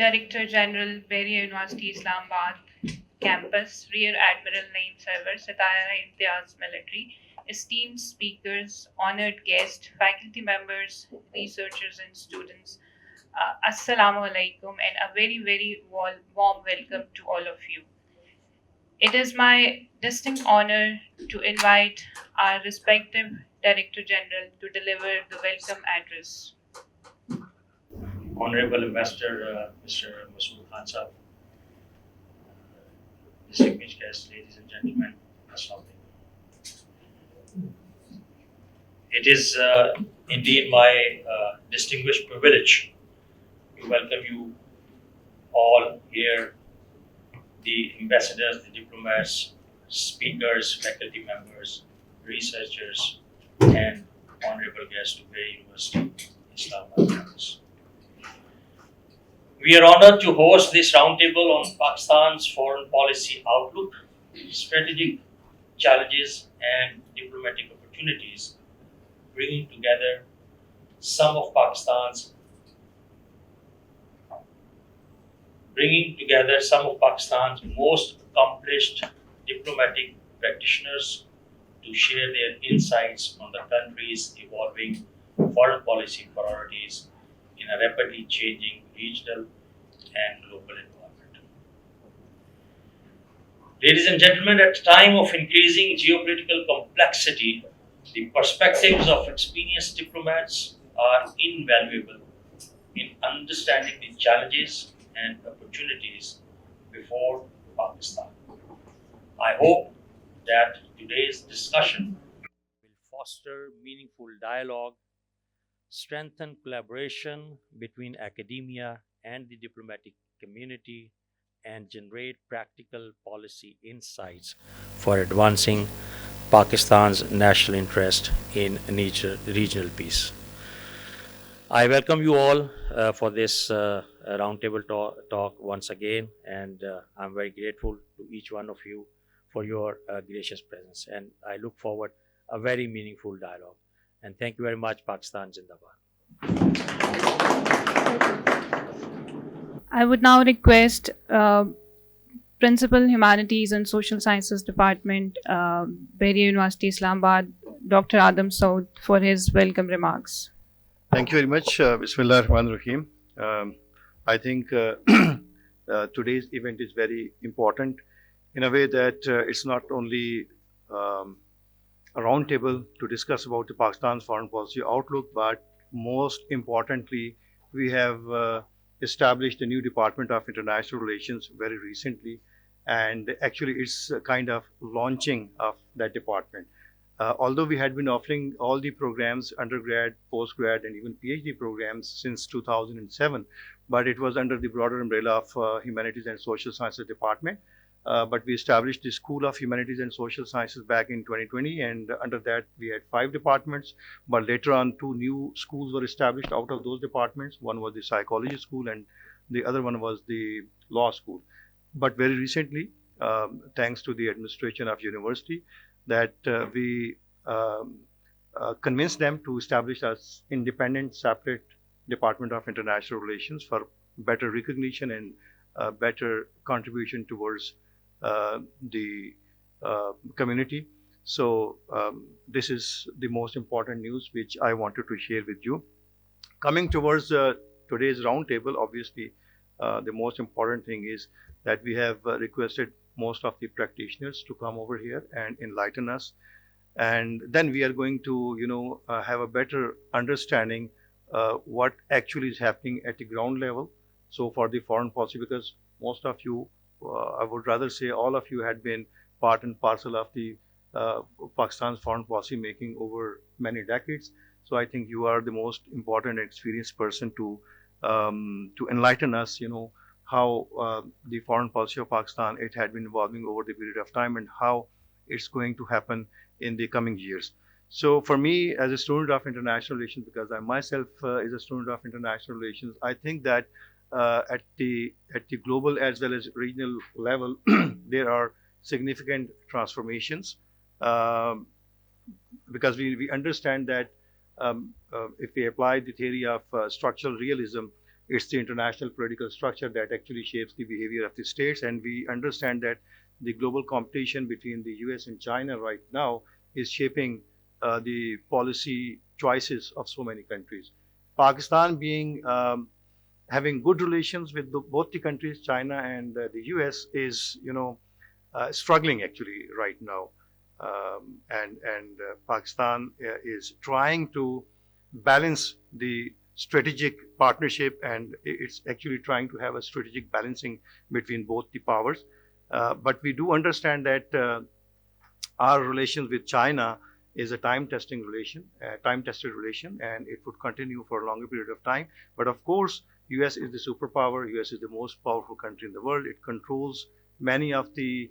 Director General, Bahria University Islamabad Campus, Rear Admiral Naeem Sarwar, Satara Imtiaz Military, esteemed speakers, honored guests, faculty members, researchers, and students. Assalamu alaikum, and a very warm welcome to all of you. It is my distinct honor to invite our respective Director General to deliver the welcome address. Honorable Investor Mr. Masood Khan Sahab, distinguished guests, ladies and gentlemen, Assalamu alaikum. It is indeed my distinguished privilege to welcome you all here, the ambassadors, the diplomats, speakers, faculty members, researchers, and honorable guests to Bahria University Islamabad campus. We are honored to host this roundtable on Pakistan's foreign policy outlook, strategic challenges, and diplomatic opportunities, bringing together some of Pakistan's most accomplished diplomatic practitioners to share their insights on the country's evolving foreign policy priorities in a rapidly changing regional and global environment. Ladies and gentlemen, at a time of increasing geopolitical complexity, the perspectives of experienced diplomats are invaluable in understanding the challenges and opportunities before Pakistan. I hope that today's discussion will foster meaningful dialogue, strengthen collaboration between academia and the diplomatic community, and generate practical policy insights for advancing Pakistan's national interest in regional peace. I welcome you all for this roundtable talk once again, and I'm very grateful to each one of you for your gracious presence, and I look forward a very meaningful dialogue. And thank you very much, Pakistan Zindabad. I would now request Principal Humanities and Social Sciences Department, Bahria University Islamabad, Dr. Adam Saud, for his welcome remarks. Thank you very much. Bismillah ar-Rahman ar-Rahim. I think today's event is very important in a way that it's not only a roundtable to discuss about the Pakistan's foreign policy outlook, but most importantly, we have established a new Department of International Relations very recently, and actually it's a kind of launching of that department. Although we had been offering all the programs, undergrad, postgrad, and even PhD programs since 2007, but it was under the broader umbrella of Humanities and Social Sciences Department. But we established the School of Humanities and Social Sciences back in 2020, and under that we had 5 departments. But later on, 2 new schools were established out of those departments. One was the psychology school, and the other one was the law school. But very recently, thanks to the administration of university, that we convinced them to establish as independent, separate Department of International Relations for better recognition and better contribution towards the community. So this is the most important news which I wanted to share with you. Coming towards today's roundtable, obviously the most important thing is that we have requested most of the practitioners to come over here and enlighten us, and then we are going to have a better understanding what actually is happening at the ground level. So for the foreign policy, because most of you, I would rather say all of you, had been part and parcel of the Pakistan's foreign policy making over many decades. So I think you are the most important and experienced person to enlighten us, how the foreign policy of Pakistan, it had been evolving over the period of time, and how it's going to happen in the coming years. So for me, as a student of international relations, because I myself is a student of international relations, I think that at the global as well as regional level, there are significant transformations, because we understand that if we apply the theory of structural realism, It's the international political structure that actually shapes the behavior of the states. And we understand that the global competition between the US and China right now is shaping the policy choices of so many countries. Pakistan being having good relations with both the countries, China and the US, is struggling actually right now, and Pakistan is trying to balance the strategic partnership, and it's actually trying to have a strategic balancing between both the powers. But we do understand that our relations with China is a time-tested relation, and it would continue for a longer period of time. But of course, US is the superpower. US is the most powerful country in the world. It controls many of the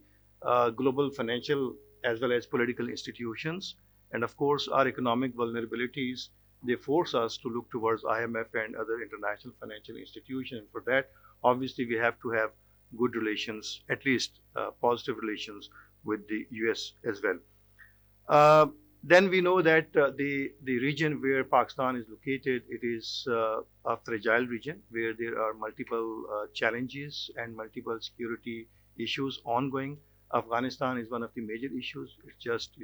global financial as well as political institutions. And of course, our economic vulnerabilities, they force us to look towards IMF and other international financial institutions. For that, obviously, we have to have good relations, at least positive relations with the US as well. Then we know that the region where Pakistan is located, it is a fragile region where there are multiple challenges and multiple security issues ongoing. Afghanistan is one of the major issues. It's just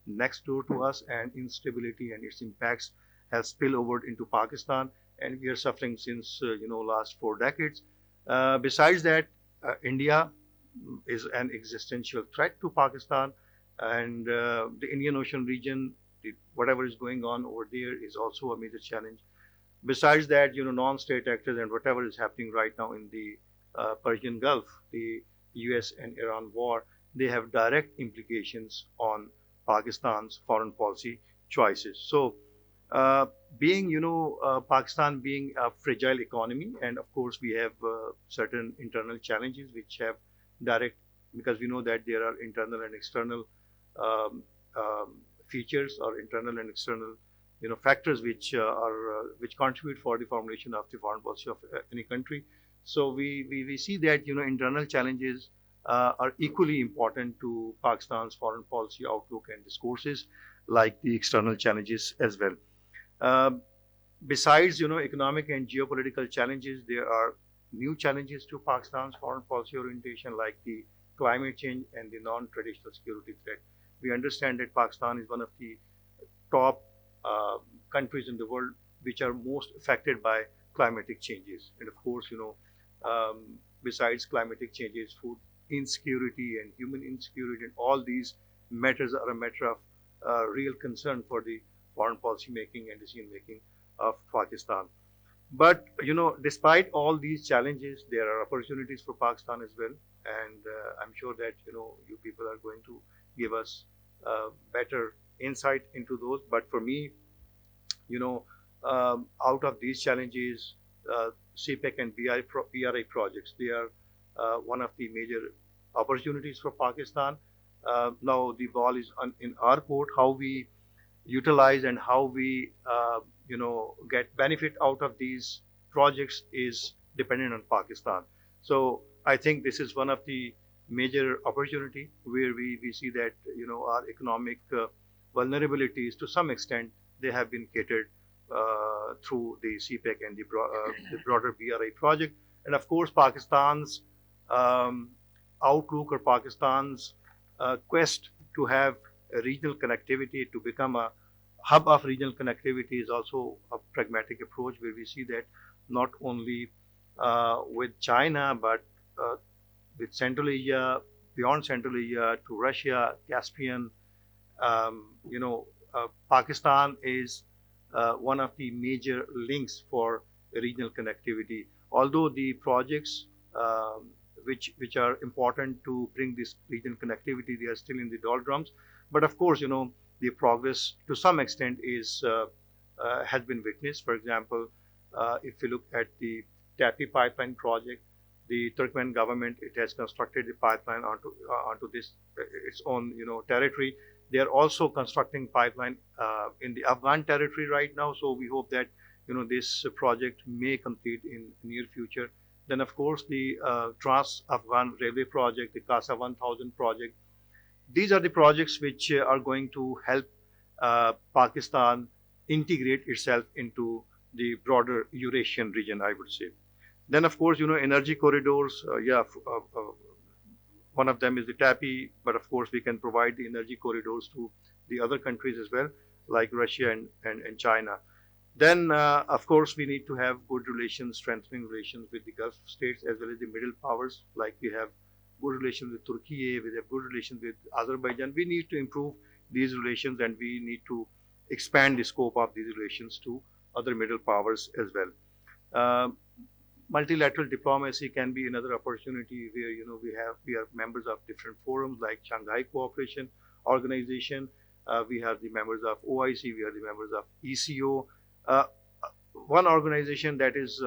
next door to us, and instability and its impacts have spilled over into Pakistan, and we are suffering since last 4 decades. Besides that, India is an existential threat to Pakistan, and the Indian Ocean region, whatever is going on over there, is also a major challenge. Besides that, non-state actors and whatever is happening right now in the Persian Gulf, the US and Iran war, they have direct implications on Pakistan's foreign policy choices. So, Pakistan being a fragile economy, and of course we have certain internal challenges which have direct, because we know that there are internal and external features, or internal and external factors which which contribute for the formulation of the foreign policy of any country. So we see that internal challenges are equally important to Pakistan's foreign policy outlook and discourses, like the external challenges as well. Besides economic and geopolitical challenges, there are new challenges to Pakistan's foreign policy orientation, like the climate change and the non-traditional security threat. We understand that Pakistan is one of the top countries in the world which are most affected by climatic changes. And of course, besides climatic changes, food insecurity and human insecurity, and all these matters are a matter of real concern for the foreign policy making and decision making of Pakistan. But despite all these challenges, there are opportunities for Pakistan as well, and I'm sure that you people are going to give us better insight into those. But for me, out of these challenges, CPEC and BRI projects, they are one of the major opportunities for Pakistan. Now the ball is in our court. How we utilize and how we get benefit out of these projects is dependent on Pakistan. So I think this is one of the major opportunity where we see that our economic vulnerabilities, to some extent, they have been catered through the CPEC and the broader BRI project. And of course, Pakistan's outlook, or Pakistan's quest to have a regional connectivity, to become a hub of regional connectivity, is also a pragmatic approach, where we see that not only with China, but with Central Asia, beyond Central Asia to Russia, Caspian, Pakistan is one of the major links for regional connectivity. Although the projects which are important to bring this regional connectivity, they are still in the doldrums. But of course, the progress to some extent has been witnessed. For example, if you look at the TAPI pipeline project, the Turkmen government, it has constructed the pipeline onto this its own territory. They are also constructing pipeline in the Afghan territory right now. So we hope that this project may complete in near future. Then of course the Trans-Afghan Railway project, the CASA 1000 project. These are the projects which are going to help Pakistan integrate itself into the broader Eurasian region, I would say. Then, of course, energy corridors. One of them is the TAPI, but of course, we can provide the energy corridors to the other countries as well, like Russia and China. Then, of course, we need to have good relations, strengthening relations with the Gulf states as well as the middle powers. Like we have good relations with Turkey, we have good relations with Azerbaijan. We need to improve these relations, and we need to expand the scope of these relations to other middle powers as well. Uh, Multilateral diplomacy can be another opportunity where we are members of different forums like Shanghai Cooperation Organization. We are the members of OIC. We are the members of ECO. Uh, One organization that is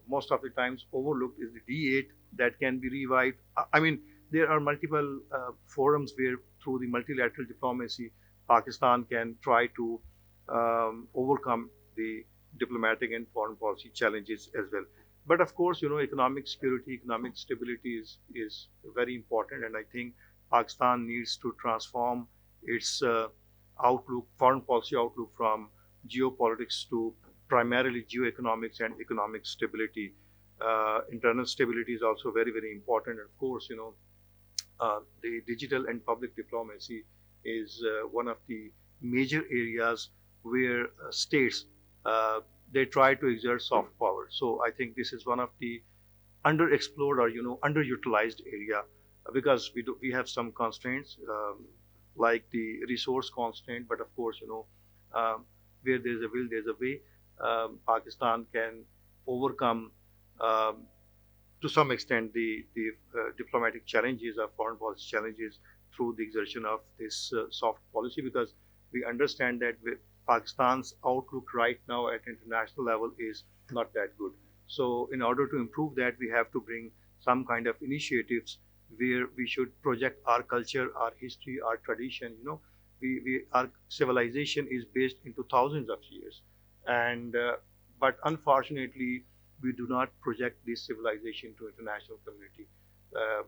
most of the times overlooked is the D8 that can be revived. I mean, there are multiple forums where through the multilateral diplomacy, Pakistan can try to overcome the diplomatic and foreign policy challenges as well. But of course, economic security, economic stability is very important, and I think Pakistan needs to transform its outlook, foreign policy outlook from geopolitics to primarily geoeconomics and economic stability. Internal stability is also very, very important. Of course, the digital and public diplomacy is one of the major areas where states they try to exert soft power. So I think this is one of the underexplored or underutilized area because we have some constraints like the resource constraint, but of course where there's a will there's a way. Pakistan can overcome to some extent the diplomatic challenges or foreign policy challenges through the exertion of this soft policy because we understand that Pakistan's outlook right now at international level is not that good. So in order to improve that, we have to bring some kind of initiatives where we should project our culture, our history, our tradition. Our civilization is based into thousands of years, and but unfortunately, we do not project this civilization to international community. Uh,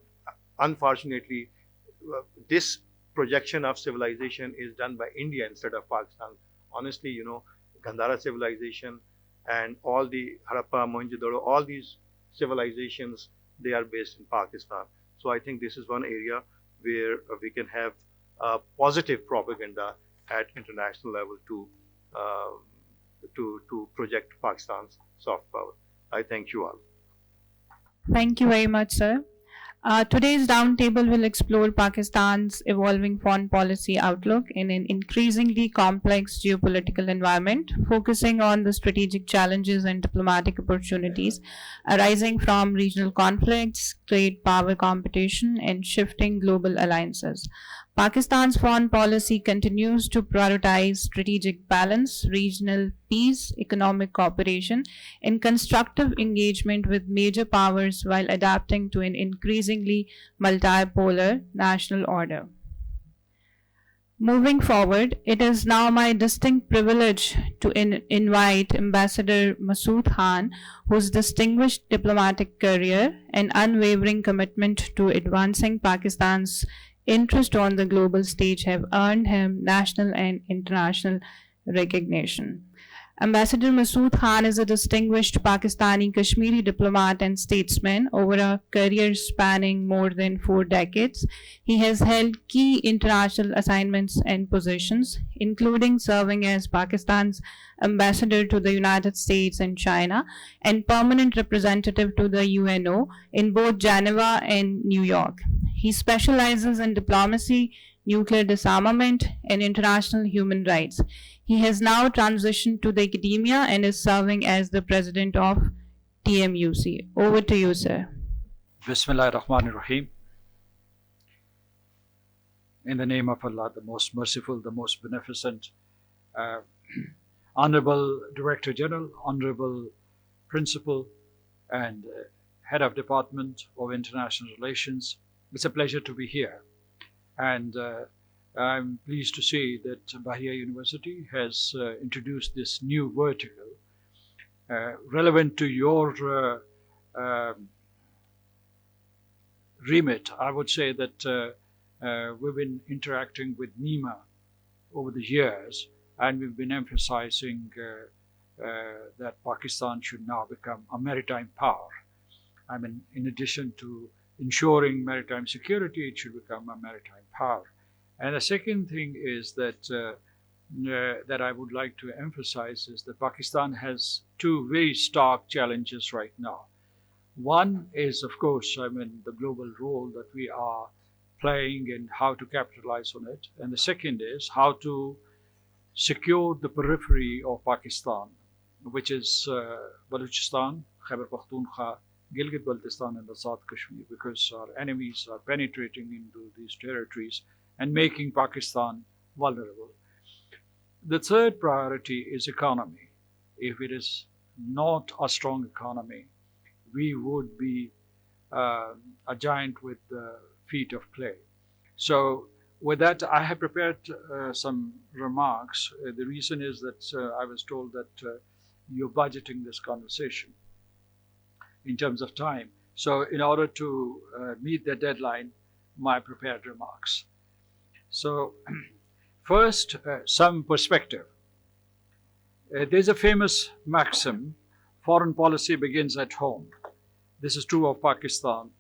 Unfortunately, this projection of civilization is done by India instead of Pakistan. Honestly, Gandhara civilization and all the Harappa, Mohenjo-daro, all these civilizations, they are based in Pakistan. So I think this is one area where we can have positive propaganda at international level uh, to project Pakistan's soft power. I thank you all. Thank you very much, sir. Today's roundtable will explore Pakistan's evolving foreign policy outlook in an increasingly complex geopolitical environment, focusing on the strategic challenges and diplomatic opportunities arising from regional conflicts, trade power competition, and shifting global alliances. Pakistan's foreign policy continues to prioritize strategic balance, regional peace, economic cooperation, and constructive engagement with major powers while adapting to an increasingly multipolar national order. Moving forward, it is now my distinct privilege to invite Ambassador Masood Khan, whose distinguished diplomatic career and unwavering commitment to advancing Pakistan's interest on the global stage have earned him national and international recognition. Ambassador Masood Khan is a distinguished Pakistani Kashmiri diplomat and statesman over a career spanning more than 4 decades. He has held key international assignments and positions, including serving as Pakistan's ambassador to the United States and China and permanent representative to the UNO in both Geneva and New York. He specializes in diplomacy, nuclear disarmament, and international human rights. He has now transitioned to the academia and is serving as the president of TMUC. Over to you, sir. Bismillah ar-Rahman ar-Rahim. In the name of Allah, the most merciful, the most beneficent, Honorable Director General, Honorable Principal, and Head of Department of International Relations, it's a pleasure to be here. And I'm pleased to see that Bahria University has introduced this new vertical relevant to your remit. I would say that we've been interacting with NEMA over the years, and we've been emphasizing that Pakistan should now become a maritime power. I mean, in addition to ensuring maritime security, it should become a maritime power. And the second thing is that I would like to emphasize is that Pakistan has two very stark challenges right now. One is, of course, I mean, the global role that we are playing and how to capitalize on it. And the second is how to secure the periphery of Pakistan, which is Balochistan, Khyber Pakhtunkhwa, Gilgit-Baltistan, and the South Kashmir, because our enemies are penetrating into these territories and making Pakistan vulnerable. The third priority is economy. If it is not a strong economy, we would be a giant with feet of clay. So, with that, I have prepared some remarks. The reason is that I was told that you're budgeting this conversation in terms of time. So, in order to meet the deadline, my prepared remarks. So, first, some perspective. There's a famous maxim: foreign policy begins at home. This is true of Pakistan.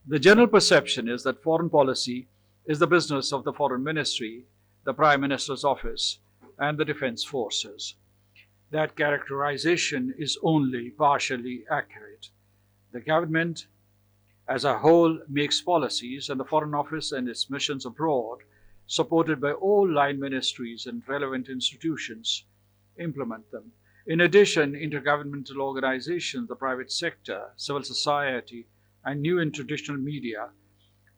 The general perception is that foreign policy is the business of the foreign ministry, the prime minister's office, and the defense forces. That characterization is only partially accurate. The government as a whole makes policies, and the Foreign Office and its missions abroad, supported by all line ministries and relevant institutions, implement them. In addition, intergovernmental organizations, the private sector, civil society, and new and traditional media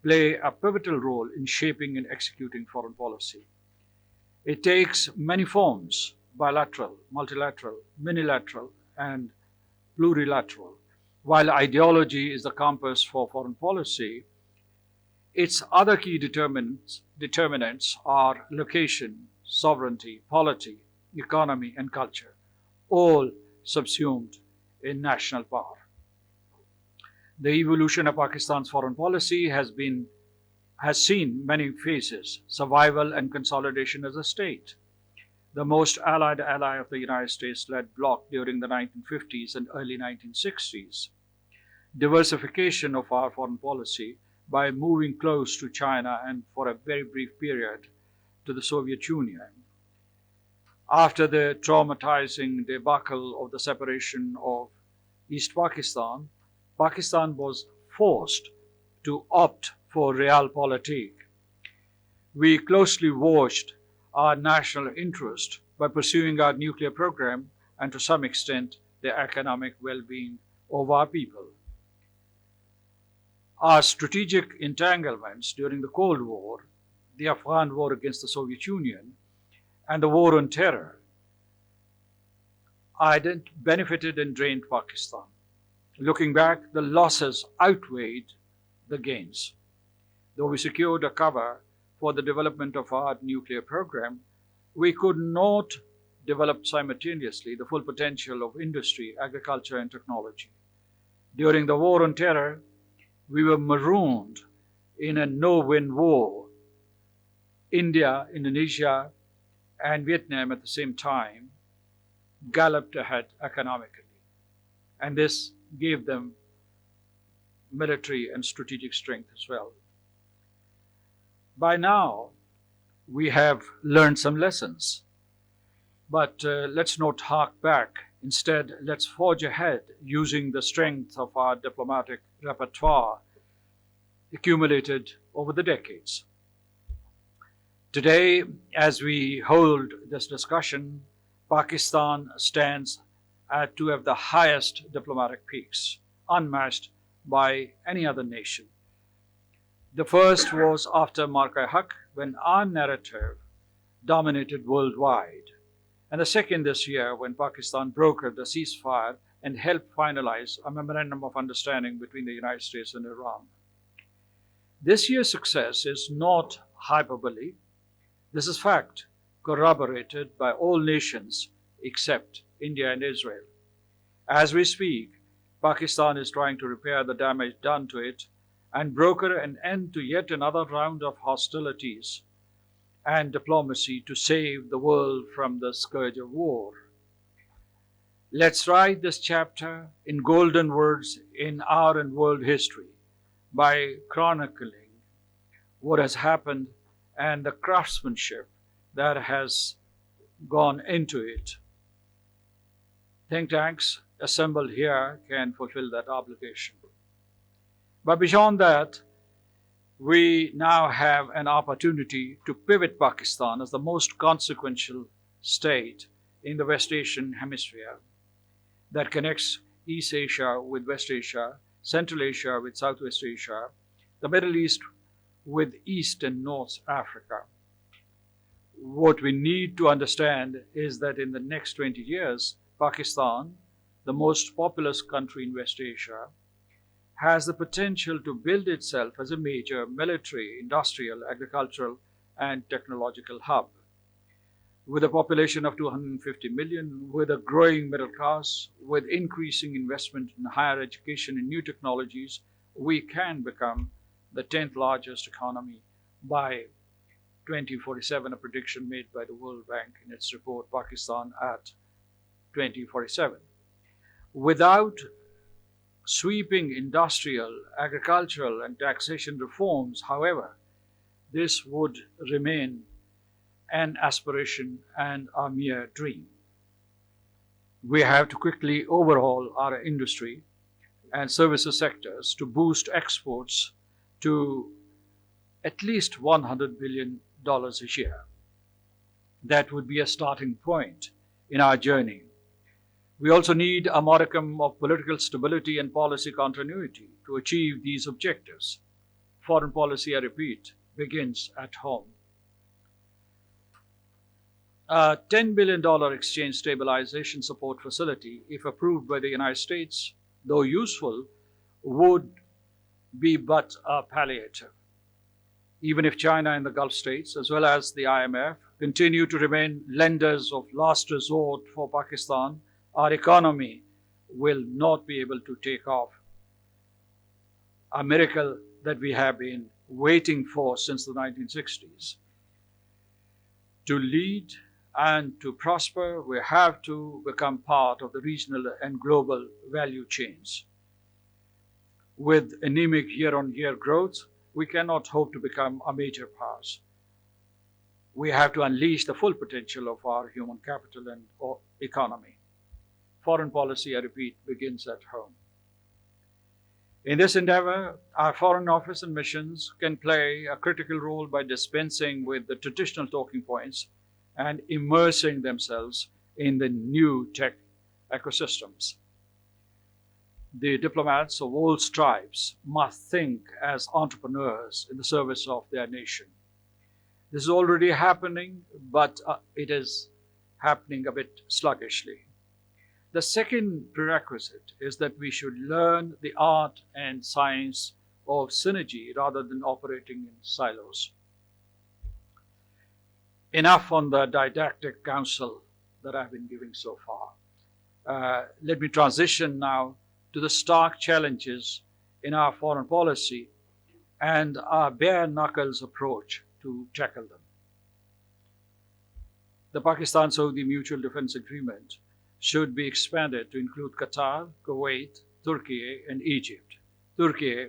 play a pivotal role in shaping and executing foreign policy. It takes many forms: bilateral, multilateral, minilateral, and plurilateral. While ideology is the compass for foreign policy, its other key determinants are location, sovereignty, polity, economy, and culture, all subsumed in national power. The evolution of Pakistan's foreign policy has seen many phases: survival and consolidation as a state, the most allied ally of the United States-led bloc during the 1950s and early 1960s, diversification of our foreign policy by moving close to China and for a very brief period to the Soviet Union. After the traumatizing debacle of the separation of East Pakistan, Pakistan was forced to opt for realpolitik. We closely watched our national interest by pursuing our nuclear program and to some extent the economic well-being of our people. Our strategic entanglements during the Cold War, the Afghan war against the Soviet Union, and the war on terror benefited and drained Pakistan. Looking back, the losses outweighed the gains. Though we secured a cover for the development of our nuclear program, we could not develop simultaneously the full potential of industry, agriculture, and technology. During the war on terror, we were marooned in a no-win war. India, Indonesia, and Vietnam at the same time galloped ahead economically, and this gave them military and strategic strength as well. By now, we have learned some lessons, but let's not hark back. Instead, let's forge ahead using the strength of our diplomatic repertoire accumulated over the decades. Today, as we hold this discussion, Pakistan stands at two of the highest diplomatic peaks, unmatched by any other nation. The first was after Marka-e-Haq, when our narrative dominated worldwide, and the second this year when Pakistan brokered the ceasefire and helped finalize a memorandum of understanding between the United States and Iran. This year's success is not hyperbole. This is fact, corroborated by all nations except India and Israel. As we speak, Pakistan is trying to repair the damage done to it and broker an end to yet another round of hostilities and diplomacy to save the world from the scourge of war. Let's write this chapter in golden words in our and world history by chronicling what has happened and the craftsmanship that has gone into it. Think tanks assembled here can fulfill that obligation. But beyond that, we now have an opportunity to pivot Pakistan as the most consequential state in the West Asian hemisphere that connects East Asia with West Asia, Central Asia with Southwest Asia, the Middle East with East and North Africa. What we need to understand is that in the next 20 years, Pakistan, the most populous country in West Asia, has the potential to build itself as a major military, industrial, agricultural, and technological hub. With a population of 250 million, with a growing middle class, with increasing investment in higher education and new technologies, we can become the 10th largest economy by 2047, a prediction made by the World Bank in its report, Pakistan at 2047. Without sweeping industrial, agricultural, and taxation reforms, however, this would remain an aspiration and a mere dream. We have to quickly overhaul our industry and services sectors to boost exports to at least $100 billion a year. That would be a starting point in our journey. We also need a modicum of political stability and policy continuity to achieve these objectives. Foreign policy, I repeat, begins at home. A $10 billion exchange stabilization support facility, if approved by the United States, though useful, would be but a palliative. Even if China and the Gulf states, as well as the IMF, continue to remain lenders of last resort for Pakistan, our economy will not be able to take off. A miracle that we have been waiting for since the 1960s. To lead and to prosper, we have to become part of the regional and global value chains. With anemic year-on-year growth, we cannot hope to become a major power. We have to unleash the full potential of our human capital and economy. Foreign policy, I repeat, begins at home. In this endeavor, our Foreign Office and missions can play a critical role by dispensing with the traditional talking points and immersing themselves in the new tech ecosystems. The diplomats of all stripes must think as entrepreneurs in the service of their nation. This is already happening, but it is happening a bit sluggishly. The second prerequisite is that we should learn the art and science of synergy rather than operating in silos. Enough on the didactic counsel that I've been giving so far. Let me transition now to the stark challenges in our foreign policy and our bare knuckles approach to tackle them. The Pakistan-Saudi Mutual Defense Agreement should be expanded to include Qatar, Kuwait, Turkey, and Egypt. Turkey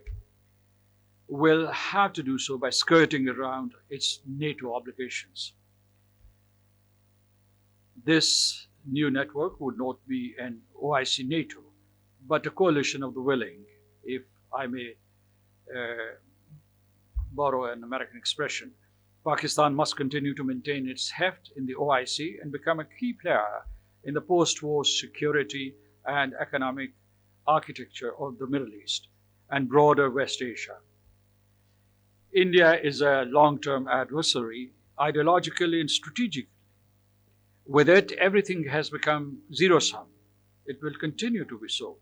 will have to do so by skirting around its NATO obligations. This new network would not be an OIC NATO, but a coalition of the willing, if I may borrow an American expression. Pakistan must continue to maintain its heft in the OIC and become a key player in the post-war security and economic architecture of the Middle East and broader West Asia. India is a long-term adversary, ideologically and strategically. With it, everything has become zero-sum. It will continue to be so.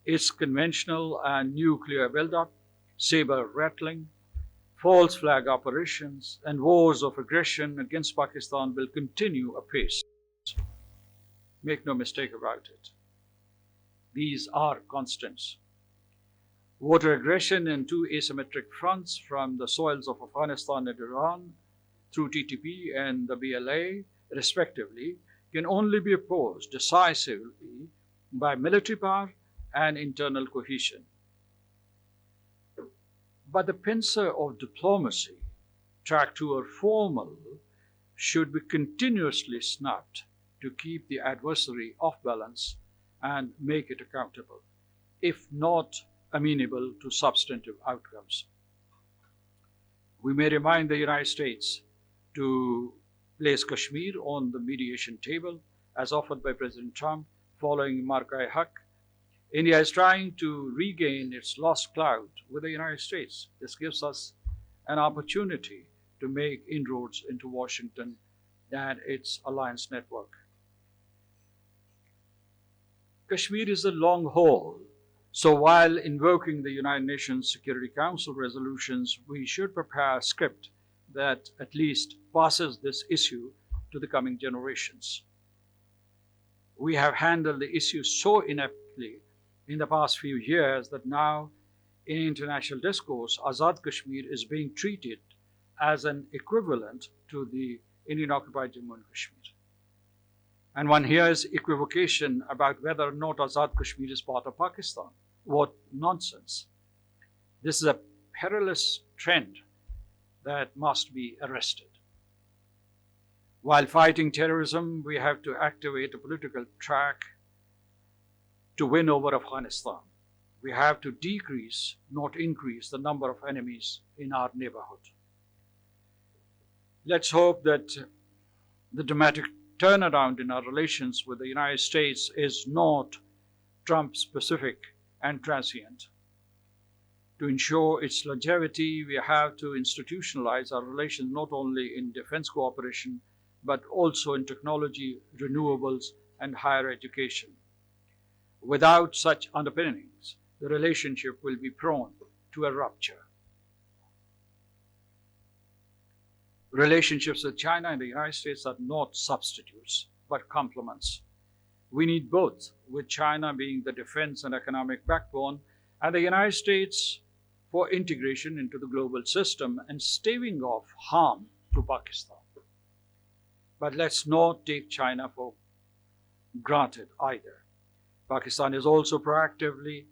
Its conventional and nuclear buildup, saber rattling, false flag operations, and wars of aggression against Pakistan will continue apace. Make no mistake about it. These are constants. Water aggression in two asymmetric fronts from the soils of Afghanistan and Iran through TTP and the BLA, respectively, can only be opposed decisively by military power and internal cohesion. But the pincer of diplomacy, tracked toward formal, should be continuously snapped to keep the adversary off balance and make it accountable, if not amenable to substantive outcomes. We may remind the United States to place Kashmir on the mediation table as offered by President Trump following Marka-e-Haq. India is trying to regain its lost clout with the United States. This gives us an opportunity to make inroads into Washington and its alliance network. Kashmir is a long haul, so while invoking the United Nations Security Council resolutions, we should prepare a script that at least passes this issue to the coming generations. We have handled the issue so ineptly in the past few years that now in international discourse, Azad Kashmir is being treated as an equivalent to the Indian-occupied Jammu and Kashmir. And one hears equivocation about whether or not Azad Kashmir is part of Pakistan. What nonsense. This is a perilous trend that must be arrested. While fighting terrorism, we have to activate a political track to win over Afghanistan. We have to decrease, not increase, the number of enemies in our neighborhood. Let's hope that the dramatic turnaround in our relations with the United States is not Trump-specific and transient. To ensure its longevity, we have to institutionalize our relations not only in defense cooperation, but also in technology, renewables, and higher education. Without such underpinnings, the relationship will be prone to a rupture. Relationships with China and the United States are not substitutes, but complements. We need both, with China being the defense and economic backbone, and the United States for integration into the global system and staving off harm to Pakistan. But let's not take China for granted either. Pakistan is also proactively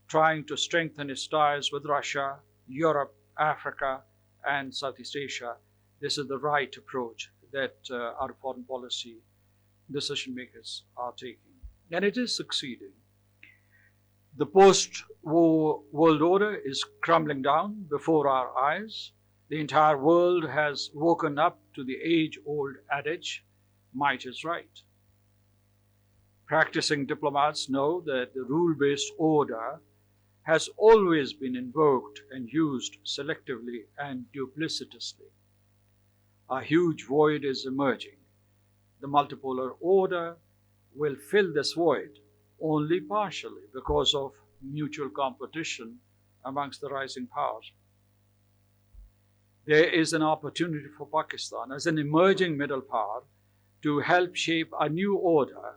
trying to strengthen its ties with Russia, Europe, Africa, and Southeast Asia. This is the right approach that our foreign policy decision makers are taking. And it is succeeding. The post-war world order is crumbling down before our eyes. The entire world has woken up to the age-old adage, might is right. Practicing diplomats know that the rule-based order has always been invoked and used selectively and duplicitously. A huge void is emerging. The multipolar order will fill this void only partially because of mutual competition amongst the rising powers. There is an opportunity for Pakistan as an emerging middle power to help shape a new order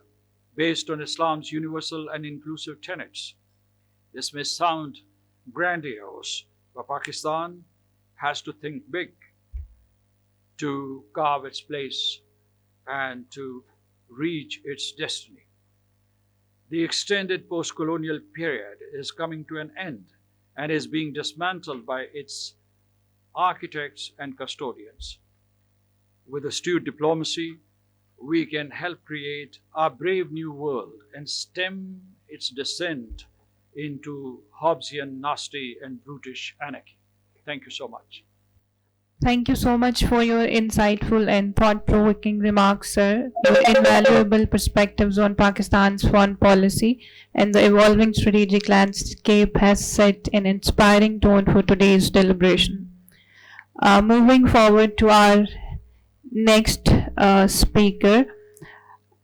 based on Islam's universal and inclusive tenets. This may sound grandiose, but Pakistan has to think big to carve its place and to reach its destiny. The extended post-colonial period is coming to an end and is being dismantled by its architects and custodians. With astute diplomacy, we can help create a brave new world and stem its descent into Hobbesian, nasty, and brutish anarchy. Thank you so much. Thank you so much for your insightful and thought-provoking remarks, sir. Your invaluable perspectives on Pakistan's foreign policy and the evolving strategic landscape has set an inspiring tone for today's deliberation. Moving forward to our next speaker,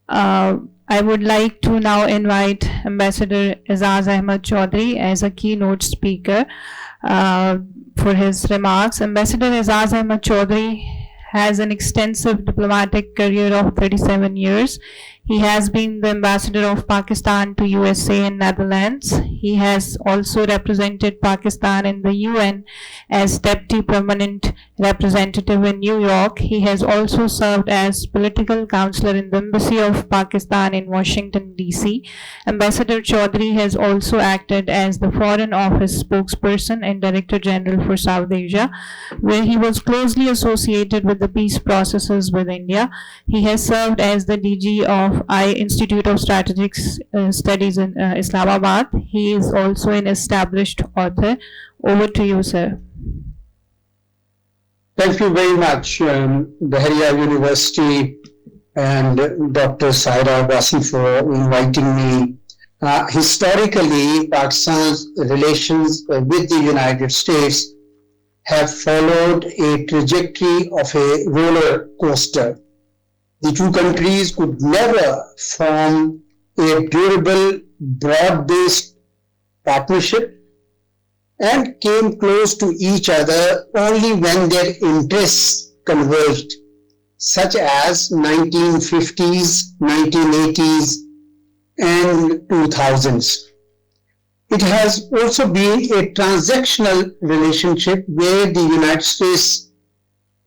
I would like to now invite Ambassador Azaz Ahmad Chaudhry as a keynote speaker for his remarks. Ambassador Azaz Ahmad Chaudhry has an extensive diplomatic career of 37 years. He has been the ambassador of Pakistan to USA and Netherlands. He has also represented Pakistan in the UN as Deputy Permanent Representative in New York. He has also served as political counselor in the Embassy of Pakistan in Washington, D.C. Ambassador Chaudhry has also acted as the Foreign Office spokesperson and Director General for South Asia, where he was closely associated with the peace processes with India. He has served as the DG of I Institute of Strategic Studies in Islamabad. He is also an established author. Over to you, sir. Thank you very much, Bahria University and Dr. Saira Basi for inviting me. Historically, Pakistan's relations with the United States have followed a trajectory of a roller coaster. The two countries could never form a durable, broad-based partnership and came close to each other only when their interests converged, such as 1950s, 1980s, and 2000s. It has also been a transactional relationship where the United States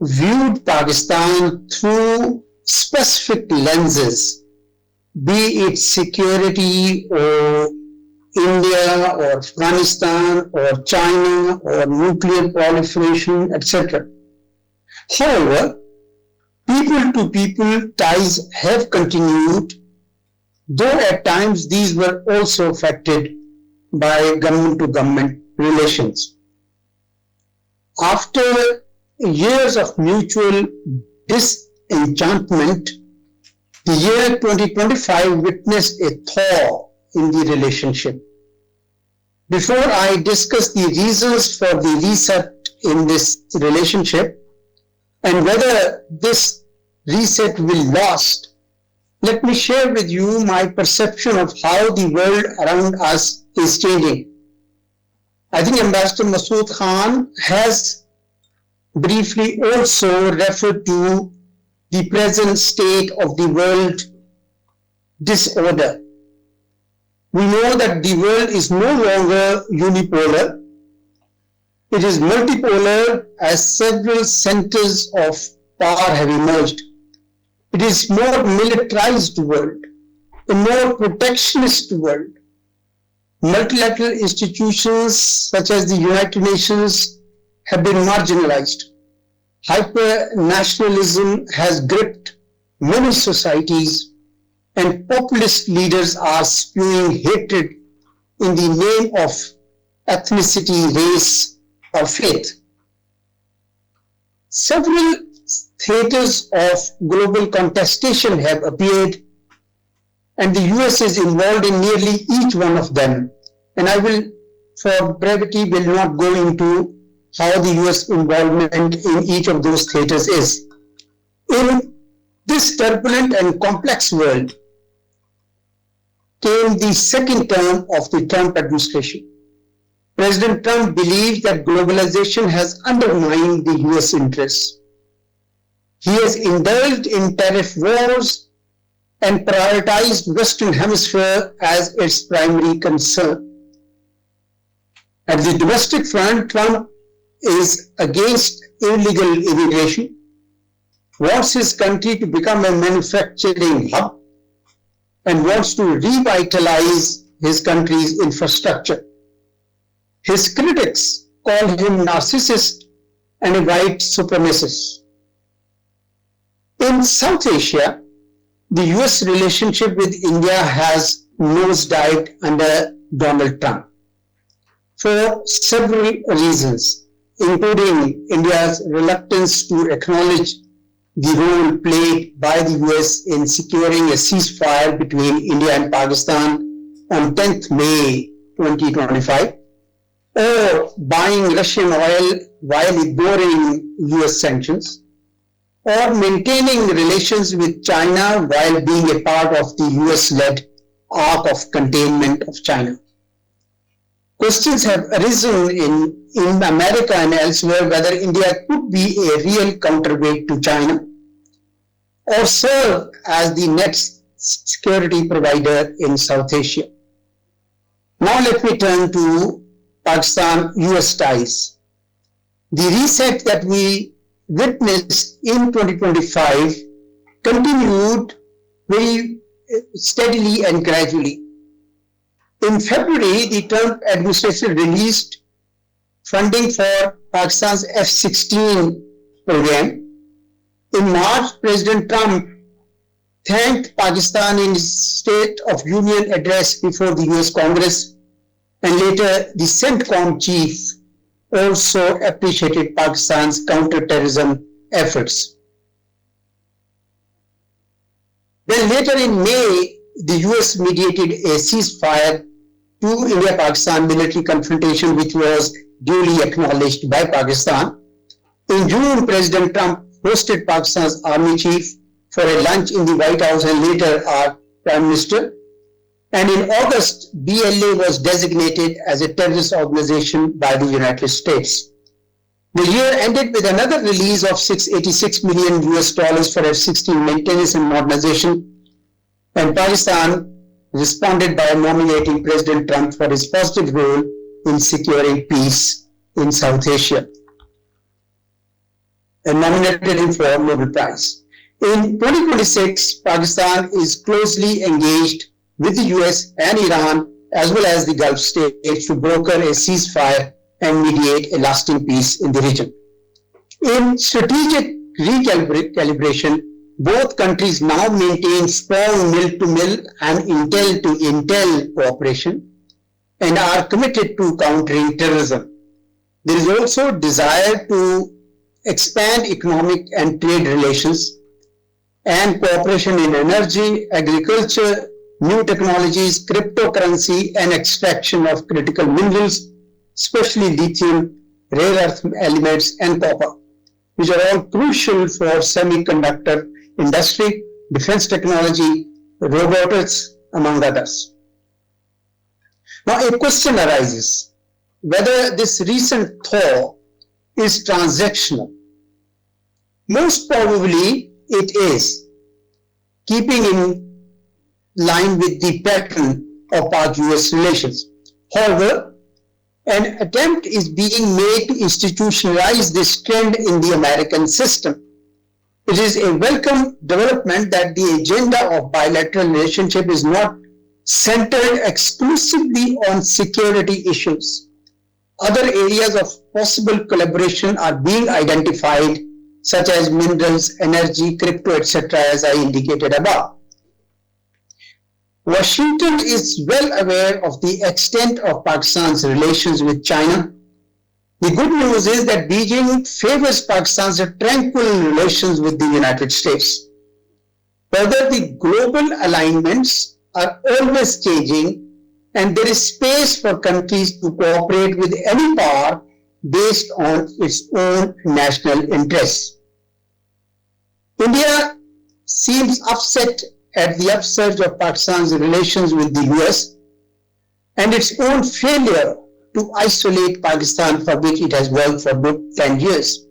viewed Pakistan through specific lenses, be it security or India or Afghanistan or China or nuclear proliferation, etc. However, people-to-people ties have continued, though at times these were also affected by government-to-government relations. After years of mutual disenchantment, the year 2025 witnessed a thaw in the relationship. Before I discuss the reasons for the reset in this relationship and whether this reset will last, let me share with you my perception of how the world around us is changing. I think Ambassador Masood Khan has briefly also referred to the present state of the world disorder. We know that the world is no longer unipolar. It is multipolar as several centers of power have emerged. It is more militarized world, a more protectionist world. Multilateral institutions such as the United Nations have been marginalized. Hyper-nationalism has gripped many societies, and populist leaders are spewing hatred in the name of ethnicity, race, or faith. Several theaters of global contestation have appeared, and the US is involved in nearly each one of them. And I will, for brevity, will not go into how the US involvement in each of those theaters is. In this turbulent and complex world came the second term of the Trump administration. President Trump believes that globalization has undermined the US interests. He has indulged in tariff wars and prioritized Western Hemisphere as its primary concern. At the domestic front, Trump is against illegal immigration, wants his country to become a manufacturing hub, and wants to revitalize his country's infrastructure. His critics call him narcissist and a white supremacist. In South Asia, the US relationship with India has nosedived under Donald Trump for several reasons, including India's reluctance to acknowledge the role played by the US in securing a ceasefire between India and Pakistan on 10th May 2025, or buying Russian oil while ignoring US sanctions, or maintaining relations with China while being a part of the US-led arc of containment of China. Questions have arisen in America and elsewhere whether India could be a real counterweight to China or serve as the next security provider in South Asia. Now let me turn to Pakistan-US ties. The reset that we witnessed in 2025 continued very steadily and gradually. In February, the Trump administration released funding for Pakistan's F-16 program. In March, President Trump thanked Pakistan in his State of Union address before the US Congress, and later the CENTCOM chief also appreciated Pakistan's counter-terrorism efforts. Then later in May, the US mediated a ceasefire to India-Pakistan military confrontation, which was duly acknowledged by Pakistan. In June, President Trump hosted Pakistan's army chief for a lunch in the White House and later our Prime Minister. And in August, BLA was designated as a terrorist organization by the United States. The year ended with another release of $686 million for F-16 maintenance and modernization, and Pakistan responded by nominating President Trump for his positive role in securing peace in South Asia, and nominated him for Nobel Prize. In 2026, Pakistan is closely engaged with the US and Iran, as well as the Gulf states, to broker a ceasefire and mediate a lasting peace in the region. In strategic recalibration, both countries now maintain strong mill-to-mill and intel-to-intel cooperation and are committed to countering terrorism. There is also desire to expand economic and trade relations and cooperation in energy, agriculture, new technologies, cryptocurrency, and extraction of critical minerals, especially lithium, rare earth elements, and copper, which are all crucial for semiconductor industry, defense technology, robotics, among others. Now, a question arises whether this recent thaw is transactional. Most probably it is, keeping in line with the pattern of Pak-US relations. However, an attempt is being made to institutionalize this trend in the American system. It is a welcome development that the agenda of bilateral relationship is not centered exclusively on security issues. Other areas of possible collaboration are being identified, such as minerals, energy, crypto, etc., as I indicated above. Washington is well aware of the extent of Pakistan's relations with China. The good news is that Beijing favors Pakistan's tranquil relations with the United States. Further, the global alignments are always changing, and there is space for countries to cooperate with any power based on its own national interests. India seems upset at the upsurge of Pakistan's relations with the US and its own failure to isolate Pakistan, for which it has worked for good 10 years.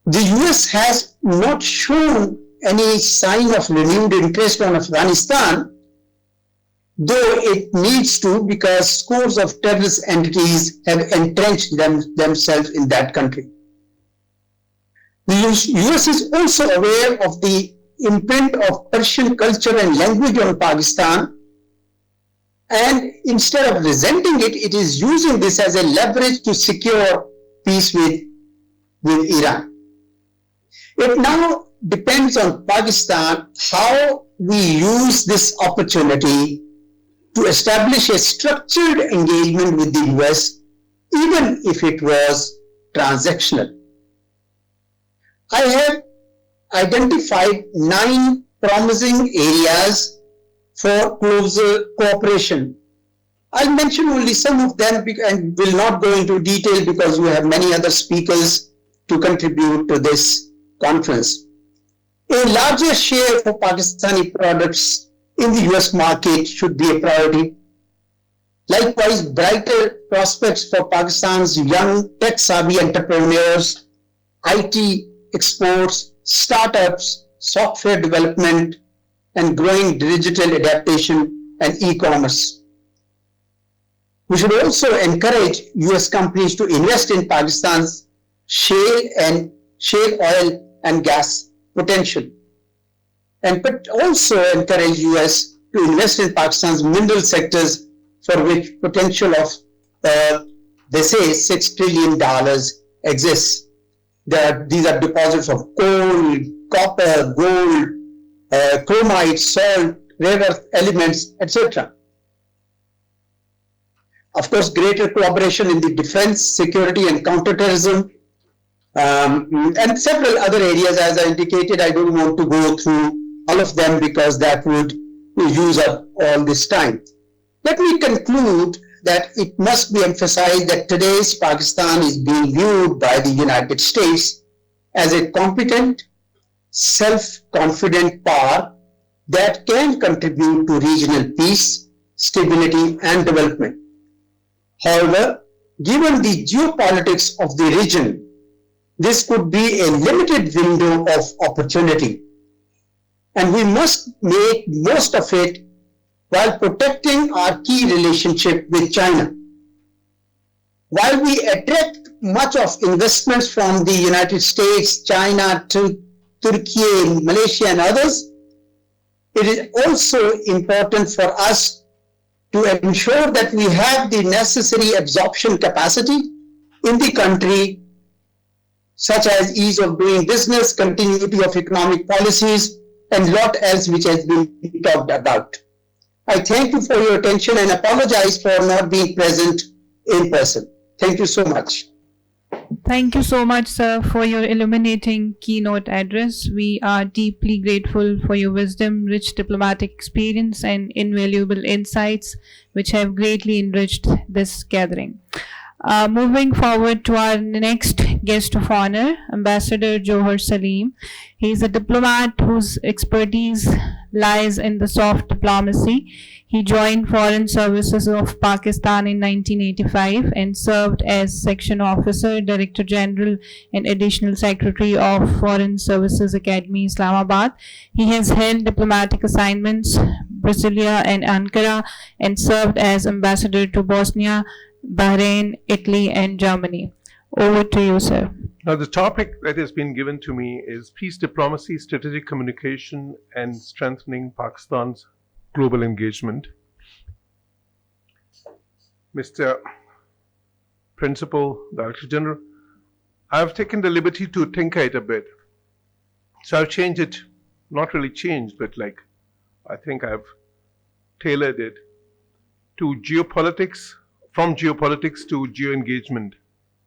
The US has not shown any sign of renewed interest on Afghanistan, though it needs to, because scores of terrorist entities have entrenched themselves in that country. The US is also aware of the imprint of Persian culture and language on Pakistan, and instead of resenting it, it is using this as a leverage to secure peace with Iran. It now depends on Pakistan how we use this opportunity to establish a structured engagement with the US, even if it was transactional. I have identified 9 promising areas for closer cooperation. I'll mention only some of them and will not go into detail because we have many other speakers to contribute to this conference. A larger share for Pakistani products in the US market should be a priority. Likewise, brighter prospects for Pakistan's young tech-savvy entrepreneurs, IT exports, startups, software development, and growing digital adaptation and e-commerce. We should also encourage US companies to invest in Pakistan's shale oil and gas potential, and but also encourage US to invest in Pakistan's mineral sectors, for which potential of they say $6 trillion exists. These are deposits of coal, copper, gold, chromite, salt, rare earth elements, etc. Of course, greater collaboration in the defense, security, and counterterrorism, and several other areas. As I indicated, I don't want to go through all of them because that would use up all this time. Let me conclude that it must be emphasized that today's Pakistan is being viewed by the United States as a competent, self-confident power that can contribute to regional peace, stability, and development. However, given the geopolitics of the region, this could be a limited window of opportunity, and we must make most of it while protecting our key relationship with China. While we attract much of investments from the United States, China, Turkey, Malaysia, and others, it is also important for us to ensure that we have the necessary absorption capacity in the country, such as ease of doing business, continuity of economic policies, and lot else which has been talked about. I thank you for your attention and apologize for not being present in person. Thank you so much. Thank you so much, sir, for your illuminating keynote address. We are deeply grateful for your wisdom, rich diplomatic experience, and invaluable insights, which have greatly enriched this gathering. Moving forward to our next guest of honor, Ambassador Johar Salim. He is a diplomat whose expertise lies in the soft diplomacy. He joined Foreign Services of Pakistan in 1985 and served as Section Officer, Director General, and Additional Secretary of Foreign Services Academy, Islamabad. He has held diplomatic assignments Brasilia and Ankara and served as Ambassador to Bosnia, Bahrain, Italy, and Germany. Over to you, sir. Now, the topic that has been given to me is peace diplomacy, strategic communication, and strengthening Pakistan's global engagement. Mr. Principal Director General, I've taken the liberty to tinker it a bit. So I've changed it, not really changed, but I think I've tailored it to geopolitics, from geopolitics to geo-engagement,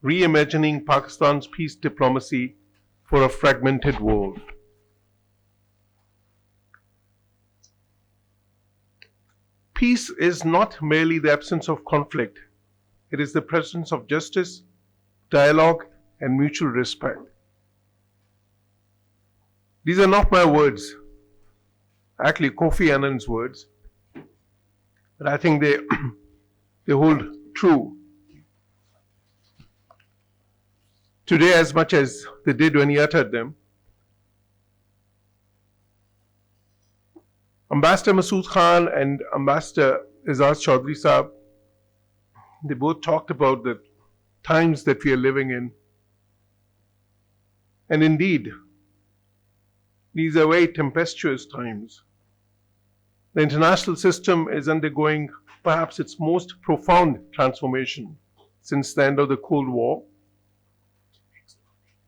reimagining Pakistan's peace diplomacy for a fragmented world. Peace is not merely the absence of conflict. It is the presence of justice, dialogue, and mutual respect. These are not my words, actually Kofi Annan's words, but I think they hold true today as much as they did when he uttered them. Ambassador Masood Khan and Ambassador Izaz Chaudhry Saab, they both talked about the times that we are living in. And indeed, these are very tempestuous times. The international system is undergoing perhaps its most profound transformation since the end of the Cold War.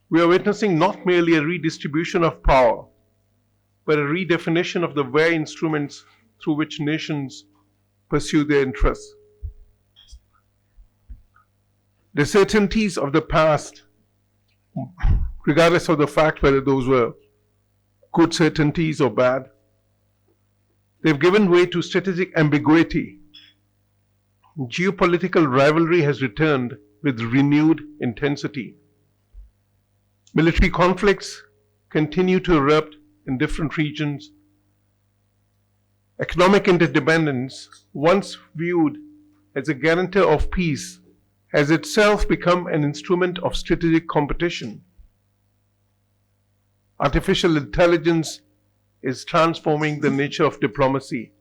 We are witnessing not merely a redistribution of power, but a redefinition of the very instruments through which nations pursue their interests. The certainties of the past, regardless of the fact whether those were good certainties or bad, they've given way to strategic ambiguity. Geopolitical rivalry has returned with renewed intensity. Military conflicts continue to erupt in different regions. Economic interdependence, once viewed as a guarantor of peace, has itself become an instrument of strategic competition. Artificial intelligence is transforming the nature of diplomacy,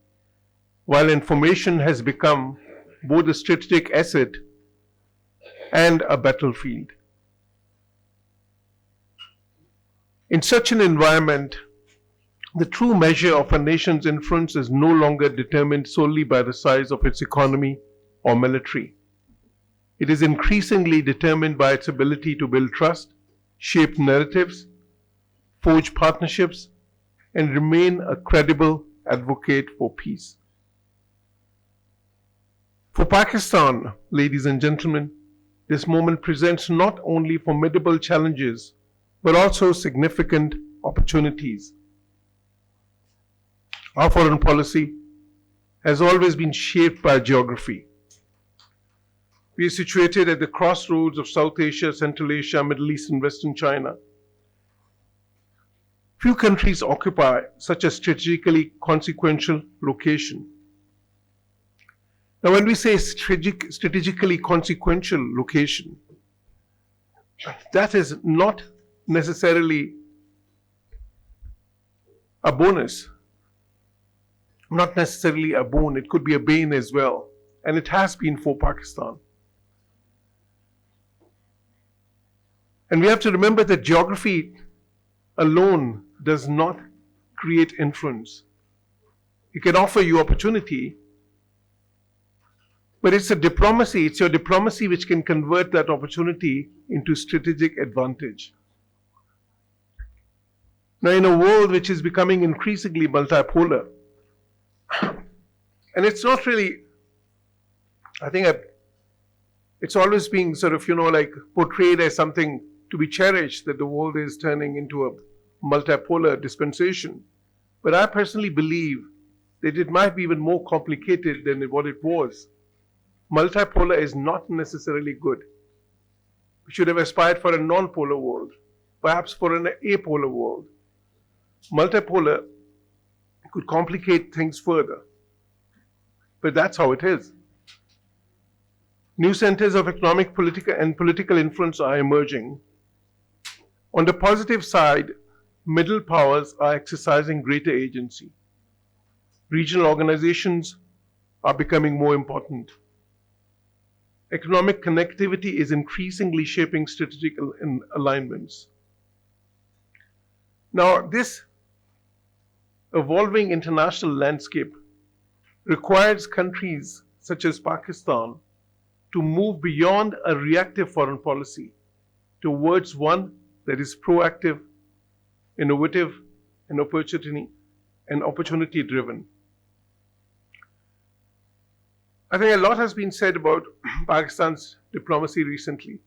while information has become both a strategic asset and a battlefield. In such an environment, the true measure of a nation's influence is no longer determined solely by the size of its economy or military. It is increasingly determined by its ability to build trust, shape narratives, forge partnerships, and remain a credible advocate for peace. For Pakistan, ladies and gentlemen, this moment presents not only formidable challenges, but also significant opportunities. Our foreign policy has always been shaped by geography. We are situated at the crossroads of South Asia, Central Asia, Middle East, and Western China. Few countries occupy such a strategically consequential location. Now, when we say strategically consequential location, that is not necessarily a bonus, not necessarily a boon. It could be a bane as well, and it has been for Pakistan. And we have to remember that geography alone does not create influence. It can offer you opportunity, but it's your diplomacy which can convert that opportunity into strategic advantage. Now, in a world which is becoming increasingly multipolar, and it's not really, it's always being sort of, portrayed as something to be cherished, that the world is turning into a multipolar dispensation. But I personally believe that it might be even more complicated than what it was. Multipolar is not necessarily good. We should have aspired for a non-polar world, perhaps for an apolar world. Multipolar could complicate things further, but that's how it is. New centers of economic, political influence are emerging. On the positive side, middle powers are exercising greater agency. Regional organizations are becoming more important. Economic connectivity is increasingly shaping strategic alignments. Now, this evolving international landscape requires countries such as Pakistan to move beyond a reactive foreign policy towards one that is proactive, innovative, and opportunity driven. I think a lot has been said about Pakistan's diplomacy recently,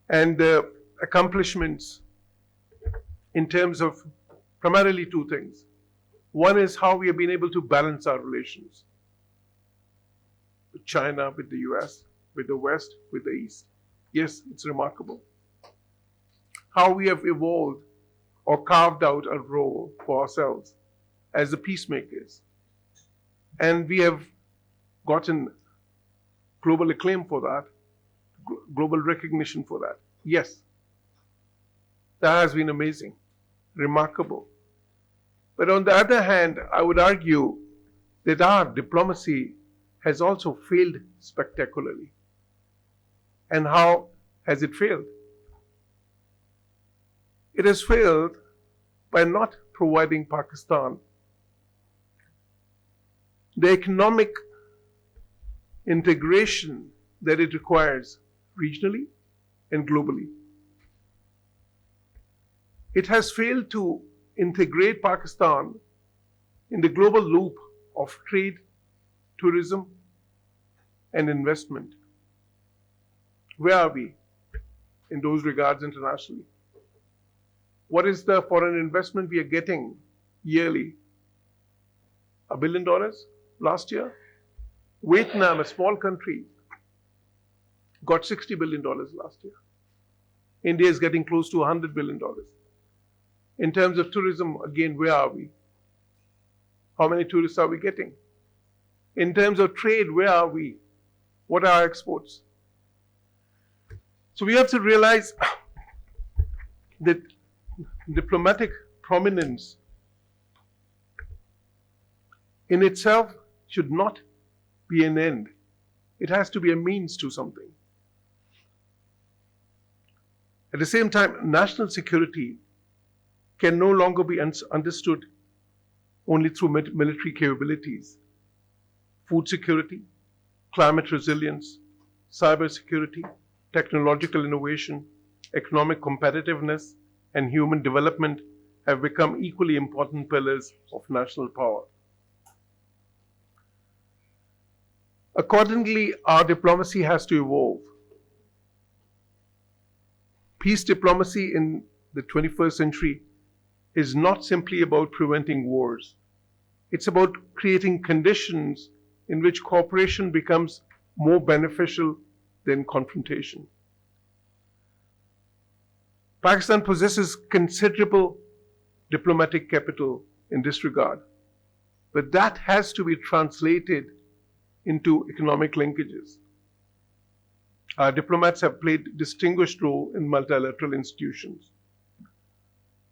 and the accomplishments in terms of primarily two things. One is how we have been able to balance our relations with China, with the US, with the West, with the East. Yes, it's remarkable. How we have evolved or carved out a role for ourselves as the peacemakers. And we have gotten global acclaim for that, global recognition for that. Yes, that has been amazing, remarkable. But on the other hand, I would argue that our diplomacy has also failed spectacularly. And how has it failed? It has failed by not providing Pakistan the economic integration that it requires regionally and globally. It has failed to integrate Pakistan in the global loop of trade, tourism, and investment. Where are we in those regards internationally? What is the foreign investment we are getting yearly? $1 billion last year? Vietnam, a small country, got $60 billion last year. India is getting close to $100 billion. In terms of tourism, again, where are we? How many tourists are we getting? In terms of trade, where are we? What are our exports? So we have to realize that diplomatic prominence in itself should not be an end. It has to be a means to something. At the same time, national security can no longer be understood only through military capabilities. Food security, climate resilience, cyber security, technological innovation, economic competitiveness, and human development have become equally important pillars of national power. Accordingly, our diplomacy has to evolve. Peace diplomacy in the 21st century is not simply about preventing wars. It's about creating conditions in which cooperation becomes more beneficial than confrontation. Pakistan possesses considerable diplomatic capital in this regard, but that has to be translated into economic linkages. Our diplomats have played a distinguished role in multilateral institutions.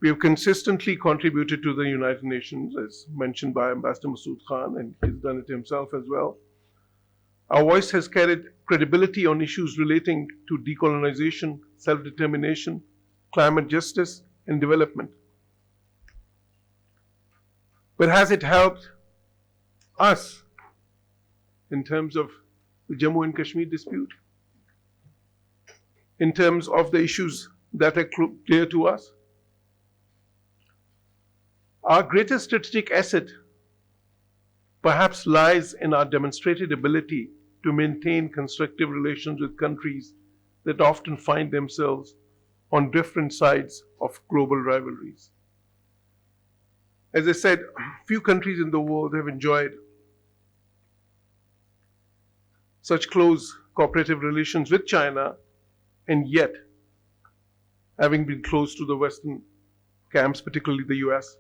We have consistently contributed to the United Nations, as mentioned by Ambassador Masood Khan, and he's done it himself as well. Our voice has carried credibility on issues relating to decolonization, self-determination, climate justice, and development. But has it helped us in terms of the Jammu and Kashmir dispute? In terms of the issues that are clear to us? Our greatest strategic asset perhaps lies in our demonstrated ability to maintain constructive relations with countries that often find themselves on different sides of global rivalries. As I said, few countries in the world have enjoyed such close cooperative relations with China, and yet, having been close to the Western camps, particularly the US,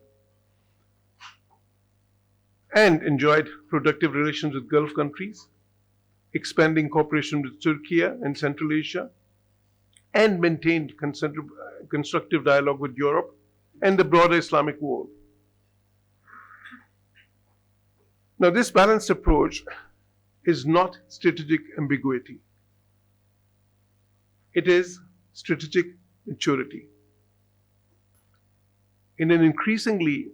and enjoyed productive relations with Gulf countries, expanding cooperation with Turkey and Central Asia, and maintained constructive dialogue with Europe and the broader Islamic world. Now, this balanced approach is not strategic ambiguity. It is strategic maturity. In an increasingly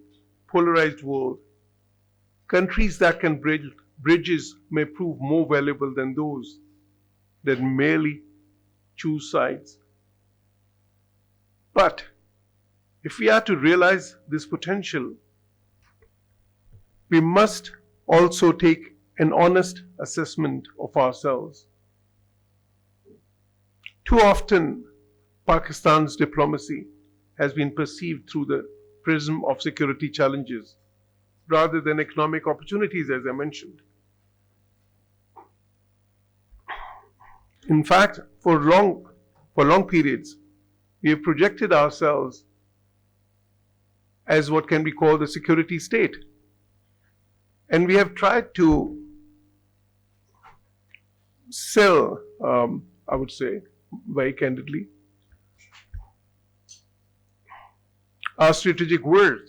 polarized world, countries that can bridge bridges may prove more valuable than those that merely choose sides. But if we are to realize this potential, we must also take an honest assessment of ourselves. Too often, Pakistan's diplomacy has been perceived through the prism of security challenges rather than economic opportunities, as I mentioned. In fact, for long periods, we have projected ourselves as what can be called a security state. And we have tried to sell, I would say, very candidly, our strategic worth.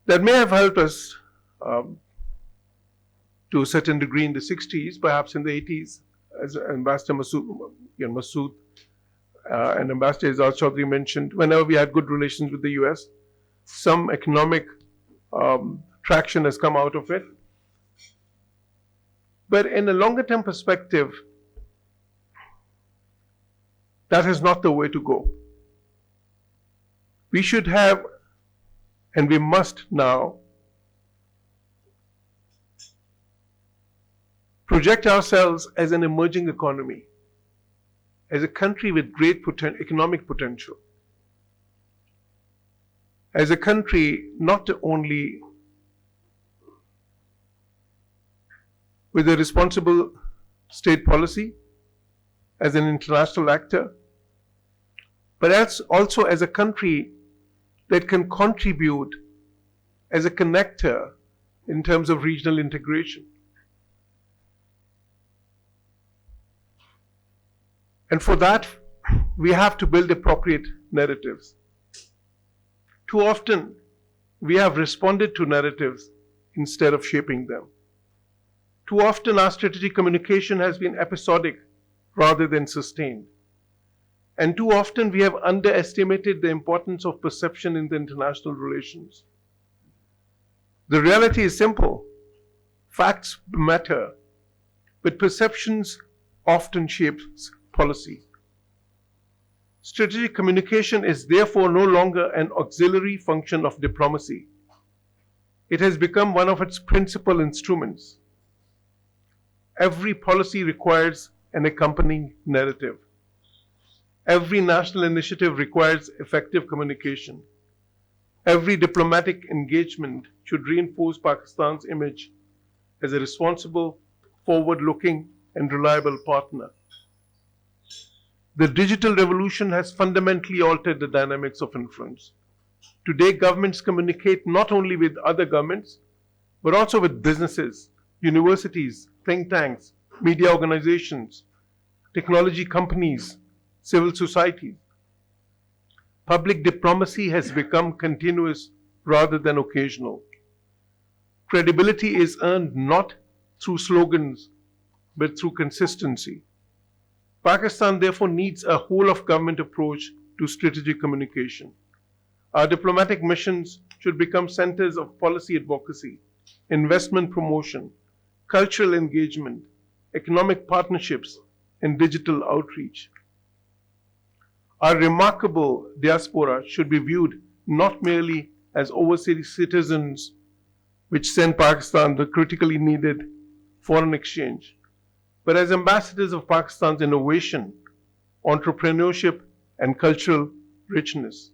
That may have helped us to a certain degree in the 60s, perhaps in the 80s, as Ambassador Masood and Ambassador Izzat Chaudhry mentioned, whenever we had good relations with the US, some economic traction has come out of it. But in a longer term perspective, that is not the way to go. We should have, and we must now, project ourselves as an emerging economy, as a country with great economic potential, as a country not only with a responsible state policy, as an international actor, but also as a country that can contribute as a connector in terms of regional integration. And for that, we have to build appropriate narratives. Too often, we have responded to narratives instead of shaping them. Too often, our strategic communication has been episodic rather than sustained. And too often, we have underestimated the importance of perception in the international relations. The reality is simple. Facts matter, but perceptions often shape policy. Strategic communication is therefore no longer an auxiliary function of diplomacy. It has become one of its principal instruments. Every policy requires an accompanying narrative. Every national initiative requires effective communication. Every diplomatic engagement should reinforce Pakistan's image as a responsible, forward-looking, and reliable partner. The digital revolution has fundamentally altered the dynamics of influence. Today, governments communicate not only with other governments, but also with businesses, universities, think tanks, media organizations, technology companies, civil society. Public diplomacy has become continuous rather than occasional. Credibility is earned not through slogans, but through consistency. Pakistan therefore needs a whole-of-government approach to strategic communication. Our diplomatic missions should become centers of policy advocacy, investment promotion, cultural engagement, economic partnerships, and digital outreach. Our remarkable diaspora should be viewed not merely as overseas citizens which send Pakistan the critically needed foreign exchange, but as ambassadors of Pakistan's innovation, entrepreneurship, and cultural richness.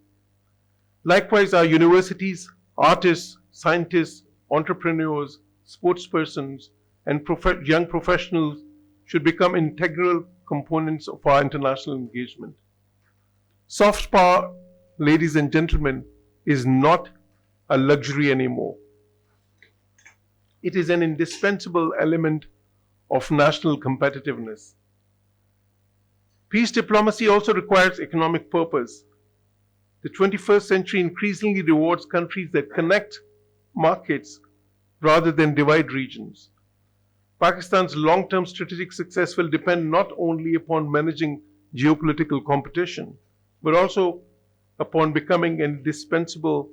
Likewise, our universities, artists, scientists, entrepreneurs, sportspersons, and young professionals should become integral components of our international engagement. Soft power, ladies and gentlemen, is not a luxury anymore. It is an indispensable element of national competitiveness. Peace diplomacy also requires economic purpose. The 21st century increasingly rewards countries that connect markets rather than divide regions. Pakistan's long-term strategic success will depend not only upon managing geopolitical competition, but also upon becoming an indispensable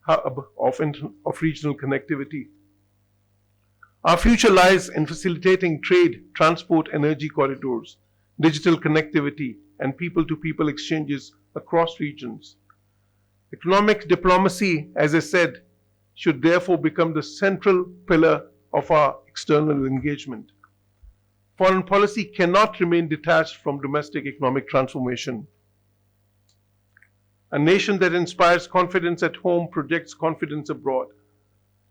hub of regional connectivity. Our future lies in facilitating trade, transport, energy corridors, digital connectivity, and people-to-people exchanges across regions. Economic diplomacy, as I said, should therefore become the central pillar of our external engagement. Foreign policy cannot remain detached from domestic economic transformation. A nation that inspires confidence at home projects confidence abroad.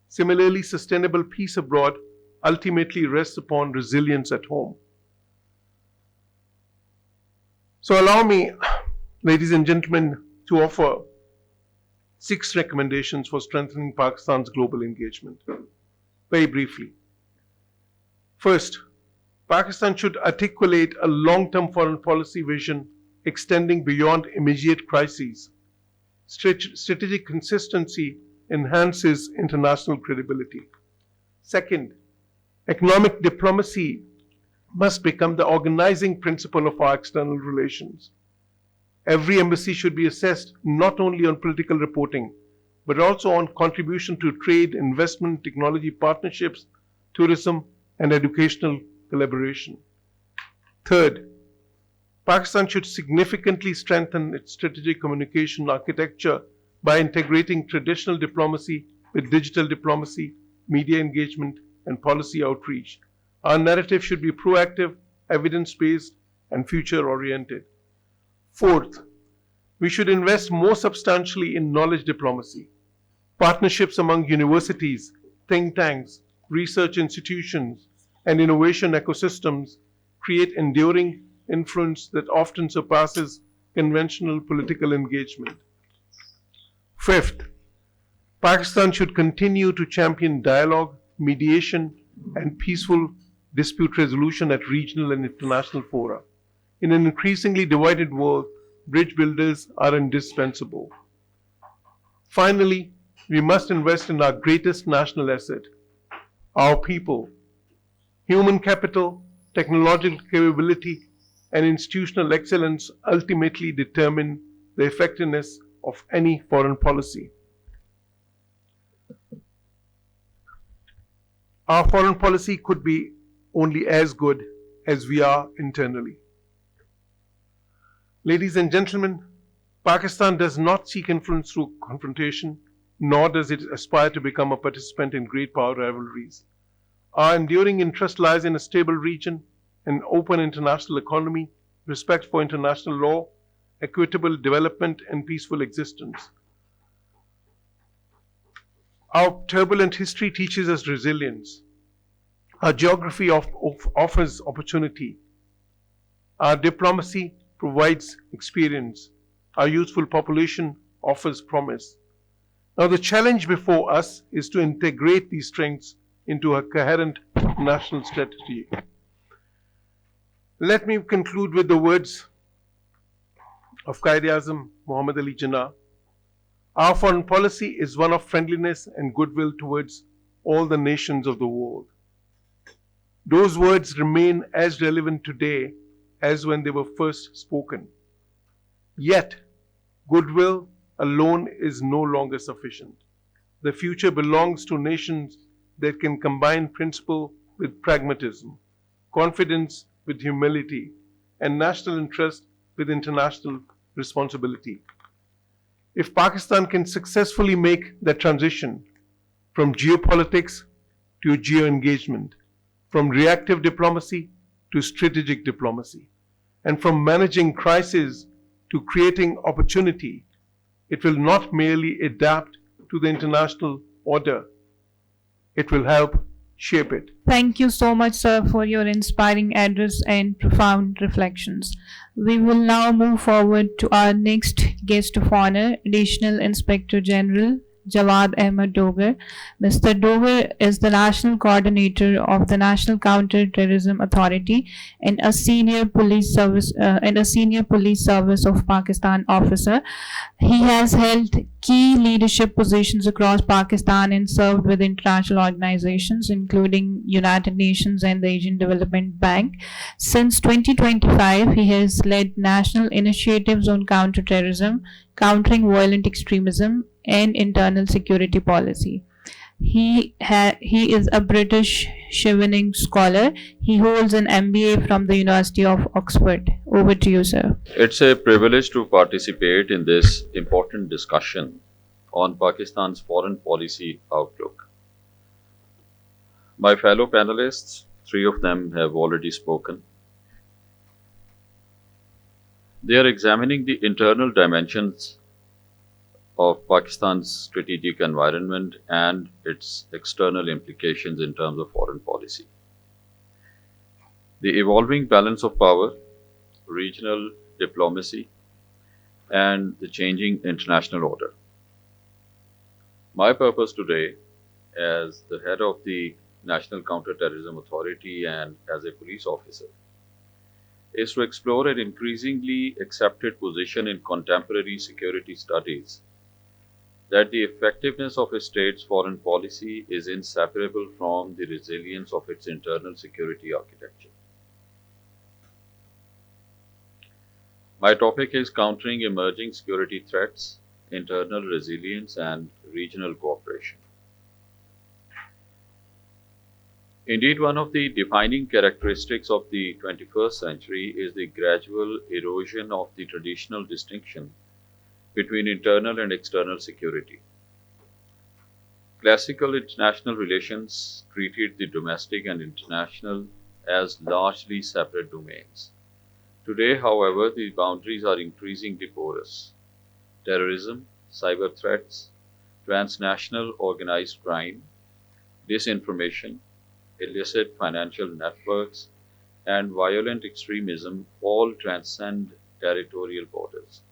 Similarly, sustainable peace abroad ultimately rests upon resilience at home. So allow me, ladies and gentlemen, to offer 6 recommendations for strengthening Pakistan's global engagement. Very briefly. First, Pakistan should articulate a long-term foreign policy vision extending beyond immediate crises. Strategic consistency enhances international credibility. Second, economic diplomacy must become the organizing principle of our external relations. Every embassy should be assessed not only on political reporting, but also on contribution to trade, investment, technology partnerships, tourism, and educational collaboration. Third, Pakistan should significantly strengthen its strategic communication architecture by integrating traditional diplomacy with digital diplomacy, media engagement, and policy outreach. Our narrative should be proactive, evidence-based, and future-oriented. Fourth, we should invest more substantially in knowledge diplomacy. Partnerships among universities, think tanks, research institutions, and innovation ecosystems create enduring influence that often surpasses conventional political engagement. Fifth, Pakistan should continue to champion dialogue, mediation, and peaceful dispute resolution at regional and international fora. In an increasingly divided world, bridge builders are indispensable. Finally, we must invest in our greatest national asset, our people. Human capital, technological capability, and institutional excellence ultimately determine the effectiveness of any foreign policy. Our foreign policy could be only as good as we are internally. Ladies and gentlemen, Pakistan does not seek influence through confrontation, nor does it aspire to become a participant in great power rivalries. Our enduring interest lies in a stable region, an open international economy, respect for international law, equitable development, and peaceful existence. Our turbulent history teaches us resilience. Our geography offers opportunity. Our diplomacy provides experience. Our youthful population offers promise. Now, the challenge before us is to integrate these strengths into a coherent national strategy. Let me conclude with the words of Quaid-e-Azam Muhammad Ali Jinnah. Our foreign policy is one of friendliness and goodwill towards all the nations of the world. Those words remain as relevant today as when they were first spoken. Yet, goodwill alone is no longer sufficient. The future belongs to nations that can combine principle with pragmatism, confidence with humility, and national interest with international responsibility. If Pakistan can successfully make that transition from geopolitics to geo-engagement, from reactive diplomacy to strategic diplomacy, and from managing crises to creating opportunity, it will not merely adapt to the international order, it will help shape it. Thank you so much, sir, for your inspiring address and profound reflections. We will now move forward to our next guest of honor, Additional Inspector General Jawad Ahmed Dogar. Mr. Dogar is the National Coordinator of the National Counter-Terrorism Authority and a senior police service of Pakistan officer. He has held key leadership positions across Pakistan and served with international organizations including United Nations and the Asian Development Bank. Since 2025, he has led national initiatives on counterterrorism, countering violent extremism, and internal security policy. He is a British Chevening scholar. He holds an MBA from the University of Oxford. Over to you, sir. It's a privilege to participate in this important discussion on Pakistan's foreign policy outlook. My fellow panelists, three of them have already spoken. They are examining the internal dimensions of Pakistan's strategic environment and its external implications in terms of foreign policy. The evolving balance of power, regional diplomacy, and the changing international order. My purpose today, as the head of the National Counter-Terrorism Authority and as a police officer, is to explore an increasingly accepted position in contemporary security studies that the effectiveness of a state's foreign policy is inseparable from the resilience of its internal security architecture. My topic is countering emerging security threats, internal resilience, and regional cooperation. Indeed, one of the defining characteristics of the 21st century is the gradual erosion of the traditional distinction between internal and external security. Classical international relations treated the domestic and international as largely separate domains. Today, however, the boundaries are increasingly porous. Terrorism, cyber threats, transnational organized crime, disinformation, illicit financial networks, and violent extremism all transcend territorial borders.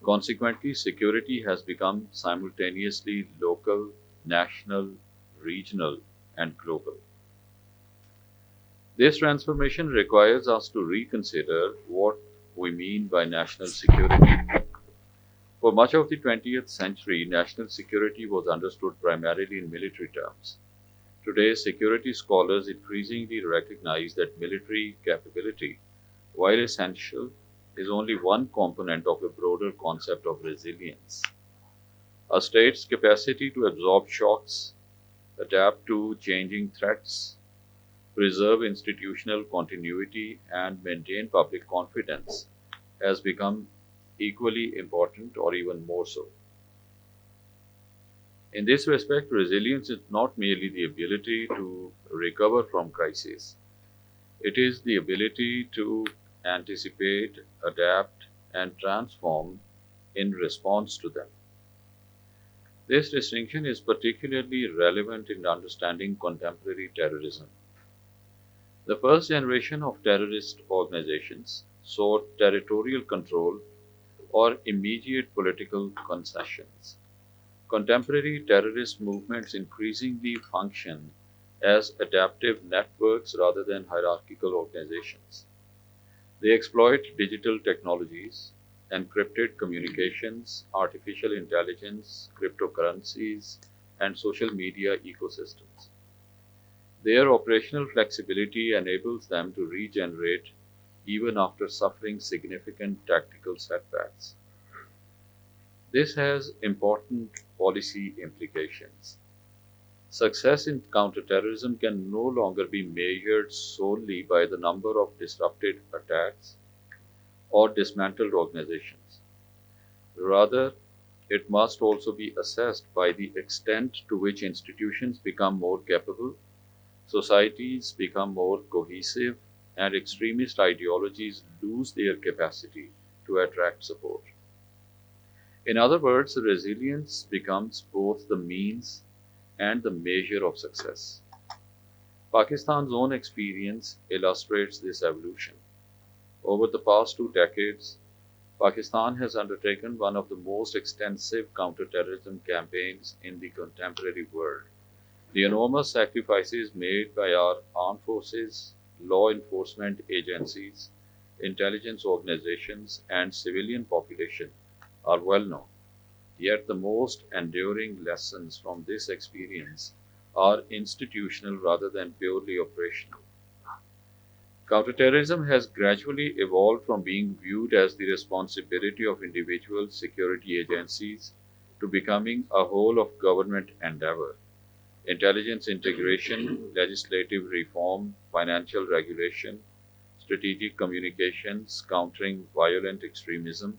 Consequently, security has become simultaneously local, national, regional, and global. This transformation requires us to reconsider what we mean by national security. For much of the 20th century, national security was understood primarily in military terms. Today, security scholars increasingly recognize that military capability, while essential, is only one component of a broader concept of resilience. A state's capacity to absorb shocks, adapt to changing threats, preserve institutional continuity, and maintain public confidence has become equally important or even more so. In this respect, resilience is not merely the ability to recover from crises, it is the ability to anticipate, adapt, and transform in response to them. This distinction is particularly relevant in understanding contemporary terrorism. The first generation of terrorist organizations sought territorial control or immediate political concessions. Contemporary terrorist movements increasingly function as adaptive networks rather than hierarchical organizations. They exploit digital technologies, encrypted communications, artificial intelligence, cryptocurrencies, and social media ecosystems. Their operational flexibility enables them to regenerate even after suffering significant tactical setbacks. This has important policy implications. Success in counterterrorism can no longer be measured solely by the number of disrupted attacks or dismantled organizations. Rather, it must also be assessed by the extent to which institutions become more capable, societies become more cohesive, and extremist ideologies lose their capacity to attract support. In other words, resilience becomes both the means and the measure of success. Pakistan's own experience illustrates this evolution. Over the past 2 decades, Pakistan has undertaken one of the most extensive counterterrorism campaigns in the contemporary world. The enormous sacrifices made by our armed forces, law enforcement agencies, intelligence organizations, and civilian population are well known. Yet the most enduring lessons from this experience are institutional rather than purely operational. Counterterrorism has gradually evolved from being viewed as the responsibility of individual security agencies to becoming a whole of government endeavor. Intelligence integration, legislative reform, financial regulation, strategic communications, countering violent extremism,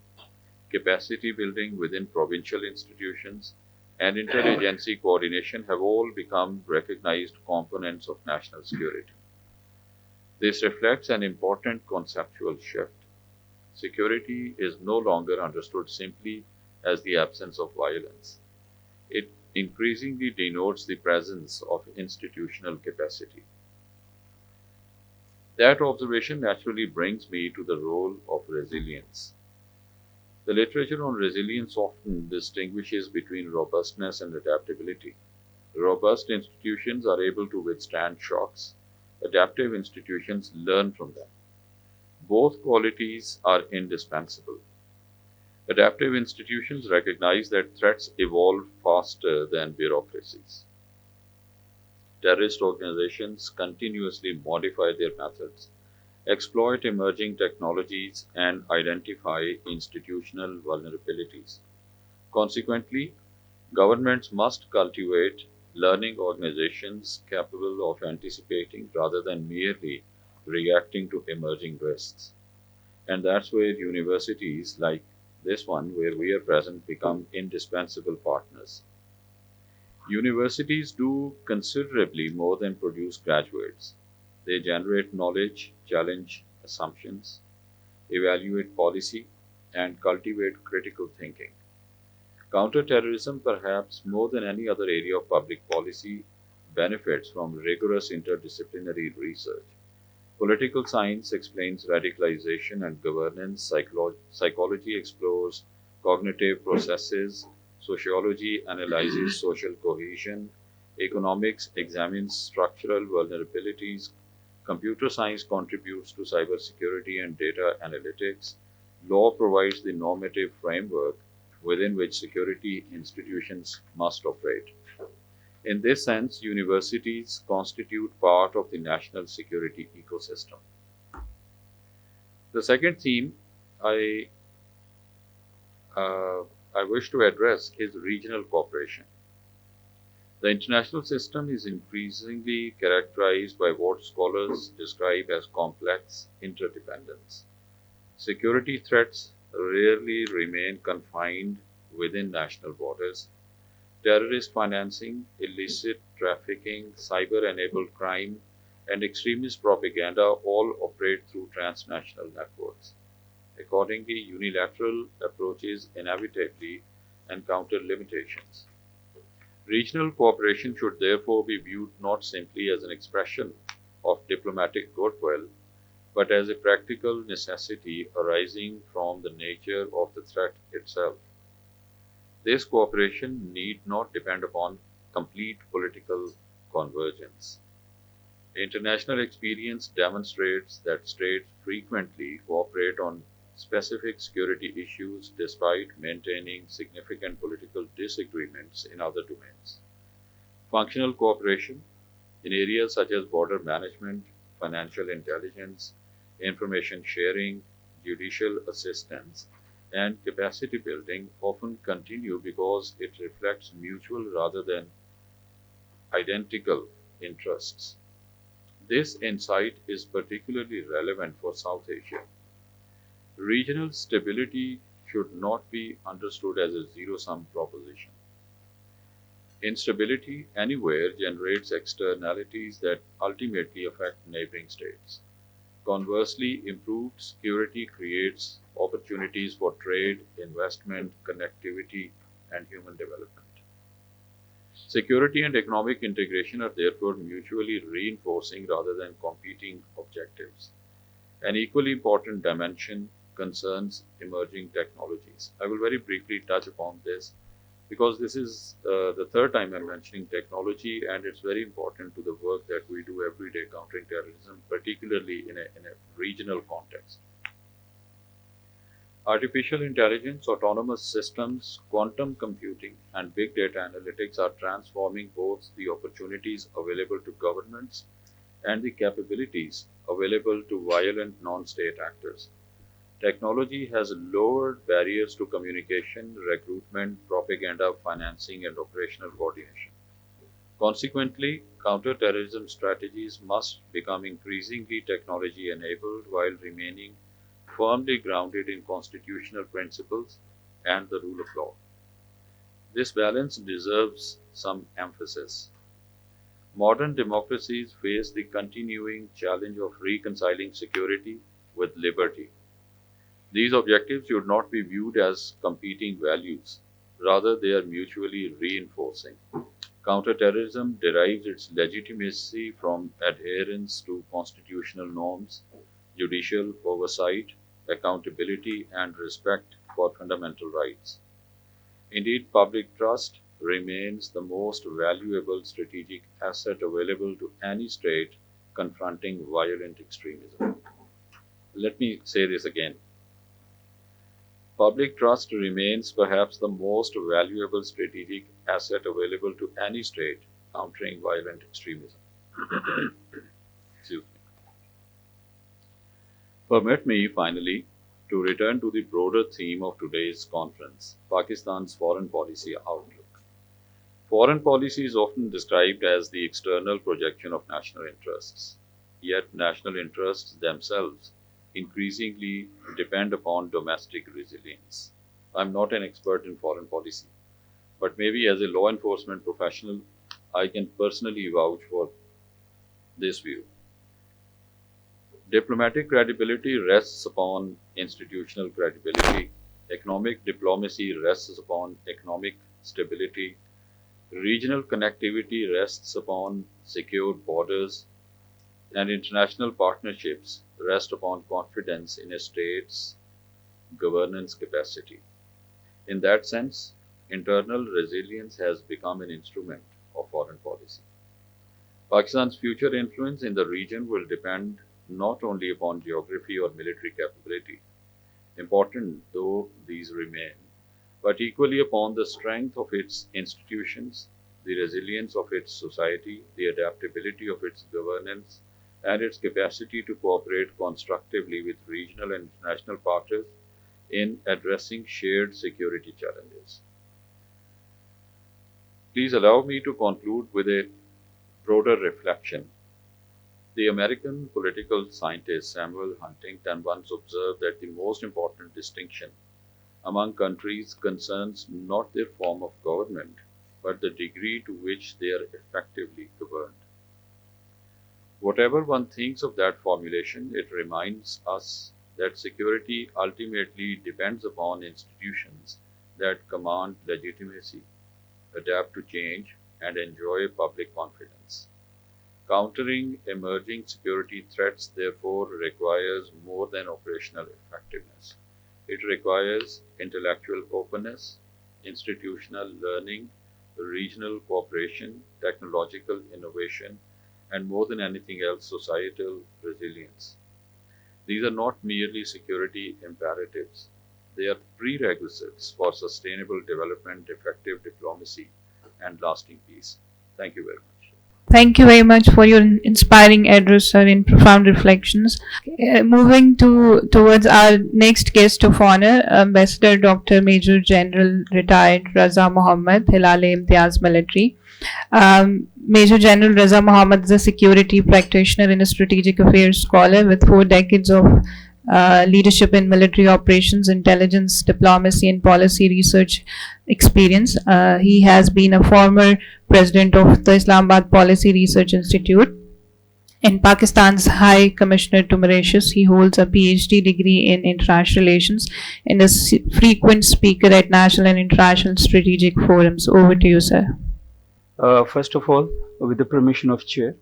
capacity building within provincial institutions, and interagency coordination have all become recognized components of national security. This reflects an important conceptual shift. Security is no longer understood simply as the absence of violence. It increasingly denotes the presence of institutional capacity. That observation naturally brings me to the role of resilience. The literature on resilience often distinguishes between robustness and adaptability. Robust institutions are able to withstand shocks. Adaptive institutions learn from them. Both qualities are indispensable. Adaptive institutions recognize that threats evolve faster than bureaucracies. Terrorist organizations continuously modify their methods, exploit emerging technologies, and identify institutional vulnerabilities. Consequently, governments must cultivate learning organizations capable of anticipating rather than merely reacting to emerging risks. And that's where universities like this one, where we are present, become indispensable partners. Universities do considerably more than produce graduates. They generate knowledge, challenge assumptions, evaluate policy, and cultivate critical thinking. Counterterrorism, perhaps more than any other area of public policy, benefits from rigorous interdisciplinary research. Political science explains radicalization and governance, psychology explores cognitive processes, sociology analyzes social cohesion, economics examines structural vulnerabilities, computer science contributes to cybersecurity and data analytics, law provides the normative framework, within which security institutions must operate. In this sense, universities constitute part of the national security ecosystem. The second theme I wish to address is regional cooperation. The international system is increasingly characterized by what scholars describe as complex interdependence. Security threats rarely remain confined within national borders. Terrorist financing, illicit trafficking, cyber-enabled crime, and extremist propaganda all operate through transnational networks. Accordingly, unilateral approaches inevitably encounter limitations. Regional cooperation should therefore be viewed not simply as an expression of diplomatic goodwill, but as a practical necessity arising from the nature of the threat itself. This cooperation need not depend upon complete political convergence. International experience demonstrates that states frequently cooperate on specific security issues despite maintaining significant political disagreements in other domains. Functional cooperation in areas such as border management, financial intelligence, information sharing, judicial assistance, and capacity building often continue because it reflects mutual rather than identical interests. This insight is particularly relevant for South Asia. Regional stability should not be understood as a zero-sum proposition. Instability anywhere generates externalities that ultimately affect neighboring states. Conversely, improved security creates opportunities for trade, investment, connectivity, and human development. Security and economic integration are therefore mutually reinforcing rather than competing objectives. An equally important dimension concerns emerging technologies. I will very briefly touch upon this because this is the third time I'm mentioning technology, and it's very important to the work that we do every day countering terrorism, particularly in a regional context. Artificial intelligence, autonomous systems, quantum computing, and big data analytics are transforming both the opportunities available to governments and the capabilities available to violent non-state actors. Technology has lowered barriers to communication, recruitment, propaganda, financing, and operational coordination. Consequently, counterterrorism strategies must become increasingly technology-enabled while remaining firmly grounded in constitutional principles and the rule of law. This balance deserves some emphasis. Modern democracies face the continuing challenge of reconciling security with liberty. These objectives should not be viewed as competing values. Rather, they are mutually reinforcing. Counterterrorism derives its legitimacy from adherence to constitutional norms, judicial oversight, accountability, and respect for fundamental rights. Indeed, public trust remains the most valuable strategic asset available to any state confronting violent extremism. Let me say this again. Public trust remains perhaps the most valuable strategic asset available to any state countering violent extremism. Excuse me. Permit me, finally, to return to the broader theme of today's conference, Pakistan's foreign policy outlook. Foreign policy is often described as the external projection of national interests, yet national interests themselves increasingly depend upon domestic resilience. I'm not an expert in foreign policy, but maybe as a law enforcement professional, I can personally vouch for this view. Diplomatic credibility rests upon institutional credibility. Economic diplomacy rests upon economic stability. Regional connectivity rests upon secured borders, and international partnerships rest upon confidence in a state's governance capacity. In that sense, internal resilience has become an instrument of foreign policy. Pakistan's future influence in the region will depend not only upon geography or military capability, important though these remain, but equally upon the strength of its institutions, the resilience of its society, the adaptability of its governance, and its capacity to cooperate constructively with regional and international partners in addressing shared security challenges. Please allow me to conclude with a broader reflection. The American political scientist Samuel Huntington once observed that the most important distinction among countries concerns not their form of government, but the degree to which they are effectively governed. Whatever one thinks of that formulation, it reminds us that security ultimately depends upon institutions that command legitimacy, adapt to change, and enjoy public confidence. Countering emerging security threats, therefore, requires more than operational effectiveness. It requires intellectual openness, institutional learning, regional cooperation, technological innovation, and more than anything else, societal resilience. These are not merely security imperatives, they are prerequisites for sustainable development, effective diplomacy, and lasting peace. Thank you very much. Thank you very much for your inspiring address, sir, and profound reflections. Moving towards our next guest of honor, Ambassador Dr. Major General Retired Raza Mohammed, Hilal-e Imtiaz Military. Major General Raza Mohammed is a security practitioner and a strategic affairs scholar with 4 decades of leadership in military operations, intelligence, diplomacy, and policy research experience. He has been a former president of the Islamabad Policy Research Institute and Pakistan's High Commissioner to Mauritius. He holds a PhD degree in international relations and is a frequent speaker at national and international strategic forums. Over to you, sir. First of all, with the permission of Chair,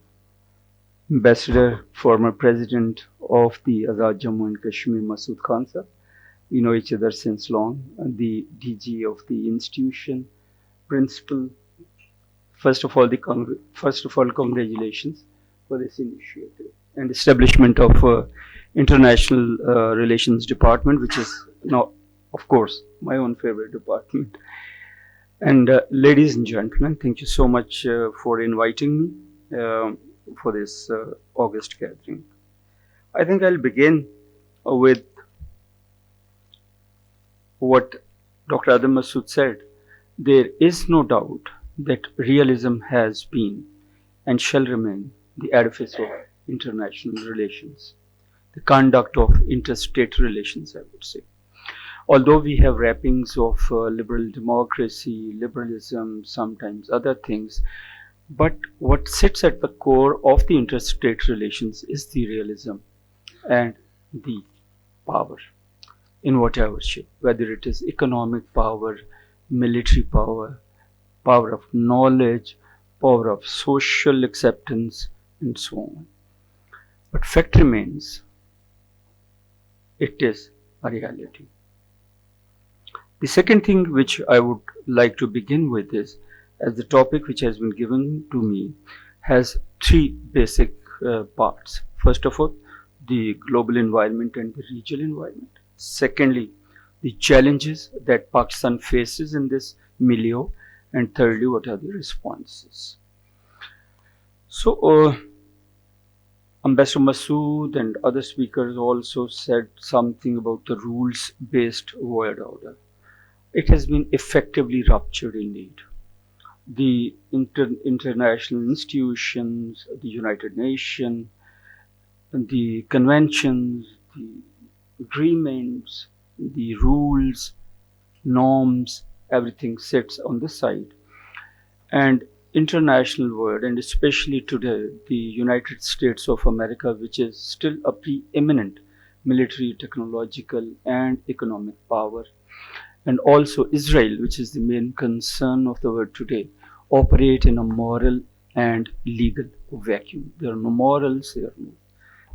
Ambassador, former President of the Azad Jammu and Kashmir, Masood Khan sir. We know each other since long. The DG of the institution, Principal. First of all, congratulations for this initiative and establishment of International Relations Department, which is now, of course, my own favorite department. And ladies and gentlemen, thank you so much for inviting me for this August gathering. I think I'll begin with what Dr. Adam Masood said. There is no doubt that realism has been and shall remain the edifice of international relations, the conduct of interstate relations, I would say. Although we have wrappings of liberal democracy, liberalism, sometimes other things, but what sits at the core of the interstate relations is the realism and the power in whatever shape, whether it is economic power, military power, power of knowledge, power of social acceptance, and so on. But fact remains, it is a reality. The second thing which I would like to begin with is, as the topic which has been given to me has 3 basic parts. First of all, the global environment and the regional environment. Secondly, the challenges that Pakistan faces in this milieu. And thirdly, what are the responses? So, Ambassador Masood and other speakers also said something about the rules-based world order. It has been effectively ruptured indeed. The international institutions, the United Nations, the conventions, the agreements, the rules, norms, everything sits on the side. And international world, and especially today, the United States of America, which is still a preeminent military, technological, and economic power, and also Israel, which is the main concern of the world today, operate in a moral and legal vacuum. There are no morals, there are no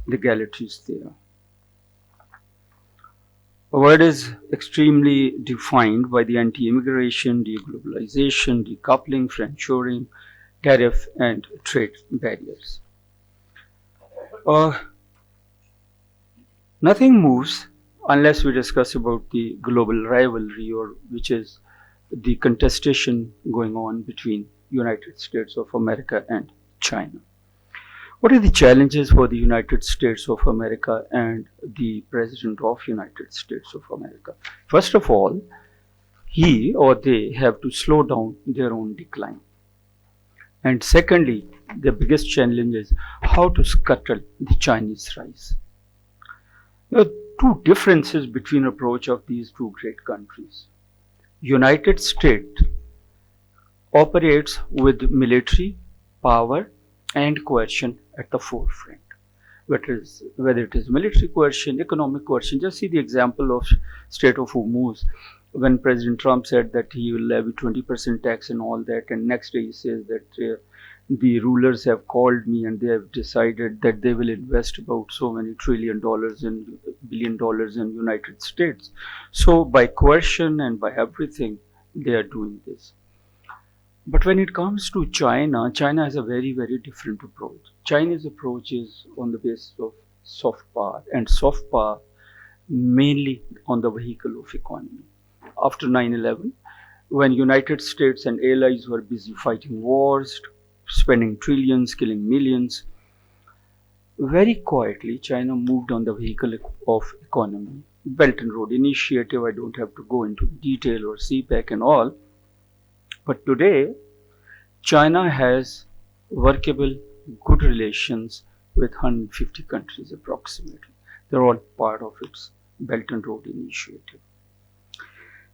legalities there. The word is extremely defined by the anti-immigration, deglobalization, decoupling, friendshoring, tariff, and trade barriers. Nothing moves unless we discuss about the global rivalry, or which is the contestation going on between United States of America and China. What are the challenges for the United States of America and the President of United States of America? First of all, he or they have to slow down their own decline. And secondly, the biggest challenge is how to scuttle the Chinese rise. There are two differences between approach of these two great countries. United States operates with military power and coercion at the forefront. Whether it is military coercion, economic coercion. Just see the example of Strait of Hormuz, when President Trump said that he will levy 20% tax and all that, and next day he says that the rulers have called me and they have decided that they will invest about so many $1 trillion and $1 billion in United States. So by coercion and by everything, they are doing this. But when it comes to China, China has a very, very different approach. China's approach is on the basis of soft power, and soft power mainly on the vehicle of economy. After 9/11, when United States and allies were busy fighting wars, spending trillions, killing millions, very quietly China moved on the vehicle of economy. Belt and Road Initiative, I don't have to go into detail, or CPEC and all. But today, China has workable, good relations with 150 countries approximately. They're all part of its Belt and Road Initiative.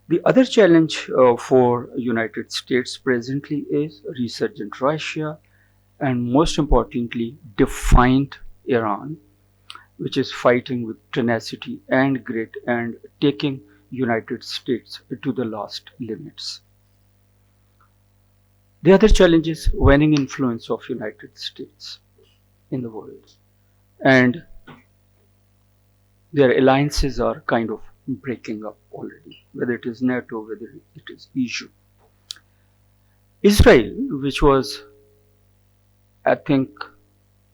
The other challenge for United States presently is resurgent Russia, and most importantly, defiant Iran, which is fighting with tenacity and grit and taking United States to the last limits. The other challenge is waning influence of United States in the world, and their alliances are kind of breaking up already, whether it is NATO, whether it is EU. Israel, which was, I think,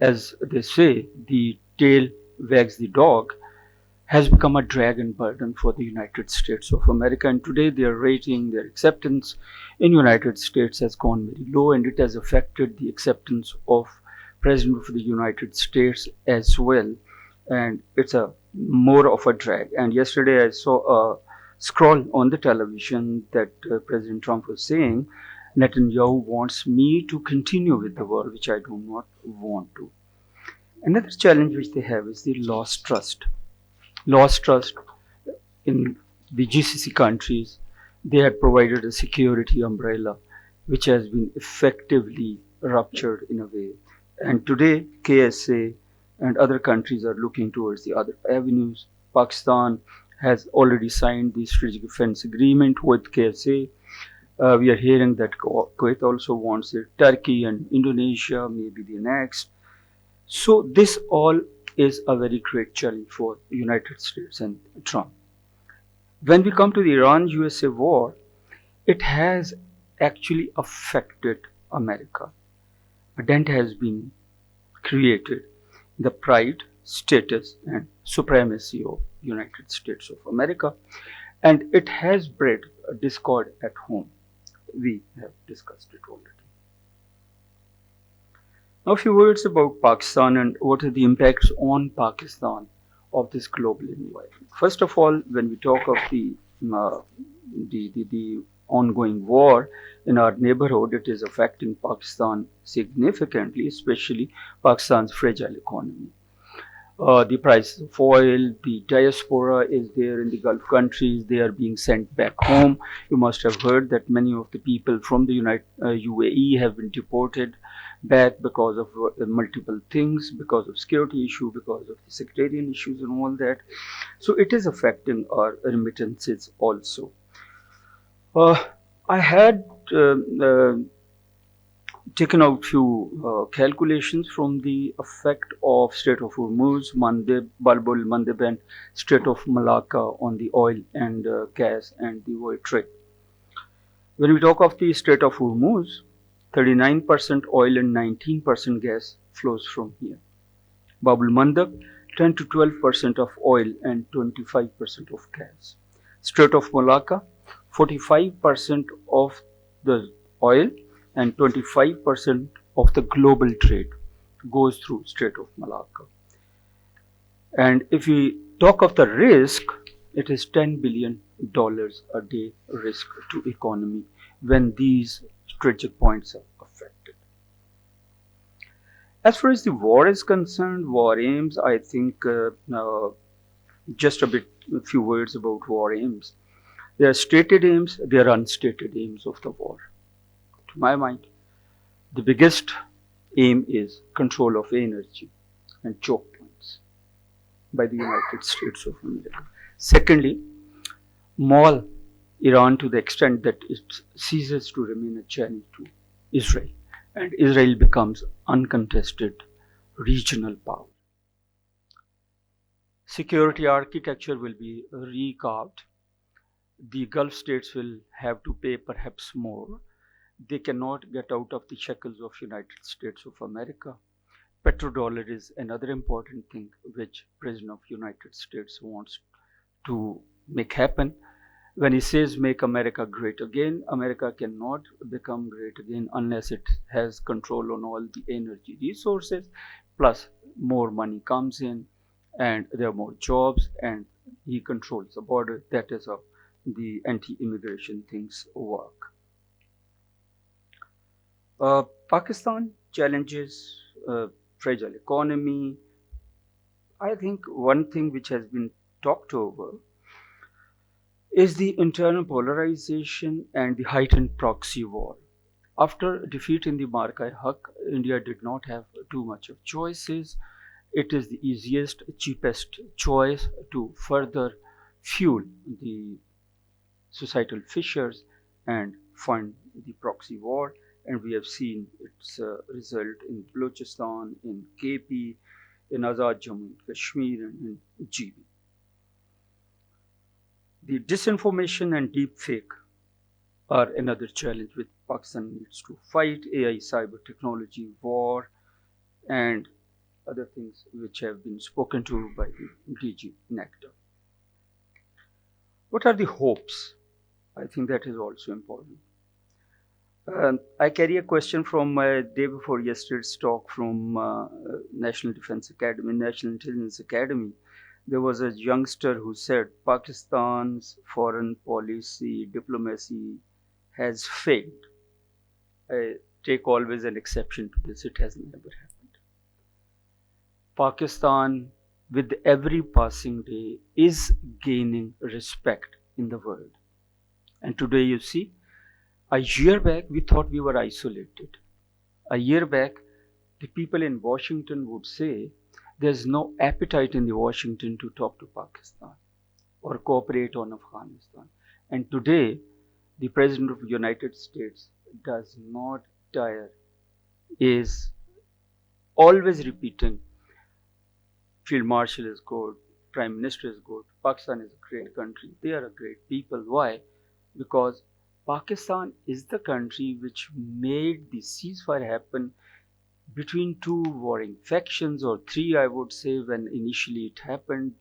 as they say, the tail wags the dog, has become a drag and burden for the United States of America. And today their rating, their acceptance in United States has gone very low, and it has affected the acceptance of President of the United States as well. And it's a more of a drag. And yesterday I saw a scroll on the television that President Trump was saying, Netanyahu wants me to continue with the war, which I do not want to. Another challenge which they have is the lost trust. Lost trust in the GCC countries. They had provided a security umbrella which has been effectively ruptured in a way. And today, KSA and other countries are looking towards the other avenues. Pakistan has already signed the strategic defense agreement with KSA. We are hearing that Kuwait also wants it. Turkey and Indonesia may be the next. So this all is a very great challenge for the United States and Trump. When we come to the Iran-USA war, it has actually affected America. A dent has been created in the pride, status, and supremacy of United States of America, and it has bred a discord at home. We have discussed it already. Now, a few words about Pakistan and what are the impacts on Pakistan of this global environment. First of all, when we talk of the ongoing war in our neighborhood, it is affecting Pakistan significantly, especially Pakistan's fragile economy. The price of oil, the diaspora is there in the Gulf countries. They are being sent back home. You must have heard that many of the people from the UAE have been deported back because of multiple things, because of security issue, because of the sectarian issues and all that. So it is affecting our remittances also. I had taken out few calculations from the effect of Strait of Hormuz, Mandeb, Balbul, Mandeb and Strait of Malacca on the oil and gas and the oil trade. When we talk of the Strait of Hormuz, 39% oil and 19% gas flows from here. Bab el Mandeb, 10 to 12% of oil and 25% of gas. Strait of Malacca, 45% of the oil and 25% of the global trade goes through Strait of Malacca. And if we talk of the risk, it is $10 billion a day risk to economy when these strategic points are affected. As far as the war is concerned, war aims, I think just a few words about war aims. There are stated aims, there are unstated aims of the war. To my mind, the biggest aim is control of energy and choke points by the United States of America. Secondly, maul Iran to the extent that it ceases to remain a challenge to Israel, and Israel becomes uncontested regional power. Security architecture will be recarved. The Gulf states will have to pay perhaps more. They cannot get out of the shackles of United States of America. Petrodollar is another important thing which President of United States wants to make happen. When he says make America great again, America cannot become great again unless it has control on all the energy resources, plus more money comes in and there are more jobs and he controls the border. That is how the anti-immigration things work. Pakistan challenges fragile economy. I think one thing which has been talked over is the internal polarization and the heightened proxy war. After defeat in the Marka-e-Haq, India did not have too much of choices. It is the easiest, cheapest choice to further fuel the societal fissures and fund the proxy war. And we have seen its result in Balochistan, in KP, in Azad Jammu and Kashmir, and in GB. The disinformation and deepfake are another challenge which Pakistan needs to fight. AI, cyber technology, war, and other things which have been spoken to by the DG Nectar. What are the hopes? I think that is also important. I carry a question from my day before yesterday's talk from National Defense Academy, National Intelligence Academy. There was a youngster who said Pakistan's foreign policy, diplomacy has failed. I take always an exception to this. It has never happened. Pakistan, with every passing day, is gaining respect in the world. And today you see, a year back, we thought we were isolated. A year back, the people in Washington would say, there's no appetite in the Washington to talk to Pakistan or cooperate on Afghanistan. And today, the President of the United States does not tire, is always repeating, Field Marshal is good, Prime Minister is good, Pakistan is a great country, they are a great people. Why? Because Pakistan is the country which made the ceasefire happen between two warring factions, or three, I would say, when initially it happened.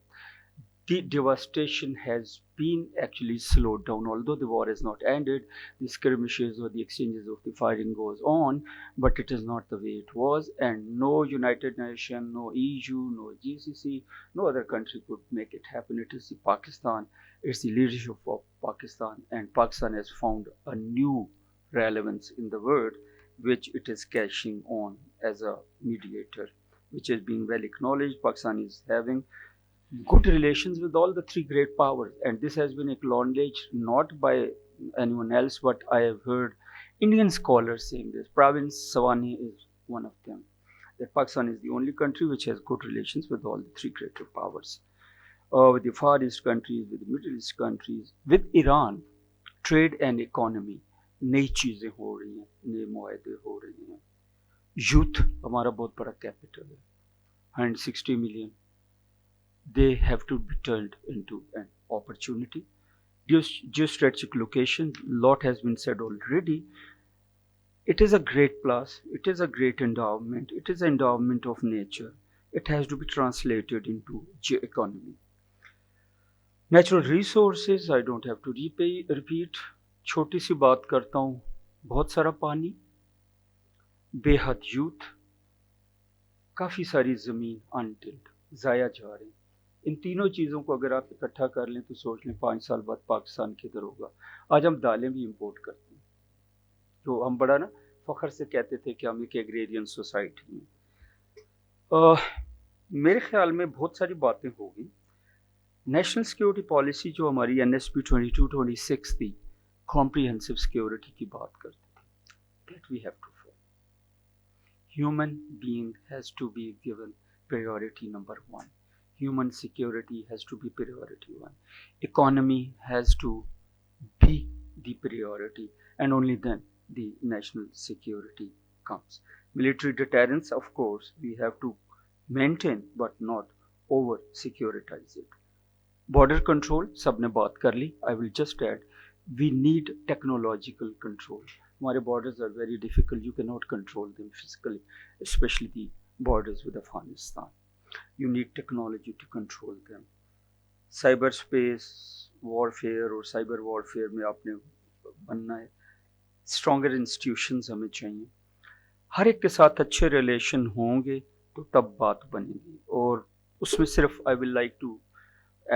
The devastation has been actually slowed down, although the war has not ended. The skirmishes or the exchanges of the firing goes on, but it is not the way it was, and no United Nations, no EU, no GCC, no other country could make it happen. It is the Pakistan, it's the leadership of Pakistan, and Pakistan has found a new relevance in the world, which it is cashing on as a mediator, which is being well acknowledged. Pakistan is having good relations with all the three great powers, and this has been acknowledged not by anyone else, but I have heard Indian scholars saying this. Pravin Savani is one of them, that Pakistan is the only country which has good relations with all the three greater powers, with the Far East countries, with the Middle East countries, with Iran. Trade and economy, नई चीजें हो रही हैं, नए मुआहदे हो रहे हैं. Youth हमारा बहुत बड़ा कैपिटल है, 160 million. They have to be turned into an opportunity. Geostrategic location, lot has been said already. It is a great plus, it is a great endowment, it is an endowment of nature. it has to be translated into geo-economy. Natural resources, I don't have to repeat. छोटी सी बात करता हूँ, बहुत सारा पानी, बेहद youth, काफ़ी सारी ज़मीन अनटिल्ड, ज़ाया जा रहे हैं. इन तीनों चीज़ों को अगर आप इकट्ठा कर लें तो सोच लें 5 साल बाद पाकिस्तान किधर होगा. आज हम दालें भी इंपोर्ट करते हैं, जो हम बड़ा ना फ़ख्र से कहते थे कि हम एक एग्रेरियन सोसाइटी में. मेरे ख्याल में बहुत सारी बातें होगी. नेशनल सिक्योरिटी पॉलिसी जो हमारी NSP 22-26 थी, कॉम्प्रिहेंसिव सिक्योरिटी की बात करती थी, that we have to follow. Human being has to be given priority number 1. Human security has to be priority 1. Economy has to be the priority, and only then the national security comes. Military deterrence, of course, we have to maintain, but not over securitize it. Border control, सबने बात कर ली. I will just add, we need technological control. हमारे borders are very difficult. You cannot control them physically, especially the borders with Afghanistan. You need technology to control them. Cyberspace warfare और cyber warfare में आपने बनना है. Stronger institutions हमें चाहिए. हर एक के साथ अच्छे relation होंगे तो तब बात बनेगी. और उसमें सिर्फ I will like to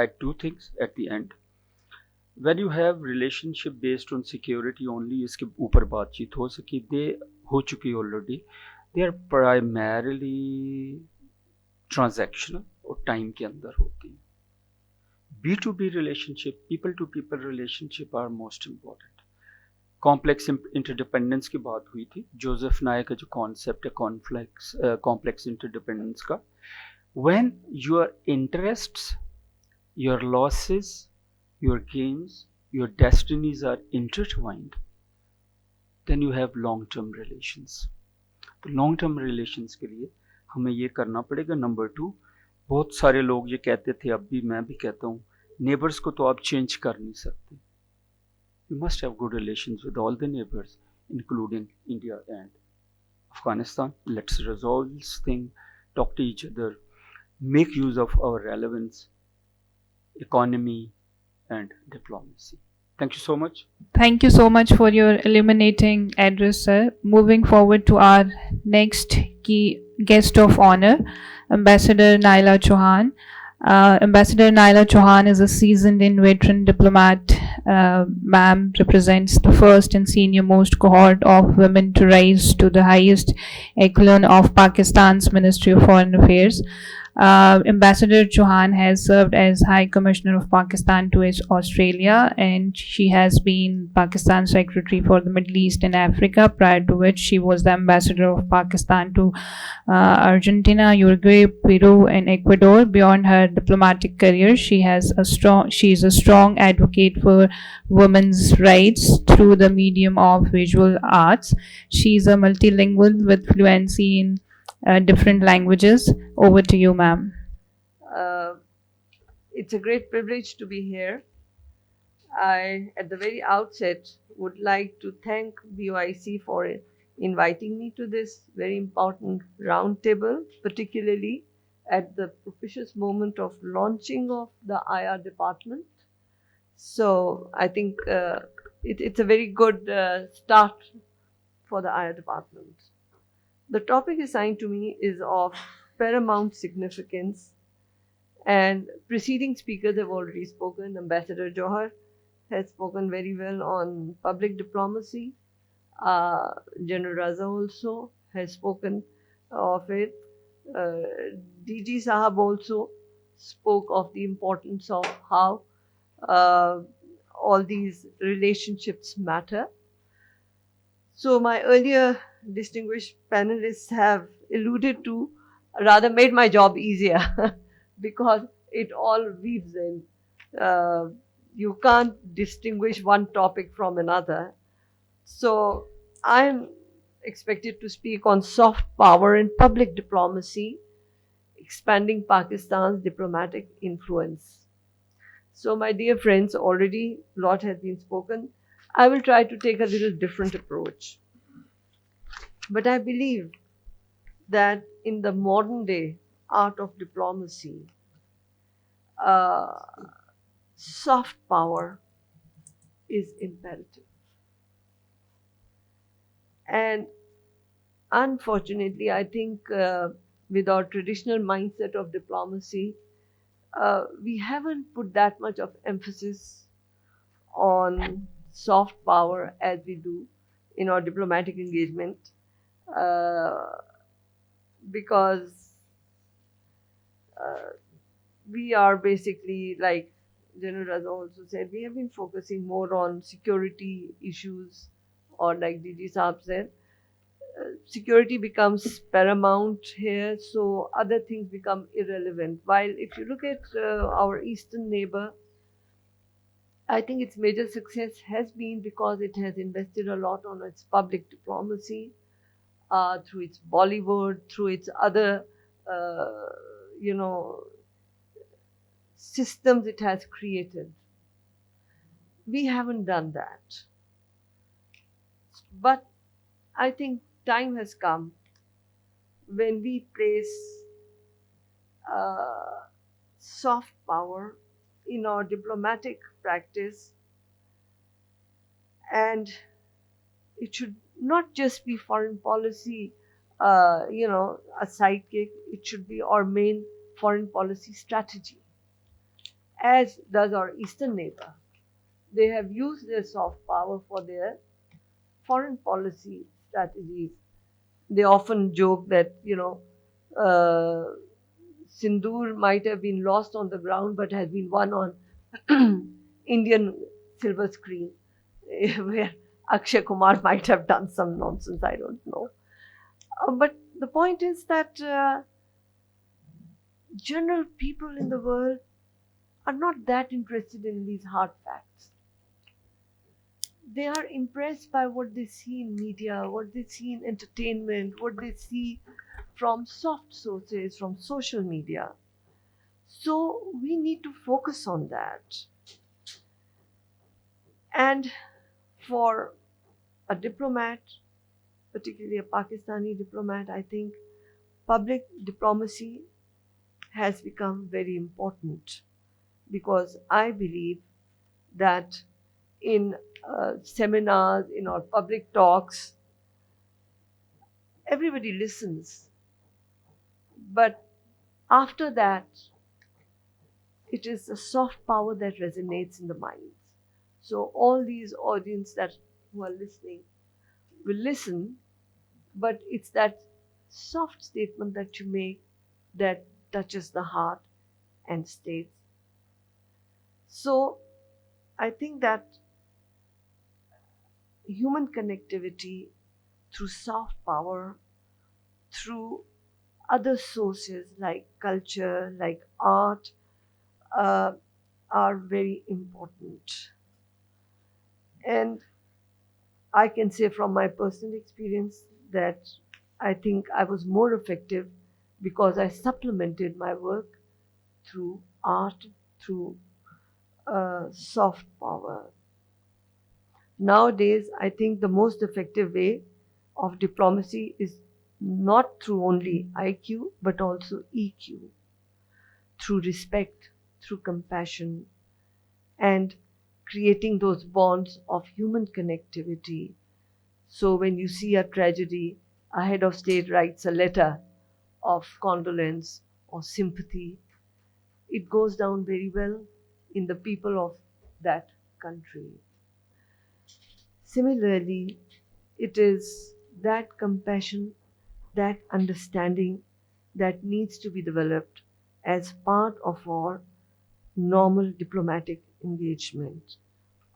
add 2 things at the end. When you have relationship based on security only, इसके ऊपर बातचीत हो सकी, they हो चुकी already. They are primarily transactional और टाइम के अंदर होती है. B2B relationship, people to people relationship are most important. Complex interdependence की बात हुई थी. जोसेफ नाय का जो कॉन्सेप्ट है कॉम्प्लेक्स इंटरडिपेंडेंस का, when your interests, your losses, your gains, your destinies are intertwined, then you have long term relations. तो लॉन्ग टर्म रिलेशंस के लिए हमें ये करना पड़ेगा. नंबर 2, बहुत सारे लोग ये कहते थे, अब भी मैं भी कहता हूँ, नेबर्स को तो आप चेंज कर नहीं सकते. You must have good relations with all the neighbours including India and Afghanistan. Let's resolve this thing, talk to each other, make use of our relevance, economy and diplomacy. Thank you so much. Thank you so much for your illuminating address, sir. Moving forward to our next key guest of honor, Ambassador Naila Chauhan. Ambassador Naila Chauhan is a seasoned and veteran diplomat. Ma'am represents the first and senior most cohort of women to rise to the highest echelon of Pakistan's Ministry of Foreign Affairs. Ambassador Chauhan has served as High Commissioner of Pakistan to Australia, and she has been Pakistan Secretary for the Middle East and Africa, prior to which she was the Ambassador of Pakistan to Argentina, Uruguay, Peru and Ecuador. Beyond her diplomatic career, she is a strong advocate for women's rights through the medium of visual arts. She is a multilingual with fluency in different languages. Over to you, ma'am. It's a great privilege to be here. I, at the very outset, would like to thank BOIC for inviting me to this very important roundtable, particularly at the propitious moment of launching of the IR department. So I think it's a very good start for the IR department. The topic assigned to me is of paramount significance, and preceding speakers have already spoken. Ambassador Johar has spoken very well on public diplomacy. General Raza also has spoken of it. DG Sahab also spoke of the importance of how all these relationships matter. So my earlier distinguished panelists have alluded to, rather made my job easier because it all weaves in. You can't distinguish one topic from another. So I'm expected to speak on soft power and public diplomacy, expanding Pakistan's diplomatic influence. So my dear friends, already a lot has been spoken. I will try to take a little different approach. But I believe that in the modern day art of diplomacy, uh, soft power is imperative. And unfortunately, I think with our traditional mindset of diplomacy, we haven't put that much of emphasis on soft power as we do in our diplomatic engagement, because we are basically, like General Raza also said, we have been focusing more on security issues, or like DG Saab said, security becomes paramount here, so other things become irrelevant. While if you look at our eastern neighbor, I think its major success has been because it has invested a lot on its public diplomacy, through its Bollywood, through its other, uh, systems it has created. We haven't done that. But I think time has come when we place soft power in our diplomatic practice, and it should not just be foreign policy, a sidekick. It should be our main foreign policy strategy, as does our eastern neighbor. They have used their soft power for their foreign policy strategies. They often joke that, Sindoor might have been lost on the ground but has been won on Indian silver screen, where Akshay Kumar might have done some nonsense, I don't know. But the point is that general people in the world are not that interested in these hard facts. They are impressed by what they see in media, what they see in entertainment, what they see from soft sources, from social media. So we need to focus on that. And for a diplomat, particularly a Pakistani diplomat, I think public diplomacy has become very important, because I believe that in seminars, in our public talks, everybody listens. But after that, it is the soft power that resonates in the minds. So all these audience who are listening will listen, but it's that soft statement that you make that touches the heart and stays. So I think that human connectivity through soft power, through other sources like culture, like art, are very important. And I can say from my personal experience that I think I was more effective because I supplemented my work through art, through soft power. Nowadays, I think the most effective way of diplomacy is not through only IQ, but also EQ, through respect, through compassion, and creating those bonds of human connectivity. So when you see a tragedy, a head of state writes a letter of condolence or sympathy, it goes down very well in the people of that country. Similarly, it is that compassion, that understanding that needs to be developed as part of our normal diplomatic engagement.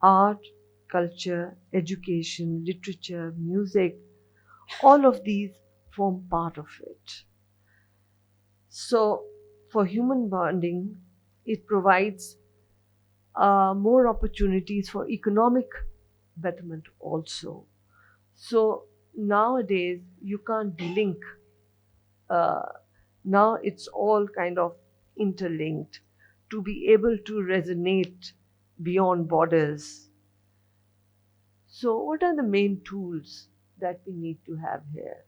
Art, culture, education, literature, music, all of these form part of it. So, for human bonding, it provides more opportunities for economic betterment also. So, nowadays, you can't delink. Now it's all kind of interlinked to be able to resonate beyond borders. So, what are the main tools that we need to have here?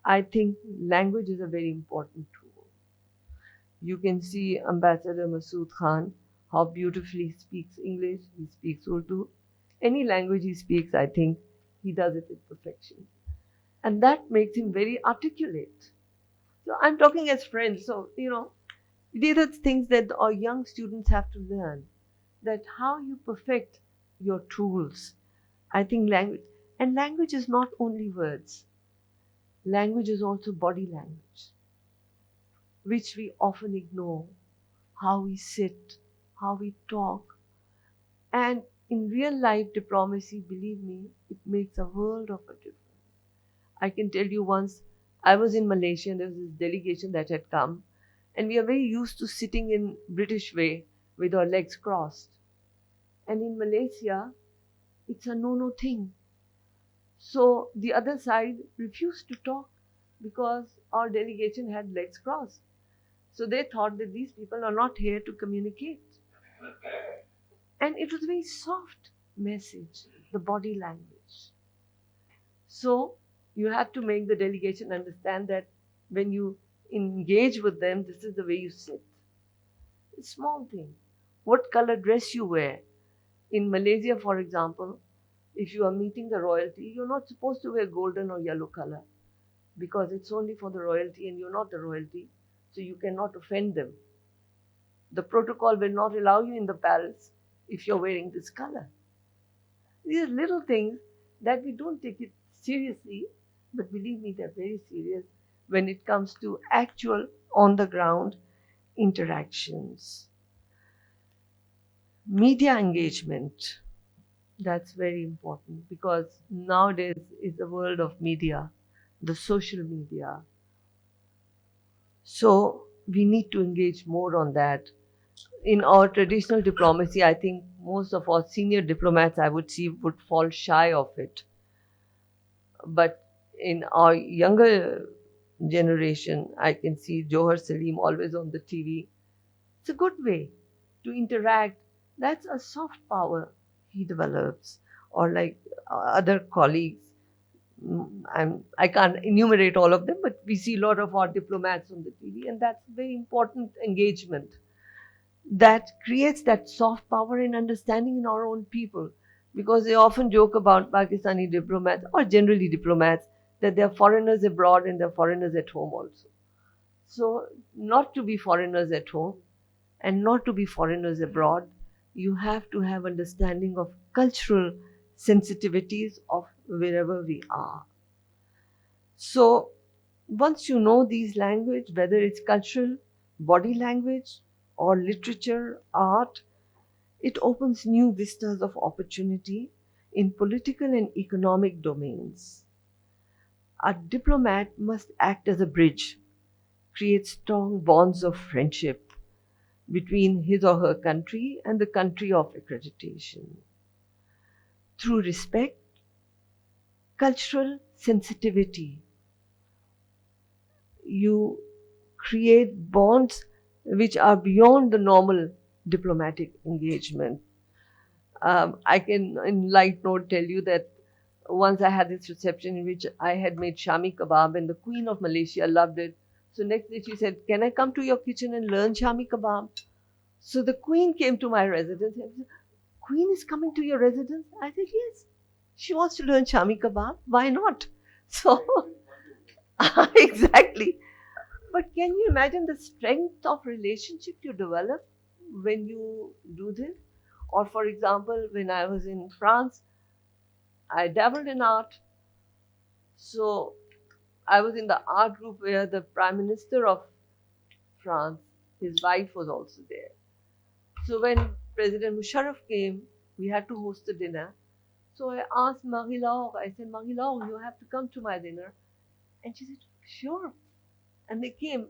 I think language is a very important tool. You can see Ambassador Masood Khan, how beautifully he speaks English, he speaks Urdu. Any language he speaks, I think he does it with perfection. And that makes him very articulate. So I'm talking as friends. So, these are things that our young students have to learn, that how you perfect your tools. I think language is not only words. Language is also body language, which we often ignore. How we sit, how we talk. And in real life diplomacy, believe me, it makes a world of a difference. I can tell you once, I was in Malaysia and there was this delegation that had come, and we are very used to sitting in British way with our legs crossed. And in Malaysia, it's a no-no thing. So the other side refused to talk because our delegation had legs crossed. So they thought that these people are not here to communicate. And it was a very soft message, the body language. So you have to make the delegation understand that when you engage with them, this is the way you sit. It's a small thing. What color dress you wear. In Malaysia, for example, if you are meeting the royalty, you're not supposed to wear golden or yellow color because it's only for the royalty and you're not the royalty, so you cannot offend them. The protocol will not allow you in the palace if you're wearing this color. These are little things that we don't take it seriously, but believe me, they're very serious when it comes to actual on-the-ground interactions. Media engagement, that's very important because nowadays is the world of media, the social media. So we need to engage more on that. In our traditional diplomacy, I think most of our senior diplomats, I would see, would fall shy of it. But in our younger generation, I can see Johar Salim always on the TV. It's a good way to interact. That's a soft power he develops. Or like other colleagues, I can't enumerate all of them, but we see a lot of our diplomats on the TV, and that's very important engagement. That creates that soft power and understanding in our own people, because they often joke about Pakistani diplomats or generally diplomats that they are foreigners abroad and they're foreigners at home also. So not to be foreigners at home and not to be foreigners abroad, you have to have understanding of cultural sensitivities of wherever we are. So once you know these language, whether it's cultural, body language, or literature, art, it opens new vistas of opportunity in political and economic domains. A diplomat must act as a bridge, create strong bonds of friendship between his or her country and the country of accreditation. Through respect, cultural sensitivity, you create bonds which are beyond the normal diplomatic engagement. I can, in light note, tell you that once I had this reception in which I had made shami kebab and the Queen of Malaysia loved it. So next day she said, "Can I come to your kitchen and learn shami kebab?" So the Queen came to my residence and said, "Queen is coming to your residence?" I said, "Yes. She wants to learn shami kebab. Why not?" So, exactly. But can you imagine the strength of relationship you develop when you do this? Or for example, when I was in France, I dabbled in art. So I was in the art group where the Prime Minister of France, his wife was also there. So when President Musharraf came, we had to host a dinner. So I asked Marie Laure, I said, "Marie Laure, you have to come to my dinner." And she said, "Sure." And they came.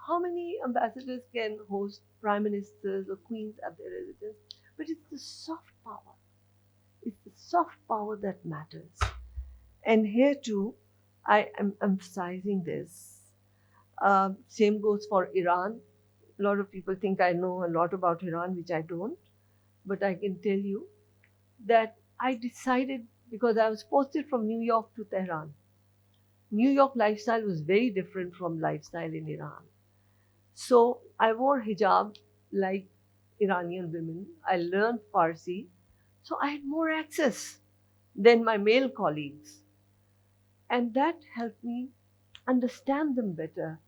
How many ambassadors can host prime ministers or queens at their residence? But it's the soft power. It's the soft power that matters. And here too, I am emphasizing this. Same goes for Iran. A lot of people think I know a lot about Iran, which I don't. But I can tell you that I decided, because I was posted from New York to Tehran. New York lifestyle was very different from lifestyle in Iran. So I wore hijab like Iranian women. I learned Farsi, so I had more access than my male colleagues. And that helped me understand them better,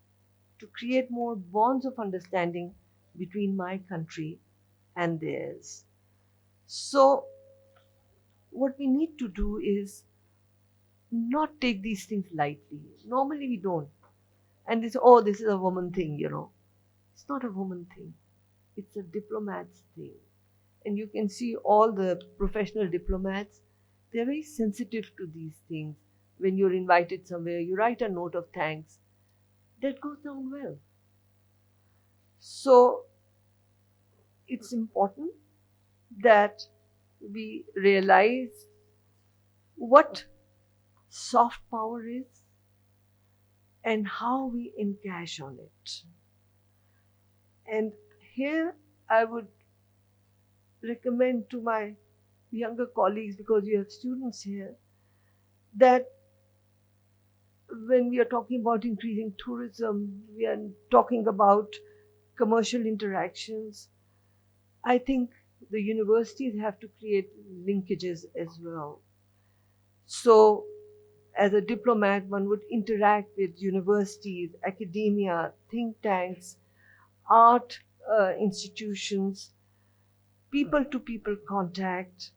to create more bonds of understanding between my country and theirs. So, what we need to do is not take these things lightly. Normally, we don't. And they say, oh, this is a woman thing, you know. It's not a woman thing, it's a diplomat's thing. And you can see all the professional diplomats, they're very sensitive to these things. When you're invited somewhere, you write a note of thanks. That goes down well. So it's important that we realize what soft power is and how we encash on it. And here I would recommend to my younger colleagues, because you have students here, that when we are talking about increasing tourism, we are talking about commercial interactions, I think the universities have to create linkages as well. So, as a diplomat, one would interact with universities, academia, think tanks, art institutions, people to people contact,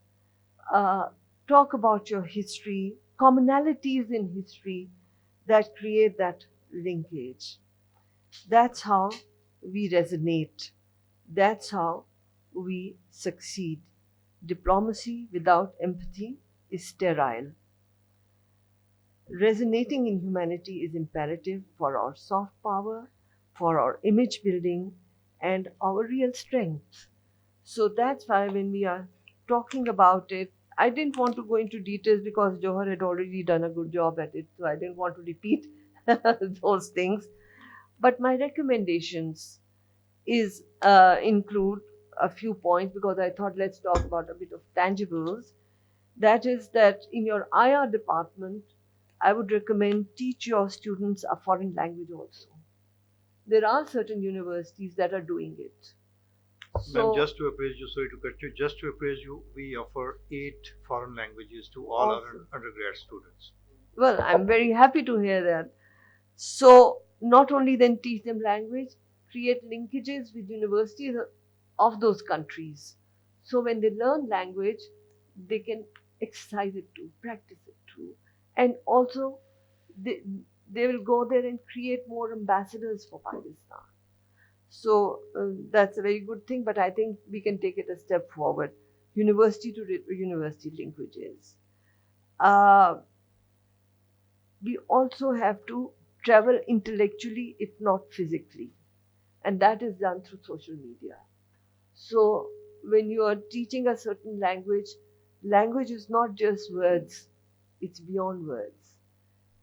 talk about your history, commonalities in history that create that linkage. That's how we resonate. That's how we succeed. Diplomacy without empathy is sterile. Resonating in humanity is imperative for our soft power, for our image building, and our real strength. So that's why when we are talking about it, I didn't want to go into details because Johar had already done a good job at it, so I didn't want to repeat those things. But my recommendations is include a few points, because I thought let's talk about a bit of tangibles. That is that in your IR department, I would recommend teach your students a foreign language also. There are certain universities that are doing it. Ma'am, just to appraise you, sorry to cut you, just to appraise you, we offer 8 foreign languages to all our undergrad students. Well, I'm very happy to hear that. So, not only then teach them language, create linkages with universities of those countries. So, when they learn language, they can exercise it too, practice it too. And also, they will go there and create more ambassadors for Pakistan. So that's a very good thing, but I think we can take it a step forward. University to university linkages. We also have to travel intellectually, if not physically. And that is done through social media. So when you are teaching a certain language, language is not just words, it's beyond words.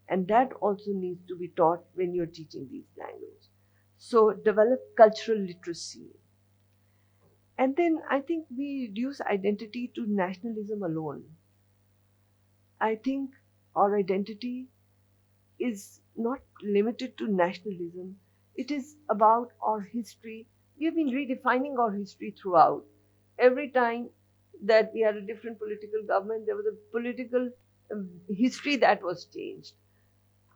And that also needs to be taught when you're teaching these languages. So develop cultural literacy. And then I think we reduce identity to nationalism alone. I think our identity is not limited to nationalism. It is about our history. We have been redefining our history throughout. Every time that we had a different political government, there was a political history that was changed.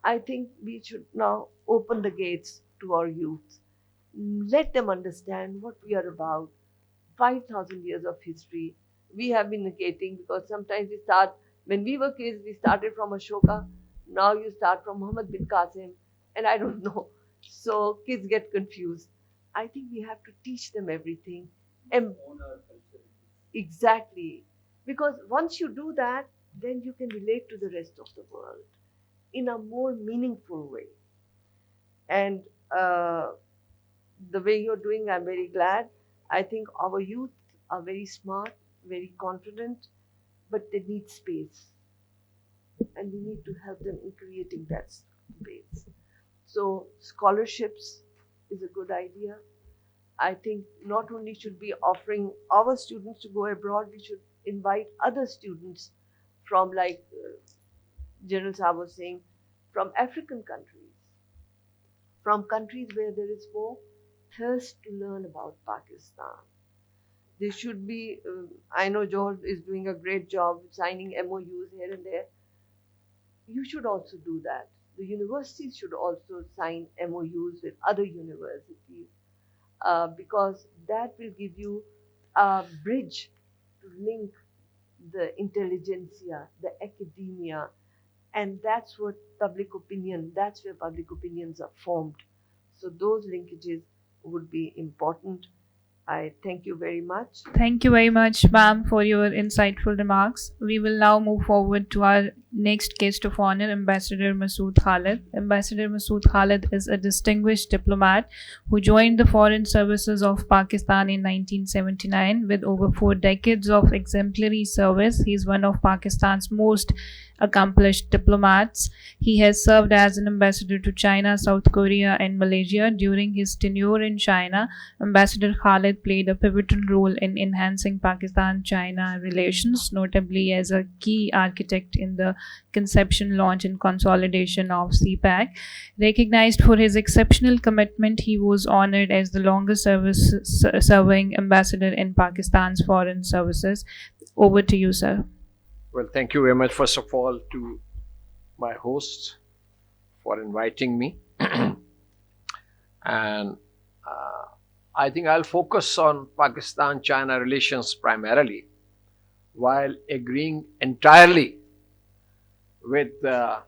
I think we should now open the gates to our youth. Let them understand what we are about. 5,000 years of history. We have been negating, because sometimes we start, when we were kids, we started from Ashoka. Now you start from Muhammad bin Qasim, and I don't know. So kids get confused. I think we have to teach them everything. And exactly. Because once you do that, then you can relate to the rest of the world in a more meaningful way. And the way you're doing, I'm very glad. I think our youth are very smart, very confident, but they need space. And we need to help them in creating that space. So scholarships is a good idea. I think not only should we be offering our students to go abroad, we should invite other students from, like General Saab was saying, from African countries, from countries where there is more thirst to learn about Pakistan. There should be, I know Johor is doing a great job signing MOUs here and there. You should also do that. The universities should also sign MOUs with other universities because that will give you a bridge to link the intelligentsia, the academia, and that's what public opinion, that's where public opinions are formed. So those linkages would be important. I thank you very much. Thank you very much, ma'am, for your insightful remarks. We will now move forward to our next guest of honor, Ambassador Masood Khalid. Ambassador Masood Khalid is a distinguished diplomat who joined the Foreign Services of Pakistan in 1979 with over 4 decades of exemplary service. He is one of Pakistan's most accomplished diplomats. He has served as an ambassador to China, South Korea, and Malaysia. During his tenure in China, Ambassador Khalid played a pivotal role in enhancing Pakistan-China relations, notably as a key architect in the conception, launch, and consolidation of CPAC. Recognized for his exceptional commitment, he was honored as the longest serving ambassador in Pakistan's foreign services. Over to you, sir. Well, thank you very much, first of all, to my host for inviting me. And I think I'll focus on Pakistan-China relations primarily, while agreeing entirely with the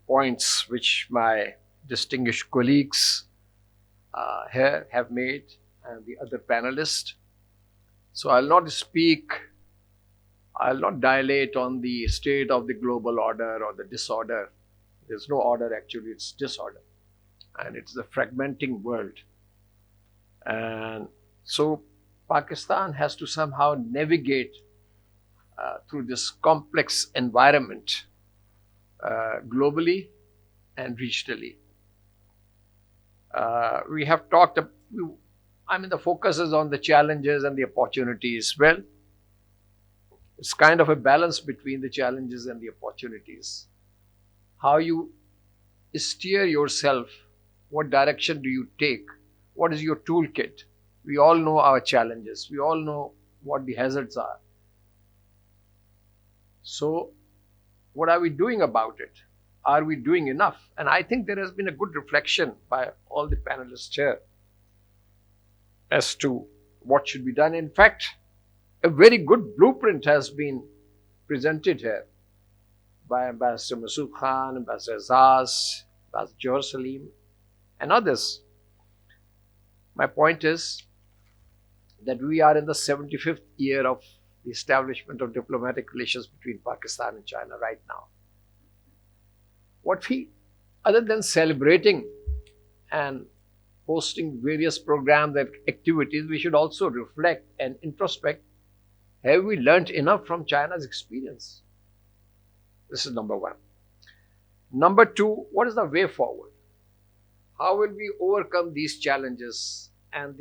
points which my distinguished colleagues here have made and the other panelists. So I'll not dilate on the state of the global order or the disorder. There's no order actually, it's disorder. And it's the fragmenting world. And so Pakistan has to somehow navigate through this complex environment globally and regionally. We have talked, the focus is on the challenges and the opportunities. Well, it's kind of a balance between the challenges and the opportunities. How you steer yourself, what direction do you take, what is your toolkit? We all know our challenges, we all know what the hazards are. So, what are we doing about it? Are we doing enough? And I think there has been a good reflection by all the panelists here as to what should be done. In fact, a very good blueprint has been presented here by Ambassador Masood Khan, Ambassador Azaz, Ambassador Johar Salim, and others. My point is that we are in the 75th year of the establishment of diplomatic relations between Pakistan and China right now. Other than celebrating and hosting various programs and activities, we should also reflect and introspect. Have we learned enough from China's experience? This is number one. Number two, what is the way forward? How will we overcome these challenges and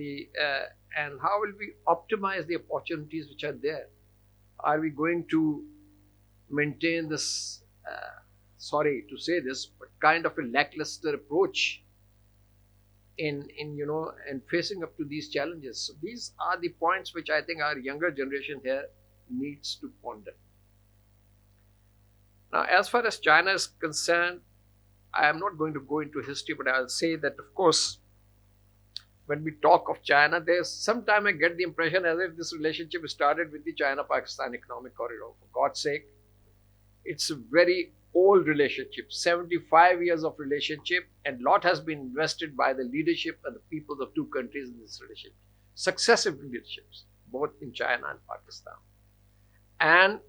how will we optimize the opportunities which are there? Are we going to maintain this, sorry to say this, but kind of a lackluster approach in facing up to these challenges? So these are the points which I think our younger generation here needs to ponder. Now, as far as China is concerned, I am not going to go into history, but I'll say that, of course, when we talk of China, there's sometimes I get the impression as if this relationship started with the China-Pakistan Economic Corridor. For God's sake, it's a very old relationship, 75 years of relationship, and lot has been invested by the leadership and the peoples of two countries in this relationship. Successive leaderships, both in China and Pakistan. And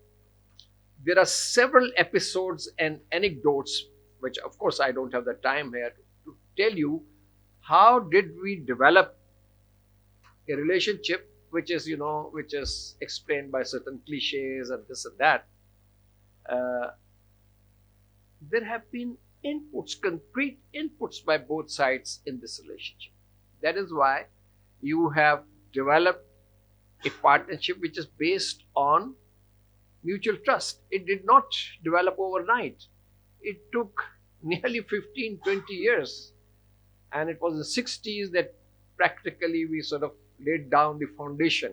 there are several episodes and anecdotes, which of course I don't have the time here to tell you, how did we develop a relationship which is explained by certain cliches and this and that. There have been inputs, concrete inputs by both sides in this relationship. That is why you have developed a partnership which is based on mutual trust. It did not develop overnight. It took nearly 15, 20 years. And it was in the 60s that practically we sort of laid down the foundation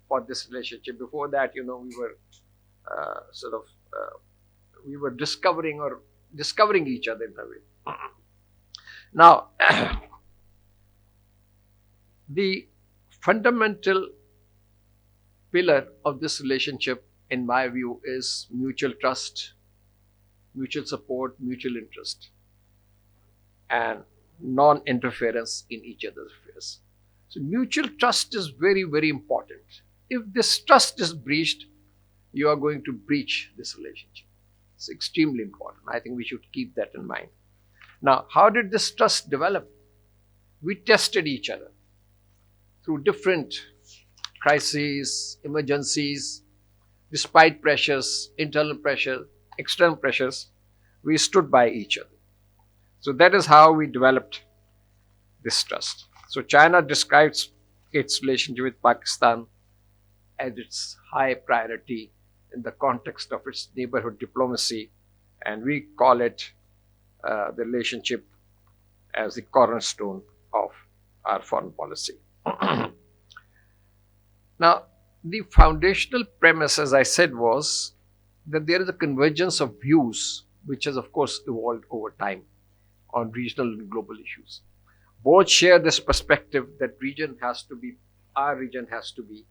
for this relationship. Before that, we were we were discovering each other in a way. Now, the fundamental pillar of this relationship, in my view, is mutual trust, mutual support, mutual interest, and non-interference in each other's affairs. So mutual trust is very, very important. If this trust is breached, you are going to breach this relationship. It's extremely important. I think we should keep that in mind. Now, how did this trust develop? We tested each other through different crises, emergencies, despite pressures, internal pressure, external pressures, we stood by each other. So that is how we developed this trust. So China describes its relationship with Pakistan as its high priority in the context of its neighborhood diplomacy, and we call it the relationship as the cornerstone of our foreign policy. Now, the foundational premise, as I said, was that there is a convergence of views which has, of course, evolved over time on regional and global issues. Both share this perspective that our region has to be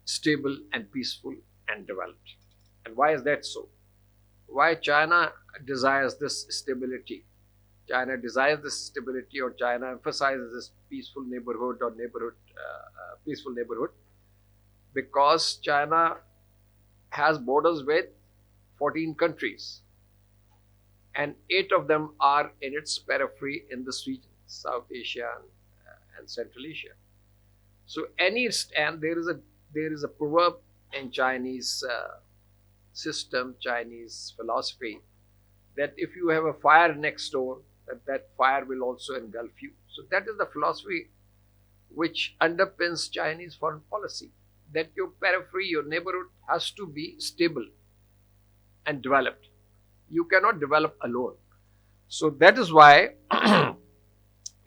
stable and peaceful and developed. And why is that so? Why China desires this stability? China desires this stability, or China emphasizes this peaceful neighborhood or peaceful neighborhood, because China has borders with 14 countries, and 8 of them are in its periphery in this region, South Asia and Central Asia. So there is a proverb in Chinese system, Chinese philosophy, that if you have a fire next door, that fire will also engulf you. So that is the philosophy which underpins Chinese foreign policy, that your periphery, your neighborhood has to be stable and developed. You cannot develop alone. So that is why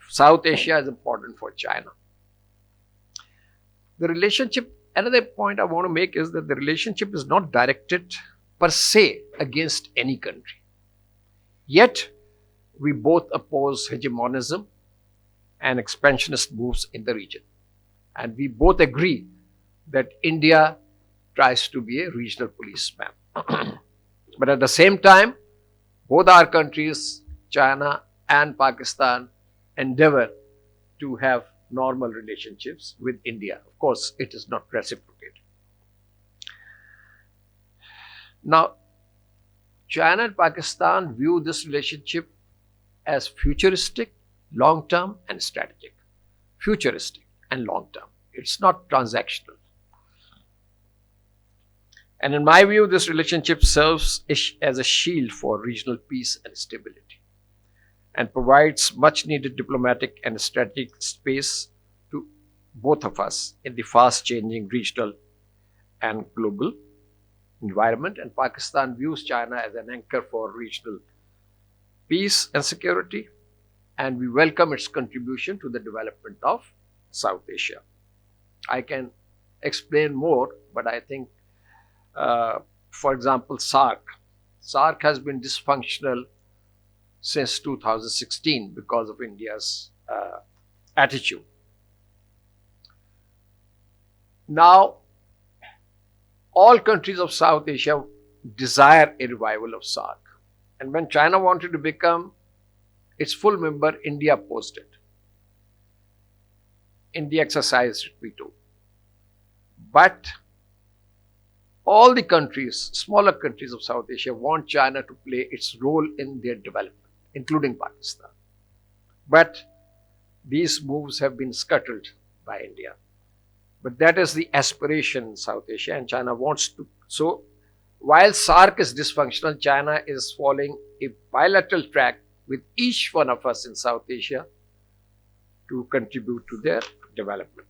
South Asia is important for China. The relationship, another point I want to make is that the relationship is not directed per se against any country. Yet, we both oppose hegemonism and expansionist moves in the region. And we both agree that India tries to be a regional policeman. But at the same time, both our countries, China and Pakistan, endeavor to have normal relationships with India. Of course, it is not reciprocated. Now, China and Pakistan view this relationship as futuristic, long-term, and strategic. Futuristic and long-term. It's not transactional. And in my view, this relationship serves as a shield for regional peace and stability, and provides much needed diplomatic and strategic space to both of us in the fast changing regional and global environment. And Pakistan views China as an anchor for regional peace and security, and we welcome its contribution to the development of South Asia. I can explain more, but I think for example, SARC. SARC has been dysfunctional since 2016 because of India's attitude. Now, all countries of South Asia desire a revival of SARC. And when China wanted to become its full member, India opposed it. India exercised veto. But all the countries, smaller countries of South Asia, want China to play its role in their development, including Pakistan. But these moves have been scuttled by India. But that is the aspiration in South Asia, and China wants to. So, while SARC is dysfunctional, China is following a bilateral track with each one of us in South Asia to contribute to their development.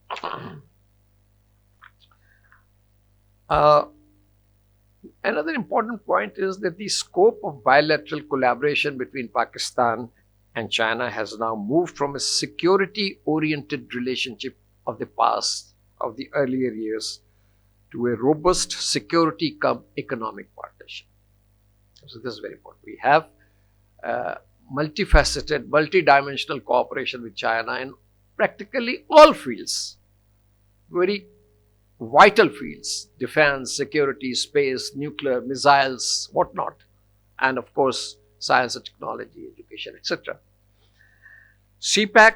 Another important point is that the scope of bilateral collaboration between Pakistan and China has now moved from a security-oriented relationship of the past, of the earlier years, to a robust security cum economic partnership. So this is very important. We have multifaceted, multidimensional cooperation with China in practically all fields, very vital fields: defense, security, space, nuclear, missiles, whatnot, and of course science and technology, education, etc. CPAC,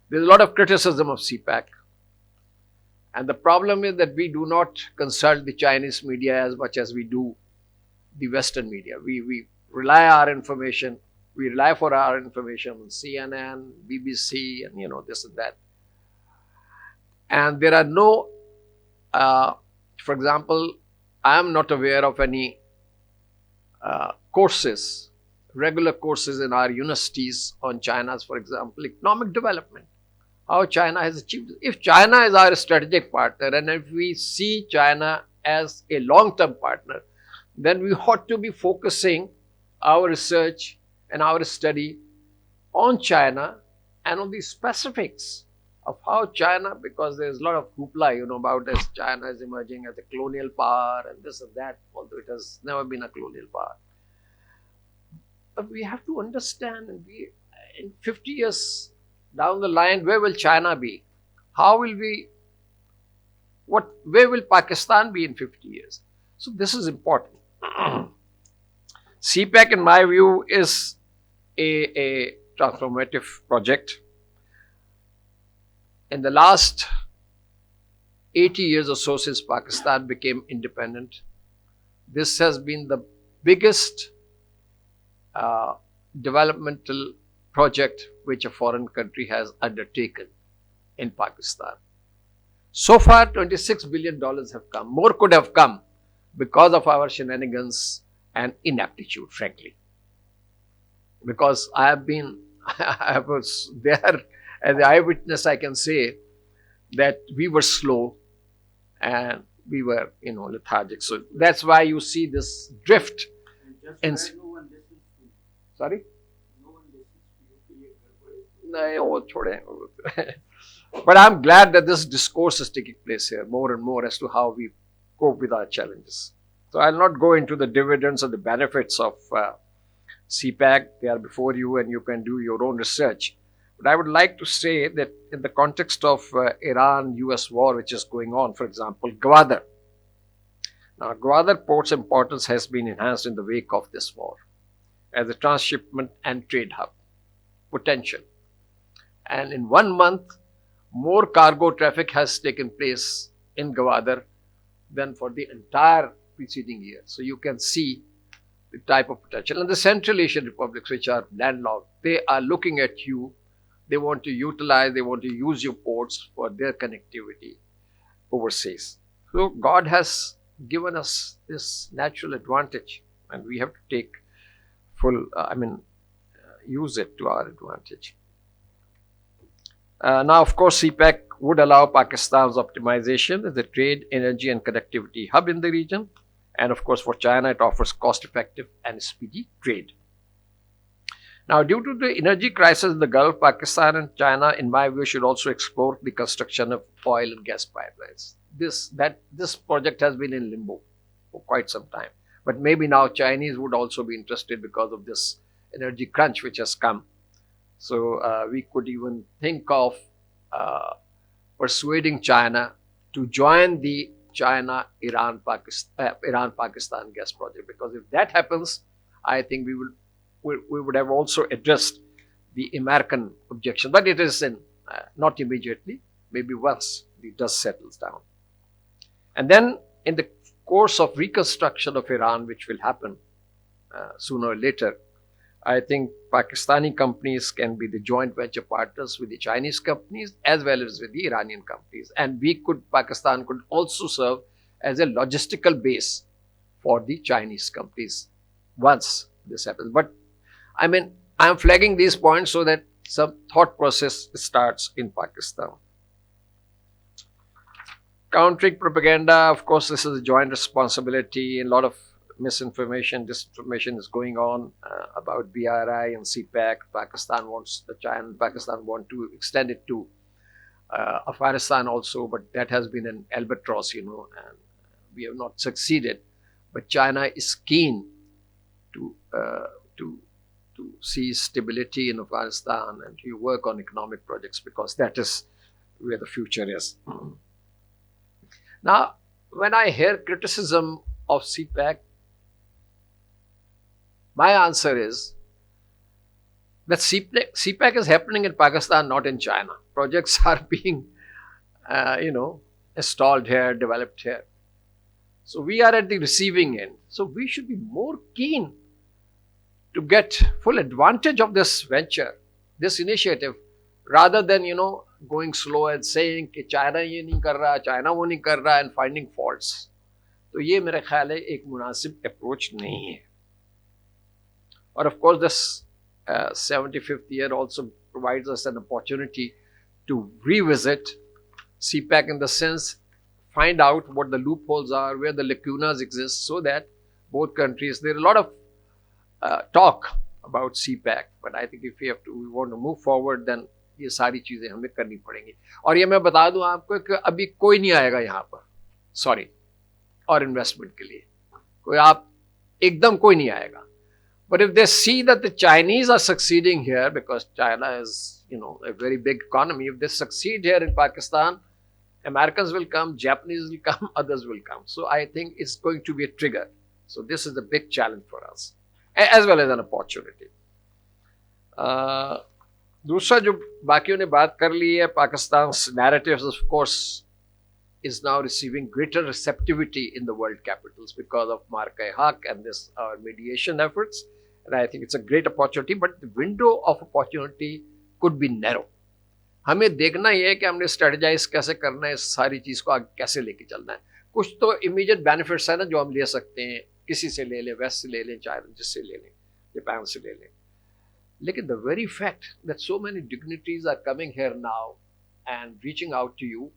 there's a lot of criticism of CPAC, and the problem is that we do not consult the Chinese media as much as we do the Western media. We rely for our information on CNN, BBC, and this and that. And there are no, for example, I am not aware of any regular courses in our universities on China's, for example, economic development, how China has achieved. If China is our strategic partner, and if we see China as a long-term partner, then we ought to be focusing our research and our study on China and on the specifics of how China, because there's a lot of hoopla, about as China is emerging as a colonial power and this and that, although it has never been a colonial power. But we have to understand, and in 50 years down the line, where will China be? Where will Pakistan be in 50 years? So this is important. CPAC, in my view, is a transformative project. In the last 80 years or so since Pakistan became independent, this has been the biggest developmental project which a foreign country has undertaken in Pakistan. So far, $26 billion have come. More could have come because of our shenanigans and inaptitude, frankly. Because I was there as an eyewitness, I can say that we were slow and we were, lethargic. So that's why you see this drift. Sorry? But I'm glad that this discourse is taking place here more and more as to how we cope with our challenges. So I'll not go into the dividends or the benefits of CPAC. They are before you and you can do your own research. But I would like to say that in the context of Iran-US war which is going on, for example, Gwadar. Now, Gwadar port's importance has been enhanced in the wake of this war as a transshipment and trade hub potential. And in 1 month, more cargo traffic has taken place in Gwadar than for the entire preceding year. So you can see the type of potential. And the Central Asian republics, which are landlocked, they are looking at you. They want to utilize, they want to use your ports for their connectivity overseas. So God has given us this natural advantage and we have to take use it to our advantage. Now, of course, CPAC would allow Pakistan's optimization as a trade, energy and connectivity hub in the region. And of course, for China, it offers cost-effective and speedy trade. Now, due to the energy crisis in the Gulf, Pakistan and China, in my view, should also explore the construction of oil and gas pipelines. This project has been in limbo for quite some time. But maybe now Chinese would also be interested because of this energy crunch which has come. So we could even think of persuading China to join the Iran-Pakistan gas project, because if that happens, I think we would have also addressed the American objection. But it is not immediately, maybe once the dust settles down. And then in the course of reconstruction of Iran, which will happen sooner or later, I think Pakistani companies can be the joint venture partners with the Chinese companies as well as with the Iranian companies. And Pakistan could also serve as a logistical base for the Chinese companies once this happens. But I'm flagging these points so that some thought process starts in Pakistan. Countering propaganda, of course, this is a joint responsibility. A lot of misinformation, disinformation is going on about BRI and CPEC. Pakistan want to extend it to Afghanistan also, but that has been an albatross, and we have not succeeded. But China is keen to see stability in Afghanistan and to work on economic projects because that is where the future is. Now, when I hear criticism of CPEC, my answer is that CPEC is happening in Pakistan, not in China. Projects are being, installed here, developed here. So we are at the receiving end. So we should be more keen to get full advantage of this venture, this initiative, rather than, going slow and saying कि China ये नहीं कर रहा, China वो नहीं कर रहा, and finding faults. तो ये मेरे ख्याल है एक मुनासिब approach नहीं है. Or of course this 75th year also provides us an opportunity to revisit CPEC in the sense, find out what the loopholes are, where the lacunas exist, so that both countries, there are a lot of talk about CPEC, but I think if we want to move forward, then ये सारी चीजें हमें करनी पड़ेंगी. और ये मैं बता दूं आपको कि अभी कोई नहीं आएगा यहाँ पर, सॉरी, और इन्वेस्टमेंट के लिए कोई एकदम कोई नहीं आएगा. But if they see that the Chinese are succeeding here, because China is, a very big economy, if they succeed here in Pakistan, Americans will come, Japanese will come, others will come. So I think it's going to be a trigger. So this is a big challenge for us, as well as an opportunity. दूसरा जो बाकियों ने बात कर ली है, Pakistan's narratives, of course, is now receiving greater receptivity in the world capitals because of Marka-e-Haq and this our mediation efforts. And I think it's a great opportunity, but the window of opportunity could be narrow. हमें देखना ये है कि हमने strategise कैसे करना है, इस सारी चीज़ को आगे कैसे लेके चलना है. कुछ तो इमीडिएट बेनिफिट्स है ना जो हम ले सकते हैं, किसी से ले लें, वेस्ट से ले लें, चाइना जिससे ले लें, जापान से ले लें. लेकिन the very fact that so many dignitaries are coming here now and reaching out to you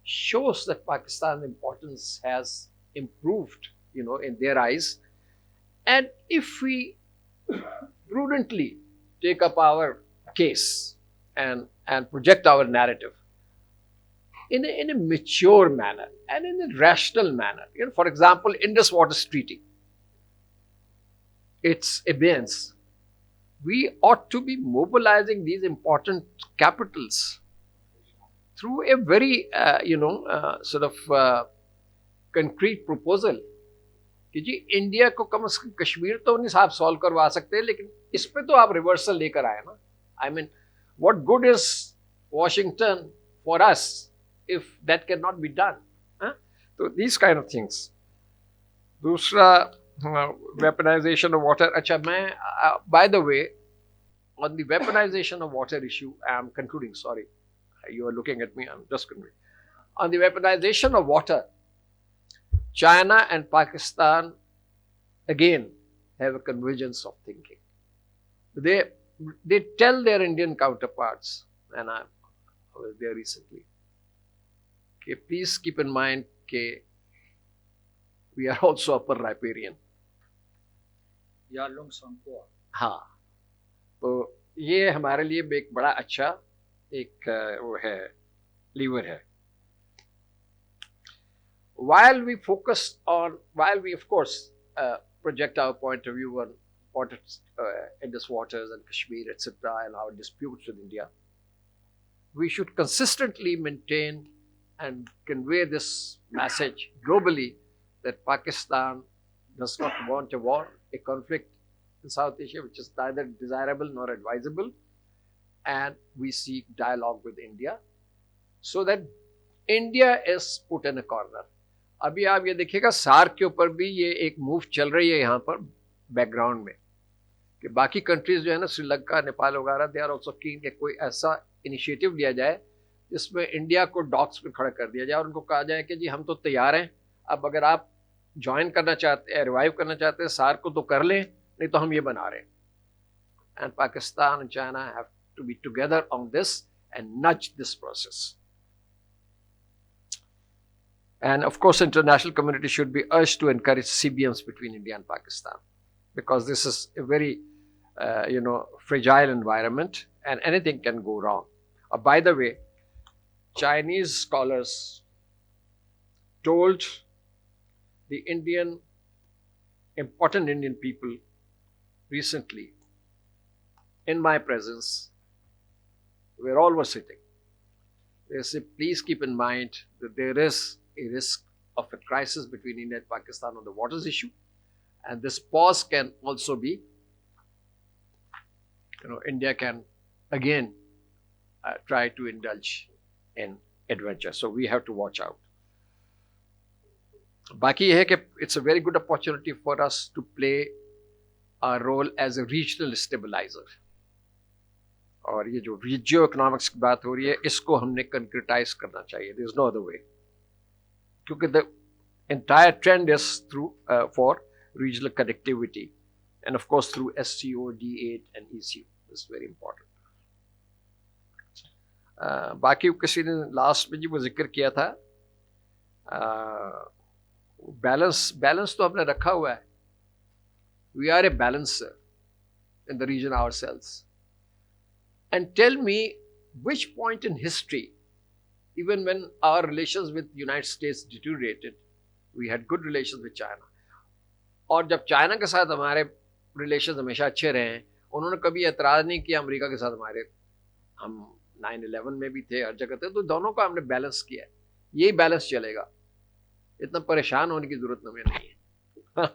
shows that Pakistan's importance has improved, in their eyes. And if we prudently take up our case and project our narrative in a mature manner and in a rational manner, for example, Indus Waters Treaty, its abeyance, we ought to be mobilizing these important capitals through a very, concrete proposal. कि जी India को कम से कम कश्मीर तो नहीं साहब solve करवा सकते, लेकिन इस पे तो आप रिवर्सल लेकर आए ना. I mean, what good is Washington for us if that cannot be done? So these kind of things. दूसरा weaponization of water. अच्छा मैं by the way, on the weaponization of water issue, I am concluding. Sorry, you are looking at me. I'm just concluding. On the weaponization of water, China and Pakistan again have a convergence of thinking. They tell their Indian counterparts, and I was there recently, okay, please keep in mind that we are also upper riparian. हाँ, तो ये हमारे लिए एक बड़ा अच्छा एक वो है लीवर है. While we of course project our point of view on Indus Waters and Kashmir, etc., and our disputes with India, we should consistently maintain and convey this message globally that Pakistan does not want a war, a conflict in South Asia, which is neither desirable nor advisable, and we seek dialogue with India so that India is put in a corner. अभी आप ये देखिएगा SAARC के ऊपर भी ये एक move चल रही है यहाँ पर बैकग्राउंड में कि बाकी कंट्रीज जो है ना, श्रीलंका, नेपाल वगैरह, दे आर ऑल्सो कीन कि कोई ऐसा इनिशिएटिव लिया जाए जिसमें इंडिया को डॉक्स पे खड़ा कर दिया जाए और उनको कहा जाए कि जी हम तो तैयार हैं, अब अगर आप ज्वाइन करना चाहते हैं, रिवाइव करना चाहते हैं सार्क को तो कर लें, नहीं तो हम ये बना रहे हैं. And Pakistan and China have to be together on this and nudge this process. And of course, international community should be urged to encourage CBMs between India and Pakistan, because this is a very, fragile environment and anything can go wrong. By the way, Chinese scholars told the important Indian people recently, in my presence, where all were sitting, they say, please keep in mind that there is a risk of a crisis between India and Pakistan on the waters issue, and this pause can also be, India can again try to indulge in adventure. So we have to watch out. باقی یہ ہے کہ it's a very good opportunity for us to play our role as a regional stabilizer. اور یہ جو ریجیو economics کی بات ہو رہی ہے اس کو ہم نے کنکریٹائز کرنا چاہیے. there is no other way, کیونکہ the entire trend is through for regional connectivity and of course through SCO, D8 and ECU. This is very important. باقی کسی نے لاسٹ میں جی وہ ذکر کیا تھا بیلنس تو ہم نے رکھا ہوا ہے. We are a balancer in the region ourselves. And tell me which point in history, even when our relations with the United States deteriorated, we had good relations with China. اور جب China کے ساتھ ہمارے relations ہمیشہ اچھے رہے ہیں, انہوں نے کبھی اعتراض نہیں کیا امریکہ کے ساتھ ہمارے. ہم 9/11 میں بھی تھے, ہر جگہ تھے, تو دونوں کا ہم نے بیلنس کیا ہے. یہی بیلنس چلے گا, اتنا پریشان ہونے کی ضرورت ہمیں نہیں ہے.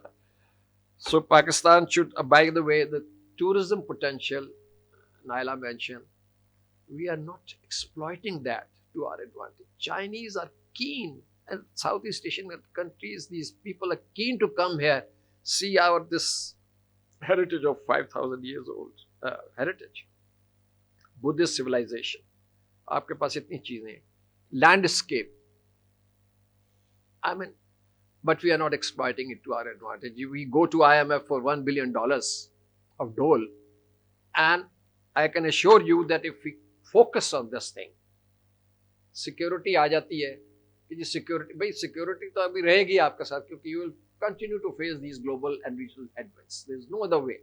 So Pakistan should, by the way, the tourism potential Naila mentioned, we are not exploiting that to our advantage. Chinese are keen, and Southeast Asian countries, these people are keen to come here, see our this heritage of 5,000 years old heritage, Buddhist civilization. آپ کے پاس اتنی چیزیں ہیں, landscape. I mean, but we are not exploiting it to our advantage. We go to IMF for $1 billion of dole, and I can assure you that if we focus on this thing, security آ جاتی ہے کہ جی security, بھائی security تو ابھی رہے گی آپ کے ساتھ, کیونکہ you will continue to face these global and regional headwinds. There is no other way.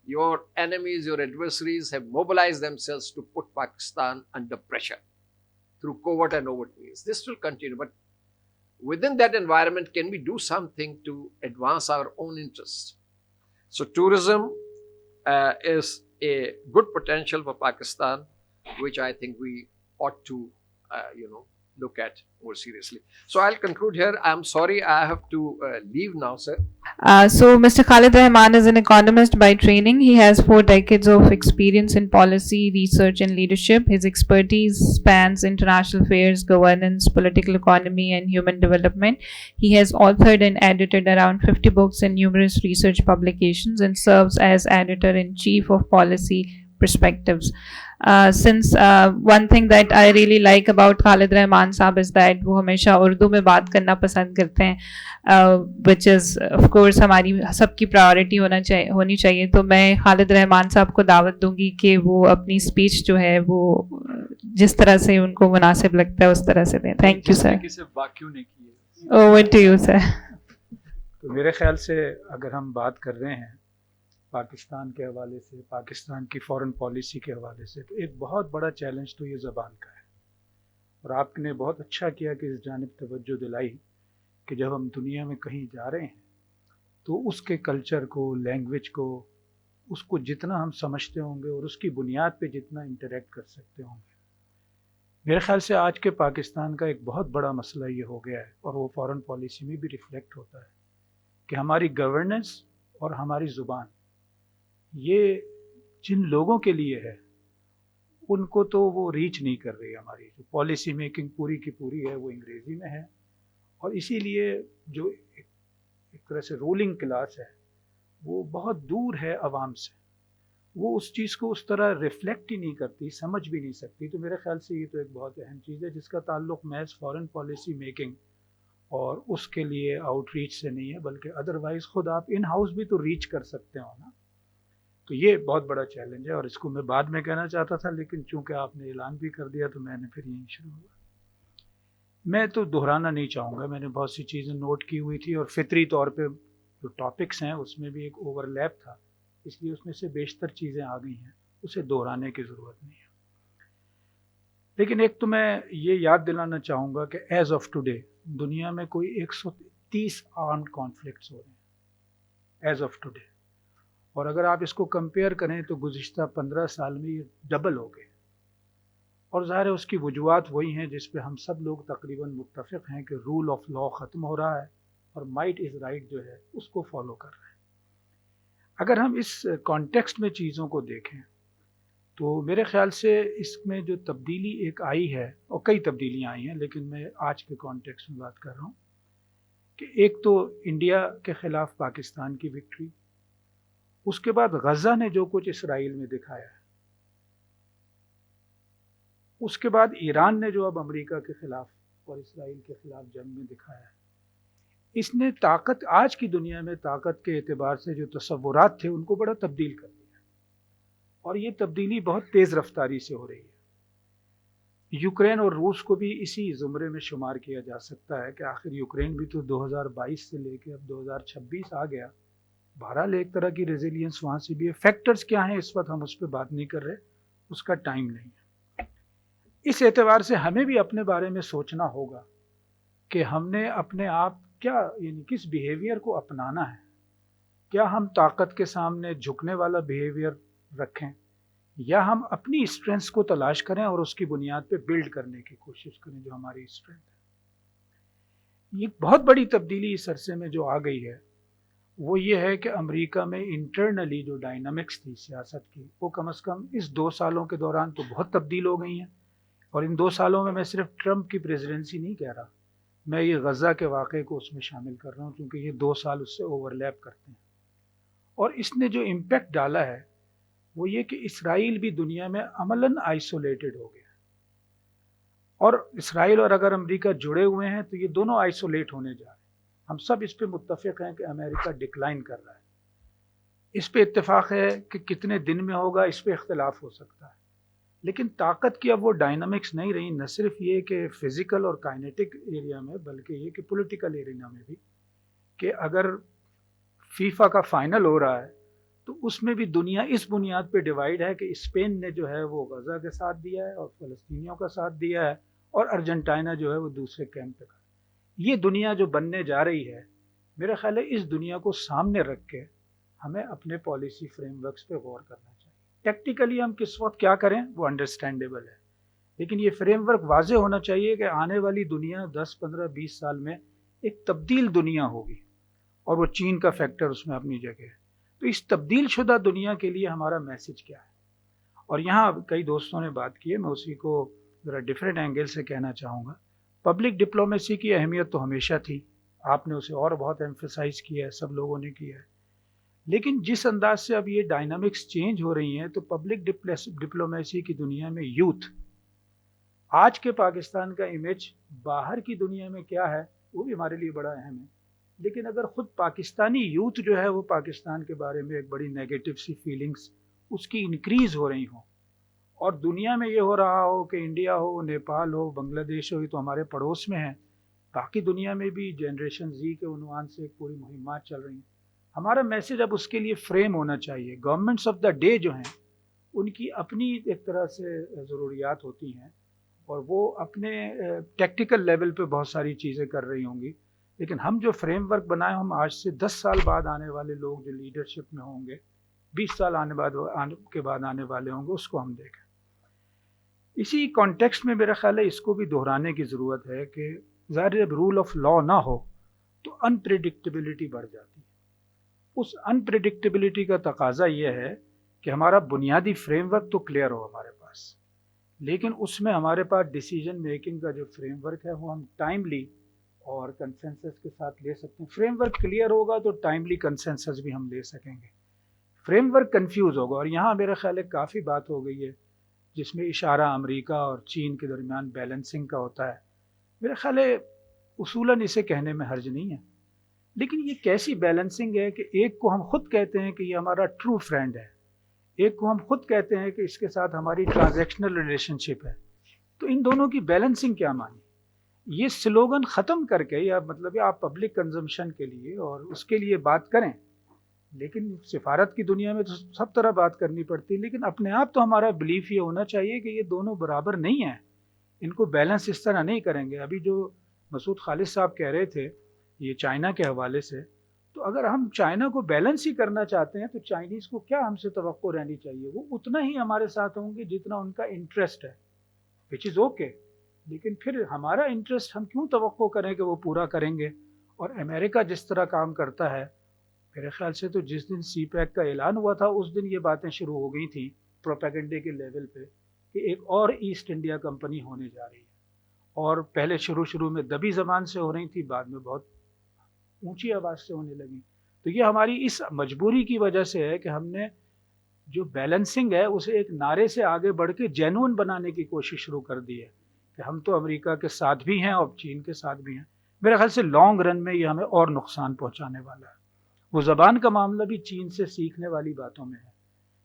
Your enemies, your adversaries have mobilized themselves to put Pakistan under pressure through covert and overt means. This will continue, but within that environment, can we do something to advance our own interests? So tourism is a good potential for Pakistan, which I think we ought to, look at more seriously. So I'll conclude here. I'm sorry, I have to leave now, sir. So Mr. Khalid Rahman is an economist by training. He has 4 decades of experience in policy, research and leadership. His expertise spans international affairs, governance, political economy and human development. He has authored and edited around 50 books and numerous research publications, and serves as editor-in-chief of Policy Perspectives. Since one thing that I really like about Khalid Rahman Saab is that وہ ہمیشہ اردو میں بات کرنا پسند کرتے ہیں, which is of course ہماری سب کی پرائورٹی ہونی چاہیے. تو میں خالد رحمان صاحب کو دعوت دوں گی کہ وہ اپنی اسپیچ جو ہے وہ جس طرح سے ان کو مناسب لگتا ہے اس طرح سے دیں. Thank you sir. Over to you sir. تو میرے خیال سے اگر ہم بات کر رہے ہیں پاکستان کے حوالے سے, پاکستان کی فورن پالیسی کے حوالے سے, تو ایک بہت بڑا چیلنج تو یہ زبان کا ہے. اور آپ نے بہت اچھا کیا کہ اس جانب توجہ دلائی کہ جب ہم دنیا میں کہیں جا رہے ہیں تو اس کے کلچر کو, لینگویج کو, اس کو جتنا ہم سمجھتے ہوں گے اور اس کی بنیاد پہ جتنا انٹریکٹ کر سکتے ہوں گے. میرے خیال سے آج کے پاکستان کا ایک بہت بڑا مسئلہ یہ ہو گیا ہے, اور وہ فورن پالیسی میں بھی ریفلیکٹ ہوتا ہے, کہ ہماری گورننس اور ہماری زبان, یہ جن لوگوں کے لیے ہے ان کو تو وہ ریچ نہیں کر رہی. ہماری جو پالیسی میکنگ پوری کی پوری ہے وہ انگریزی میں ہے, اور اسی لیے جو ایک طرح سے رولنگ کلاس ہے وہ بہت دور ہے عوام سے, وہ اس چیز کو اس طرح ریفلیکٹ ہی نہیں کرتی, سمجھ بھی نہیں سکتی. تو میرے خیال سے یہ تو ایک بہت اہم چیز ہے جس کا تعلق محض فورن پالیسی میکنگ اور اس کے لیے آؤٹ ریچ سے نہیں ہے, بلکہ ادروائز خود آپ ان ہاؤس بھی تو ریچ کر سکتے ہو نا. تو یہ بہت بڑا چیلنج ہے, اور اس کو میں بعد میں کہنا چاہتا تھا لیکن چونکہ آپ نے اعلان بھی کر دیا تو میں نے پھر یہیں شروع ہوا. میں تو دہرانا نہیں چاہوں گا، میں نے بہت سی چیزیں نوٹ کی ہوئی تھی اور فطری طور پہ جو ٹاپکس ہیں اس میں بھی ایک اوور لیپ تھا، اس لیے اس میں سے بیشتر چیزیں آ گئی ہیں، اسے دہرانے کی ضرورت نہیں ہے۔ لیکن ایک تو میں یہ یاد دلانا چاہوں گا کہ ایز آف ٹوڈے دنیا میں کوئی 130 آرمڈ کانفلکٹس ہو رہے ہیں ایز آف ٹوڈے، اور اگر آپ اس کو کمپیئر کریں تو گزشتہ 15 سال میں یہ ڈبل ہو گئے، اور ظاہر ہے اس کی وجوہات وہی ہیں جس پہ ہم سب لوگ تقریباً متفق ہیں کہ رول آف لا ختم ہو رہا ہے اور مائٹ از رائٹ جو ہے اس کو فالو کر رہے ہیں۔ اگر ہم اس کانٹیکسٹ میں چیزوں کو دیکھیں تو میرے خیال سے اس میں جو تبدیلی ایک آئی ہے، اور کئی تبدیلیاں آئی ہیں لیکن میں آج کے کانٹیکسٹ میں بات کر رہا ہوں، کہ ایک تو انڈیا کے خلاف پاکستان کی وکٹری، اس کے بعد غزہ نے جو کچھ اسرائیل میں دکھایا ہے، اس کے بعد ایران نے جو اب امریکہ کے خلاف اور اسرائیل کے خلاف جنگ میں دکھایا ہے، اس نے طاقت، آج کی دنیا میں طاقت کے اعتبار سے جو تصورات تھے ان کو بڑا تبدیل کر دیا، اور یہ تبدیلی بہت تیز رفتاری سے ہو رہی ہے۔ یوکرین اور روس کو بھی اسی زمرے میں شمار کیا جا سکتا ہے کہ آخر یوکرین بھی تو 2022 سے لے کے اب 2026 آ گیا، بہرحال ایک طرح کی ریزیلینس وہاں سے بھی ہے۔ فیکٹرز کیا ہیں اس وقت ہم اس پہ بات نہیں کر رہے، اس کا ٹائم نہیں ہے۔ اس اعتبار سے ہمیں بھی اپنے بارے میں سوچنا ہوگا کہ ہم نے اپنے آپ کیا، یعنی کس بیہیویئر کو اپنانا ہے، کیا ہم طاقت کے سامنے جھکنے والا بیہیویئر رکھیں، یا ہم اپنی اسٹرینتھس کو تلاش کریں اور اس کی بنیاد پہ بلڈ کرنے کی کوشش کریں جو ہماری اسٹرینتھ ہے۔ یہ بہت بڑی تبدیلی اس عرصے میں جو آ گئی ہے وہ یہ ہے کہ امریکہ میں انٹرنلی جو ڈائنامکس تھی سیاست کی، وہ کم از کم اس 2 سالوں کے دوران تو بہت تبدیل ہو گئی ہیں، اور ان 2 سالوں میں صرف ٹرمپ کی پریزیڈنسی نہیں کہہ رہا، میں یہ غزہ کے واقعے کو اس میں شامل کر رہا ہوں کیونکہ یہ 2 سال اس سے اوور لیپ کرتے ہیں، اور اس نے جو امپیکٹ ڈالا ہے وہ یہ کہ اسرائیل بھی دنیا میں عملاً آئسولیٹڈ ہو گیا، اور اسرائیل اور اگر امریکہ جڑے ہوئے ہیں تو یہ دونوں آئسولیٹ ہونے جا رہے ہیں۔ ہم سب اس پہ متفق ہیں کہ امریکہ ڈکلائن کر رہا ہے، اس پہ اتفاق ہے کہ کتنے دن میں ہوگا اس پہ اختلاف ہو سکتا ہے، لیکن طاقت کی اب وہ ڈائنامکس نہیں رہی، نہ صرف یہ کہ فزیکل اور کائنیٹک ایریا میں بلکہ یہ کہ پولیٹیکل ایریا میں بھی، کہ اگر فیفا کا فائنل ہو رہا ہے تو اس میں بھی دنیا اس بنیاد پہ ڈیوائیڈ ہے کہ اسپین نے جو ہے وہ غزہ کے ساتھ دیا ہے اور فلسطینیوں کا ساتھ دیا ہے، اور ارجنٹائنا جو ہے وہ دوسرے کیمپ پہ۔ یہ دنیا جو بننے جا رہی ہے، میرا خیال ہے اس دنیا کو سامنے رکھ کے ہمیں اپنے پالیسی فریم ورکس پہ غور کرنا چاہیے۔ ٹیکٹیکلی ہم کس وقت کیا کریں وہ انڈرسٹینڈیبل ہے، لیکن یہ فریم ورک واضح ہونا چاہیے کہ آنے والی دنیا 10 15 20 سال میں ایک تبدیل دنیا ہوگی، اور وہ چین کا فیکٹر اس میں اپنی جگہ ہے۔ تو اس تبدیل شدہ دنیا کے لیے ہمارا میسج کیا ہے؟ اور یہاں کئی دوستوں نے بات کی ہے، میں اسی کو ذرا ڈفرینٹ اینگل سے کہنا چاہوں گا۔ پبلک ڈپلومیسی کی اہمیت تو ہمیشہ تھی، آپ نے اسے اور بہت ایمفیسائز کیا ہے، سب لوگوں نے کیا ہے، لیکن جس انداز سے اب یہ ڈائنامکس چینج ہو رہی ہیں تو پبلک ڈپلومیسی کی دنیا میں یوتھ، آج کے پاکستان کا امیج باہر کی دنیا میں کیا ہے وہ بھی ہمارے لیے بڑا اہم ہے، لیکن اگر خود پاکستانی یوتھ جو ہے وہ پاکستان کے بارے میں ایک بڑی نیگیٹو سی فیلنگز اس کی انکریز ہو رہی ہوں، اور دنیا میں یہ ہو رہا ہو کہ انڈیا ہو، نیپال ہو، بنگلہ دیش ہو، یہ تو ہمارے پڑوس میں ہیں، باقی دنیا میں بھی جنریشن زی کے عنوان سے ایک پوری مہمات چل رہی ہیں، ہمارا میسج اب اس کے لیے فریم ہونا چاہیے۔ گورنمنٹس آف دا ڈے جو ہیں ان کی اپنی ایک طرح سے ضروریات ہوتی ہیں، اور وہ اپنے ٹیکٹیکل لیول پہ بہت ساری چیزیں کر رہی ہوں گی، لیکن ہم جو فریم ورک بنائے ہم آج سے 10 سال بعد آنے والے لوگ جو لیڈرشپ میں ہوں گے، 20 سال کے بعد آنے والے ہوں گے، اس کو ہم دیکھیں۔ اسی کانٹیکسٹ میں میرا خیال ہے اس کو بھی دہرانے کی ضرورت ہے کہ ظاہر جب رول آف لا نہ ہو تو انپریڈکٹیبلٹی بڑھ جاتی ہے۔ اس انپریڈکٹیبلٹی کا تقاضا یہ ہے کہ ہمارا بنیادی فریم ورک تو کلیئر ہو ہمارے پاس، لیکن اس میں ہمارے پاس ڈیسیجن میکنگ کا جو فریم ورک ہے وہ ہم ٹائملی اور کنسنسس کے ساتھ لے سکتے ہیں۔ فریم ورک کلیئر ہوگا تو ٹائملی کنسنسس بھی ہم لے سکیں گے، فریم ورک کنفیوز ہوگا، اور یہاں میرا خیال ہے کافی بات ہو گئی ہے جس میں اشارہ امریکہ اور چین کے درمیان بیلنسنگ کا ہوتا ہے۔ میرا خیال ہے اصولاً اسے کہنے میں حرج نہیں ہے، لیکن یہ کیسی بیلنسنگ ہے کہ ایک کو ہم خود کہتے ہیں کہ یہ ہمارا ٹرو فرینڈ ہے، ایک کو ہم خود کہتے ہیں کہ اس کے ساتھ ہماری ٹرانزیکشنل ریلیشن شپ ہے، تو ان دونوں کی بیلنسنگ کیا مانی؟ یہ سلوگن ختم کر کے، یا مطلب آپ پبلک کنزمپشن کے لیے اور اس کے لیے بات کریں، لیکن سفارت کی دنیا میں تو سب طرح بات کرنی پڑتی ہے، لیکن اپنے آپ تو ہمارا بلیف یہ ہونا چاہیے کہ یہ دونوں برابر نہیں ہیں، ان کو بیلنس اس طرح نہیں کریں گے. ابھی جو مسعود خالد صاحب کہہ رہے تھے یہ چائنا کے حوالے سے، تو اگر ہم چائنا کو بیلنس ہی کرنا چاہتے ہیں تو چائنیز کو کیا ہم سے توقع رہنی چاہیے؟ وہ اتنا ہی ہمارے ساتھ ہوں گے جتنا ان کا انٹرسٹ ہے، وچ از اوکے، لیکن پھر ہمارا انٹرسٹ ہم کیوں توقع کریں کہ وہ پورا کریں گے؟ اور امریکہ جس طرح کام کرتا ہے، میرے خیال سے تو جس دن سی پیک کا اعلان ہوا تھا اس دن یہ باتیں شروع ہو گئی تھیں پروپیگنڈے کے لیول پہ کہ ایک اور ایسٹ انڈیا کمپنی ہونے جا رہی ہے، اور پہلے شروع میں دبی زبان سے ہو رہی تھی، بعد میں بہت اونچی آواز سے ہونے لگی. تو یہ ہماری اس مجبوری کی وجہ سے ہے کہ ہم نے جو بیلنسنگ ہے اسے ایک نعرے سے آگے بڑھ کے جینون بنانے کی کوشش شروع کر دی ہے کہ ہم تو امریکہ کے ساتھ بھی ہیں اور چین کے ساتھ بھی ہیں. میرے خیال سے لانگ رن میں یہ ہمیں اور نقصان پہنچانے والا ہے. وہ زبان کا معاملہ بھی چین سے سیکھنے والی باتوں میں ہے.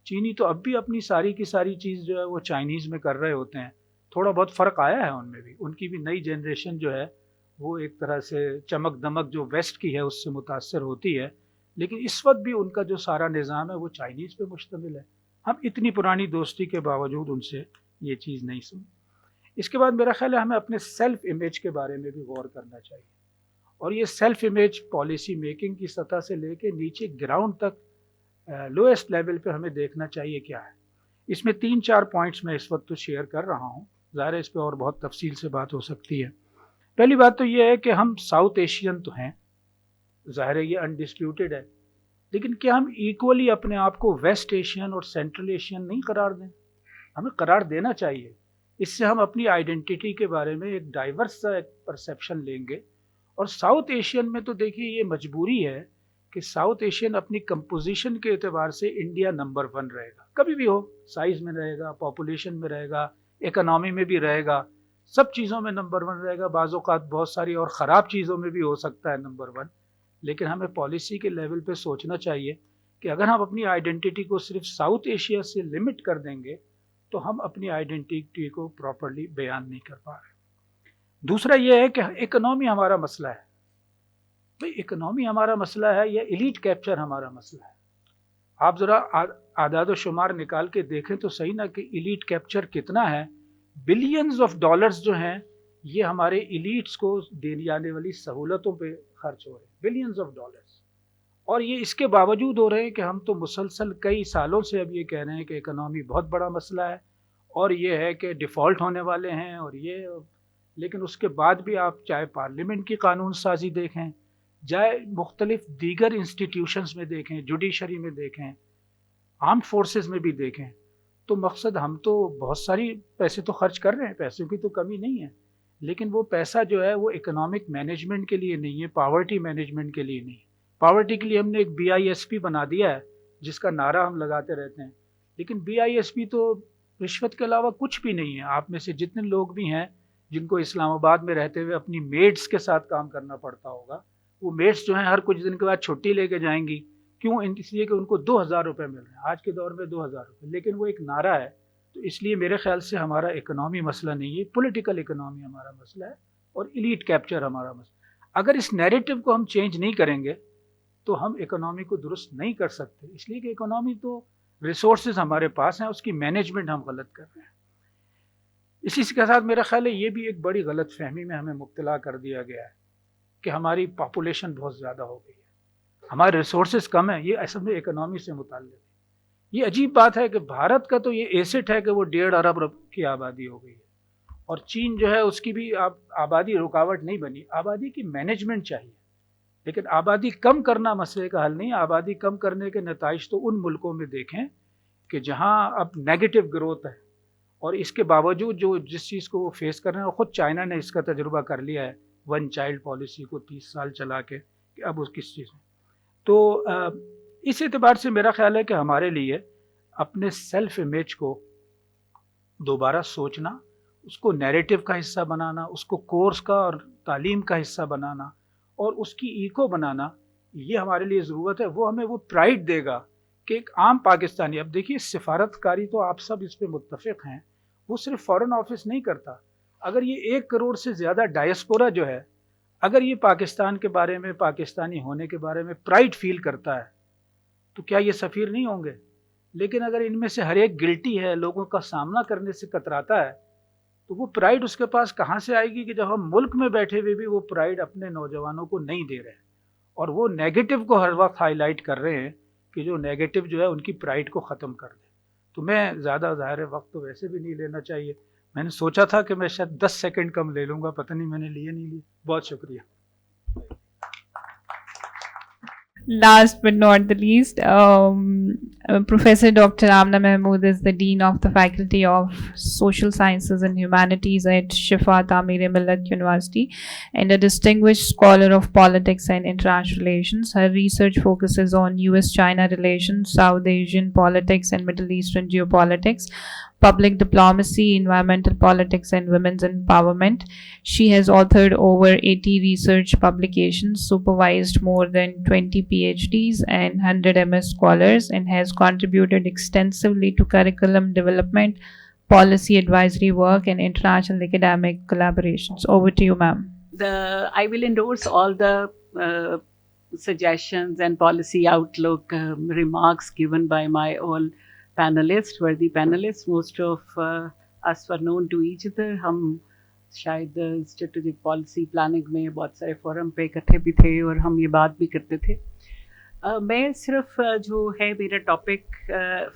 چینی تو اب بھی اپنی ساری کی ساری چیز جو ہے وہ چائنیز میں کر رہے ہوتے ہیں. تھوڑا بہت فرق آیا ہے ان میں بھی، ان کی بھی نئی جنریشن جو ہے وہ ایک طرح سے چمک دمک جو ویسٹ کی ہے اس سے متاثر ہوتی ہے، لیکن اس وقت بھی ان کا جو سارا نظام ہے وہ چائنیز پہ مشتمل ہے. ہم اتنی پرانی دوستی کے باوجود ان سے یہ چیز نہیں سن. اس کے بعد میرا خیال ہے ہمیں اپنے سیلف امیج کے بارے میں بھی غور کرنا چاہیے، اور یہ سیلف امیج پالیسی میکنگ کی سطح سے لے کے نیچے گراؤنڈ تک لوئسٹ لیول پہ ہمیں دیکھنا چاہیے کیا ہے. اس میں 3-4 پوائنٹس میں اس وقت تو شیئر کر رہا ہوں، ظاہر ہے اس پہ اور بہت تفصیل سے بات ہو سکتی ہے. پہلی بات تو یہ ہے کہ ہم ساؤتھ ایشین تو ہیں، ظاہر ہے یہ انڈسپیوٹیڈ ہے، لیکن کیا ہم ایکولی اپنے آپ کو ویسٹ ایشین اور سینٹرل ایشین نہیں قرار دیں؟ ہمیں قرار دینا چاہیے. اس سے ہم اپنی آئیڈینٹی کے بارے میں ایک ڈائیورس سا ایک پرسیپشن لیں گے. اور ساؤتھ ایشین میں تو دیکھیے یہ مجبوری ہے کہ ساؤتھ ایشین اپنی کمپوزیشن کے اعتبار سے انڈیا نمبر 1 رہے گا، کبھی بھی ہو، سائز میں رہے گا، پاپولیشن میں رہے گا، اکنامی میں بھی رہے گا، سب چیزوں میں نمبر 1 رہے گا. بعض اوقات بہت ساری اور خراب چیزوں میں بھی ہو سکتا ہے نمبر 1. لیکن ہمیں پالیسی کے لیول پہ سوچنا چاہیے کہ اگر ہم اپنی آئیڈینٹی کو صرف ساؤتھ ایشیا سے لمٹ کر دیں گے تو ہم اپنی آئیڈینٹی کو پراپرلی بیان نہیں کر پا رہے. دوسرا یہ ہے کہ اکنامی ہمارا مسئلہ ہے. بھئی اکنامی ہمارا مسئلہ ہے یا ایلیٹ کیپچر ہمارا مسئلہ ہے؟ آپ ذرا اعداد و شمار نکال کے دیکھیں تو صحیح نا کہ ایلیٹ کیپچر کتنا ہے. بلینز آف ڈالرز جو ہیں یہ ہمارے ایلیٹس کو دی جانے والی سہولتوں پہ خرچ ہو رہے ہیں، بلینز آف ڈالرز. اور یہ اس کے باوجود ہو رہے ہیں کہ ہم تو مسلسل کئی سالوں سے اب یہ کہہ رہے ہیں کہ اکنامی بہت بڑا مسئلہ ہے اور یہ ہے کہ ڈیفالٹ ہونے والے ہیں اور یہ، لیکن اس کے بعد بھی آپ چاہے پارلیمنٹ کی قانون سازی دیکھیں، چاہے مختلف دیگر انسٹیٹیوشنز میں دیکھیں، جوڈیشری میں دیکھیں، آرمڈ فورسز میں بھی دیکھیں، تو مقصد ہم تو بہت ساری پیسے تو خرچ کر رہے ہیں، پیسوں کی تو کمی نہیں ہے، لیکن وہ پیسہ جو ہے وہ اکنامک مینجمنٹ کے لیے نہیں ہے، پاورٹی مینجمنٹ کے لیے نہیں. پاورٹی کے لیے ہم نے ایک BISP بنا دیا ہے جس کا نعرہ ہم لگاتے رہتے ہیں، لیکن BISP تو رشوت کے علاوہ کچھ بھی نہیں ہے. آپ میں سے جتنے لوگ بھی ہیں جن کو اسلام آباد میں رہتے ہوئے اپنی میڈس کے ساتھ کام کرنا پڑتا ہوگا، وہ میڈس جو ہیں ہر کچھ دن کے بعد چھٹی لے کے جائیں گی. کیوں؟ اس لیے کہ ان کو 2000 روپے مل رہے ہیں آج کے دور میں، 2000 روپے، لیکن وہ ایک نعرہ ہے. تو اس لیے میرے خیال سے ہمارا اکنامی مسئلہ نہیں ہے، پولیٹیکل اکنامی ہمارا مسئلہ ہے اور ایلیٹ کیپچر ہمارا مسئلہ. اگر اس نیریٹو کو ہم چینج نہیں کریں گے تو ہم اکنامی کو درست نہیں کر سکتے، اس لیے کہ اکنامی تو ریسورسز ہمارے پاس ہیں، اس کی مینجمنٹ ہم غلط کر رہے ہیں. اسی کے ساتھ میرا خیال ہے یہ بھی ایک بڑی غلط فہمی میں ہمیں مبتلا کر دیا گیا ہے کہ ہماری پاپولیشن بہت زیادہ ہو گئی ہے، ہمارے ریسورسز کم ہیں. یہ اصل میں اکنامی سے متعلق ہے. یہ عجیب بات ہے کہ بھارت کا تو یہ ایسٹ ہے کہ وہ 1.5 ارب کی آبادی ہو گئی ہے، اور چین جو ہے اس کی بھی آبادی رکاوٹ نہیں بنی. آبادی کی مینجمنٹ چاہیے، لیکن آبادی کم کرنا مسئلے کا حل نہیں. آبادی کم کرنے کے نتائج تو ان ملکوں میں دیکھیں کہ جہاں اب نیگیٹو گروتھ ہے، اور اس کے باوجود جو جس چیز کو وہ فیس کر رہے ہیں، اور خود چائنا نے اس کا تجربہ کر لیا ہے 1 چائلڈ پالیسی کو 30 سال چلا کے، کہ اب اس کس چیز میں. تو اس اعتبار سے میرا خیال ہے کہ ہمارے لیے اپنے سیلف امیج کو دوبارہ سوچنا، اس کو نیریٹو کا حصہ بنانا، اس کو کورس کا اور تعلیم کا حصہ بنانا اور اس کی ایکو بنانا، یہ ہمارے لیے ضرورت ہے. وہ ہمیں وہ پرائیڈ دے گا کہ ایک عام پاکستانی، اب دیکھیے سفارت کاری تو آپ سب اس پہ متفق ہیں، وہ صرف فارن آفس نہیں کرتا. अगर ये 1 करोड़ से ज़्यादा डायस्पोरा जो है, अगर ये पाकिस्तान के बारे में, पाकिस्तानी होने के बारे में प्राइड फील करता है, तो क्या ये सफ़ीर नहीं होंगे? लेकिन अगर इनमें से हर एक गिल्टी है, लोगों का सामना करने से कतराता है, तो वो प्राइड उसके पास कहाँ से आएगी कि जब हम मुल्क में बैठे हुए भी वो प्राइड अपने नौजवानों को नहीं दे रहे हैं और वो नेगेटिव को हर वक्त हाईलाइट कर रहे हैं कि जो नेगेटिव जो है उनकी प्राइड को ख़त्म कर दे। तो मैं ज़्यादा ज़ाहिर वक्त तो वैसे भी नहीं लेना चाहिए। मैंने सोचा था कि मैं शायद 10 सेकंड कम ले लूँगा, पता नहीं मैंने लिए नहीं लिए। बहुत शुक्रिया। Last but not the least, Professor Dr. Amna Mahmood is the Dean of the Faculty of Social Sciences and Humanities at Shifa Tamir Millat University and a distinguished scholar of politics and international relations. Her research focuses on US-China relations, South Asian politics and Middle Eastern geopolitics, public diplomacy, environmental politics, and women's empowerment. She has authored over 80 research publications, supervised more than 20 PhDs and 100 MS scholars, and has contributed extensively to curriculum development, policy advisory work, and international academic collaborations. Over to you, ma'am. I will endorse all the suggestions and policy outlook remarks given by my all panelists, worthy panelists. Most of us were known to each other. हम शायद strategic policy planning में बहुत सारे forum पे इकट्ठे भी थे और हम ये बात भी करते थे। मैं सिर्फ जो है मेरा टॉपिक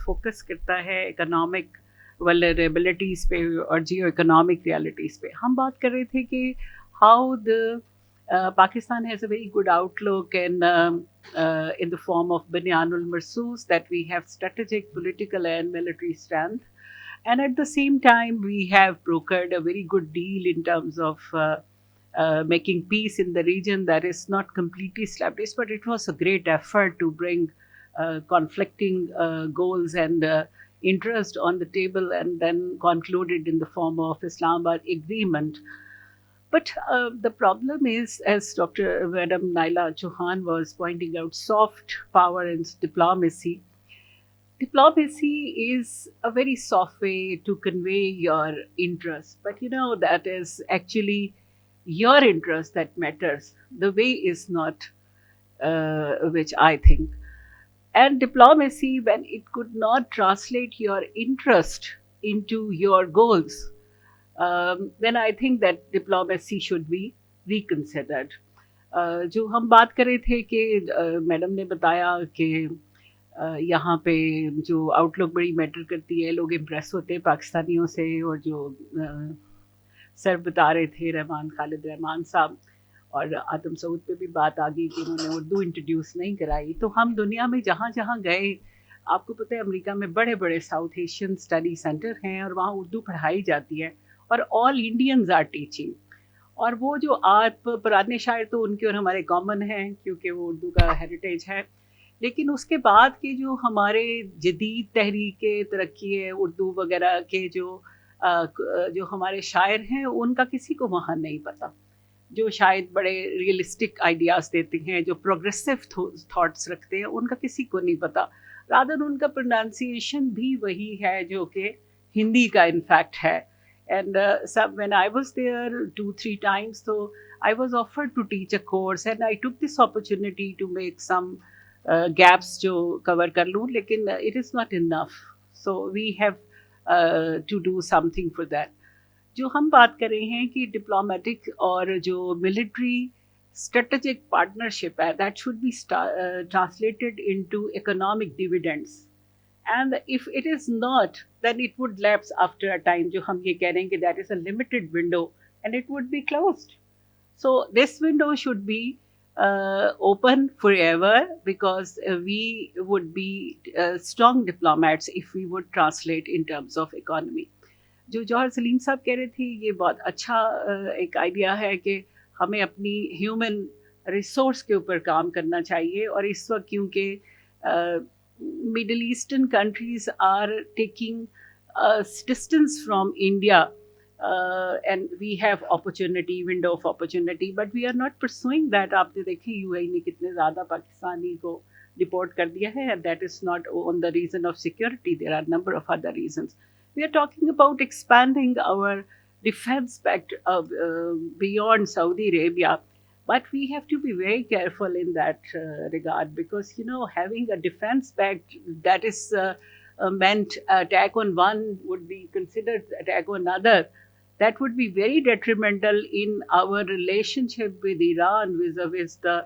फोकस करता है इकोनॉमिक वल्नरेबिलिटीज़ पे और जियो इकोनॉमिक रियलिटीज़ पे। हम बात कर रहे थे कि how the Pakistan has a very good outlook in the form of Banyanul Marsus, that we have strategic, political and military strength. And at the same time, we have brokered a very good deal in terms of making peace in the region that is not completely established, but it was a great effort to bring conflicting goals and interest on the table and then concluded in the form of Islamabad agreement. But the problem is, as Dr. Madam Naila Chauhan was pointing out, soft power and diplomacy. Diplomacy is a very soft way to convey your interest, but you know that is actually your interest that matters. The way is not, which I think. And diplomacy, when it could not translate your interest into your goals, then I think that diplomacy should be reconsidered. जो हम बात कर रहे थे कि madam ने बताया कि यहाँ पे जो आउटलुक बड़ी मैटर करती है, लोग इम्प्रेस होते हैं पाकिस्तानियों से, और जो सर बता रहे थे खालिद रहमान साहब, और आदम सऊद पे भी बात आ गई कि उन्होंने उर्दू इंट्रोड्यूस नहीं कराई। तो हम दुनिया में जहाँ जहाँ गए, आपको पता है अमेरिका में बड़े बड़े साउथ एशियन स्टडी सेंटर हैं और वहाँ उर्दू पढ़ाई जाती है और ऑल इंडियंस आर टीचिंग। और वो जो आप पुराने शायर तो उनके और हमारे कॉमन हैं क्योंकि वो उर्दू का हेरिटेज है, लेकिन उसके बाद के जो हमारे जदीद तहरीक तरक्की है उर्दू वगैरह के जो हमारे शायर हैं, उनका किसी को वहाँ नहीं पता। जो शायद बड़े रियलिस्टिक आइडियाज़ देते हैं, जो प्रोग्रेसिव थॉट्स रखते हैं, उनका किसी को नहीं पता। रादर उनका प्रोनाउंसिएशन भी वही है जो कि हिंदी का इनफैक्ट है। And when I was there 2-3 times, so I was offered to teach a course, and I took this opportunity to make some gaps जो cover कर लूँ, लेकिन it is not enough. So we have to do something for that. जो हम बात कर रहे हैं कि diplomatic और जो military strategic partnership है, that should be translated into economic dividends. And if it is not, then it would lapse after a time. जो हम ये कह रहे हैं कि that is a limited window and it would be closed. So this window should be open forever, because we would be strong diplomats if we would translate in terms of economy. जो जौहर सलीम साहब कह रहे थे, ये बहुत अच्छा एक idea है कि हमें अपनी ह्यूमन रिसोर्स के ऊपर काम करना चाहिए। और इस वक्त क्योंकि Middle Eastern countries are taking distance from India, and we have window of opportunity, but we are not pursuing that. आपने देखी UAE ने कितने ज़्यादा पाकिस्तानी को डिपोर्ट कर दिया है, and that is not on the reason of security. There are a number of other reasons. We are talking about expanding our defense pact beyond Saudi Arabia. But we have to be very careful in that regard, because having a defense pact that is meant attack on one would be considered attack on another. That would be very detrimental in our relationship with Iran vis-a-vis the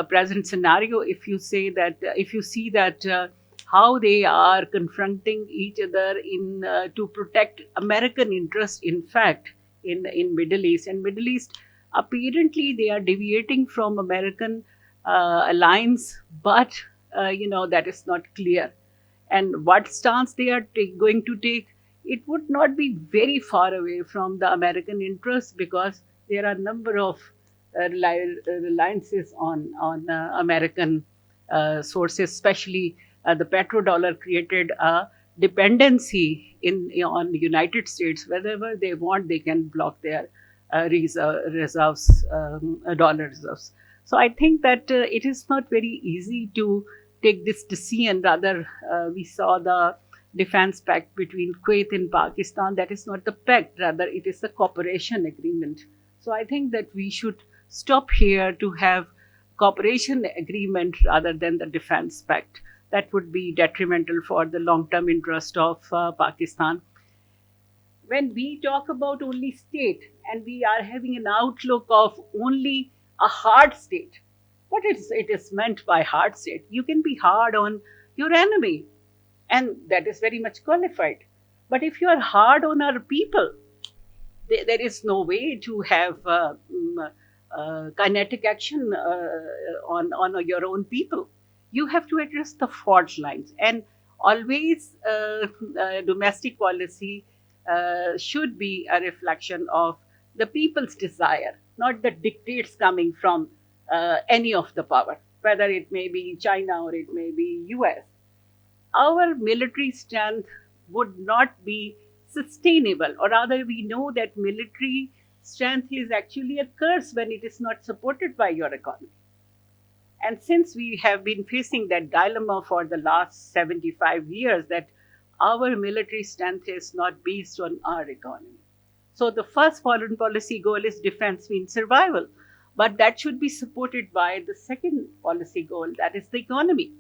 present scenario. If you see that how they are confronting each other in to protect American interests, in fact, in Middle East. And Middle East, apparently they are deviating from American alliance, but that is not clear. And what stance they are going to take, it would not be very far away from the American interests, because there are a number of reliances on American sources, especially the petrodollar created a dependency on the United States. Wherever they want, they can block their reserves, dollar reserves. So I think that it is not very easy to take this decision. Rather, we saw the defense pact between Kuwait and Pakistan. That is not the pact, rather it is a cooperation agreement. So I think that we should stop here to have cooperation agreement rather than the defense pact. That would be detrimental for the long-term interest of Pakistan. When we talk about only state and we are having an outlook of only a hard state, what it is meant by hard state? You can be hard on your enemy, and that is very much qualified. But if you are hard on our people, there is no way to have kinetic action on your own people. You have to address the fault lines, and always domestic policy should be a reflection of the people's desire, not the dictates coming from any of the power, whether it may be China or it may be US. Our military strength would not be sustainable, or rather we know that military strength is actually a curse when it is not supported by your economy. And since we have been facing that dilemma for the last 75 years, that our military strength is not based on our economy. So the first foreign policy goal is defense means survival, but that should be supported by the second policy goal, that is the economy.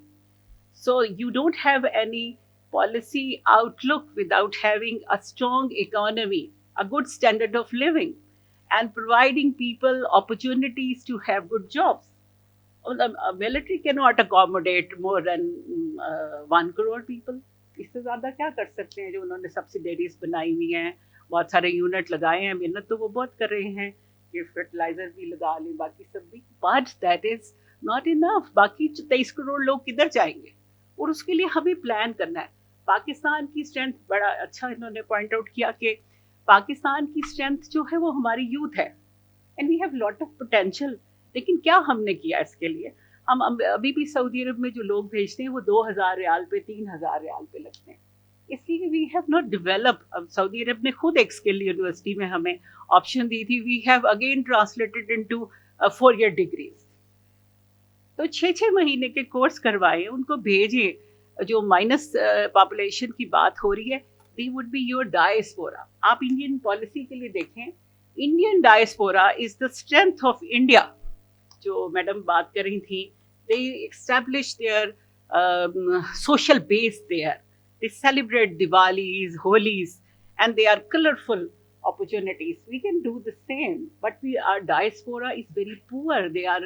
So you don't have any policy outlook without having a strong economy, a good standard of living, and providing people opportunities to have good jobs. The military cannot accommodate more than 1 crore people. इससे ज़्यादा क्या कर सकते हैं? जो उन्होंने subsidiaries बनाई हुई हैं, बहुत सारे यूनिट लगाए हैं, मेहनत तो वो बहुत कर रहे हैं कि फर्टिलाइजर भी लगा लें, बाकी सब भी, but that is not enough. बाकी 23 करोड़ लोग किधर जाएंगे? और उसके लिए हमें प्लान करना है. पाकिस्तान की स्ट्रेंथ, बड़ा अच्छा इन्होंने पॉइंट आउट किया कि पाकिस्तान की स्ट्रेंथ जो है वो हमारी यूथ है, and we have lot of potential. लेकिन क्या हमने किया इसके लिए? हम अभी भी सऊदी अरब में जो लोग भेजते हैं वो 2000 रियाल पे, 3000 रियाल पे लगते हैं, इसलिए वी हैव नॉट डेवलप. अब सऊदी अरब ने खुद एक स्किल यूनिवर्सिटी में हमें ऑप्शन दी थी. We have again translated into 4-year degrees. तो 6-6 महीने के कोर्स करवाएं, उनको भेजें. जो माइनस पॉपुलेशन की बात हो रही है, they would be your diaspora. आप इंडियन पॉलिसी के लिए देखें, Indian diaspora is the strength of India. जो मैडम बात कर रही थी, they establish their social base there. They celebrate Diwalis, Holis, and they are colorful opportunities. We can do the same, but our diaspora is very poor. They are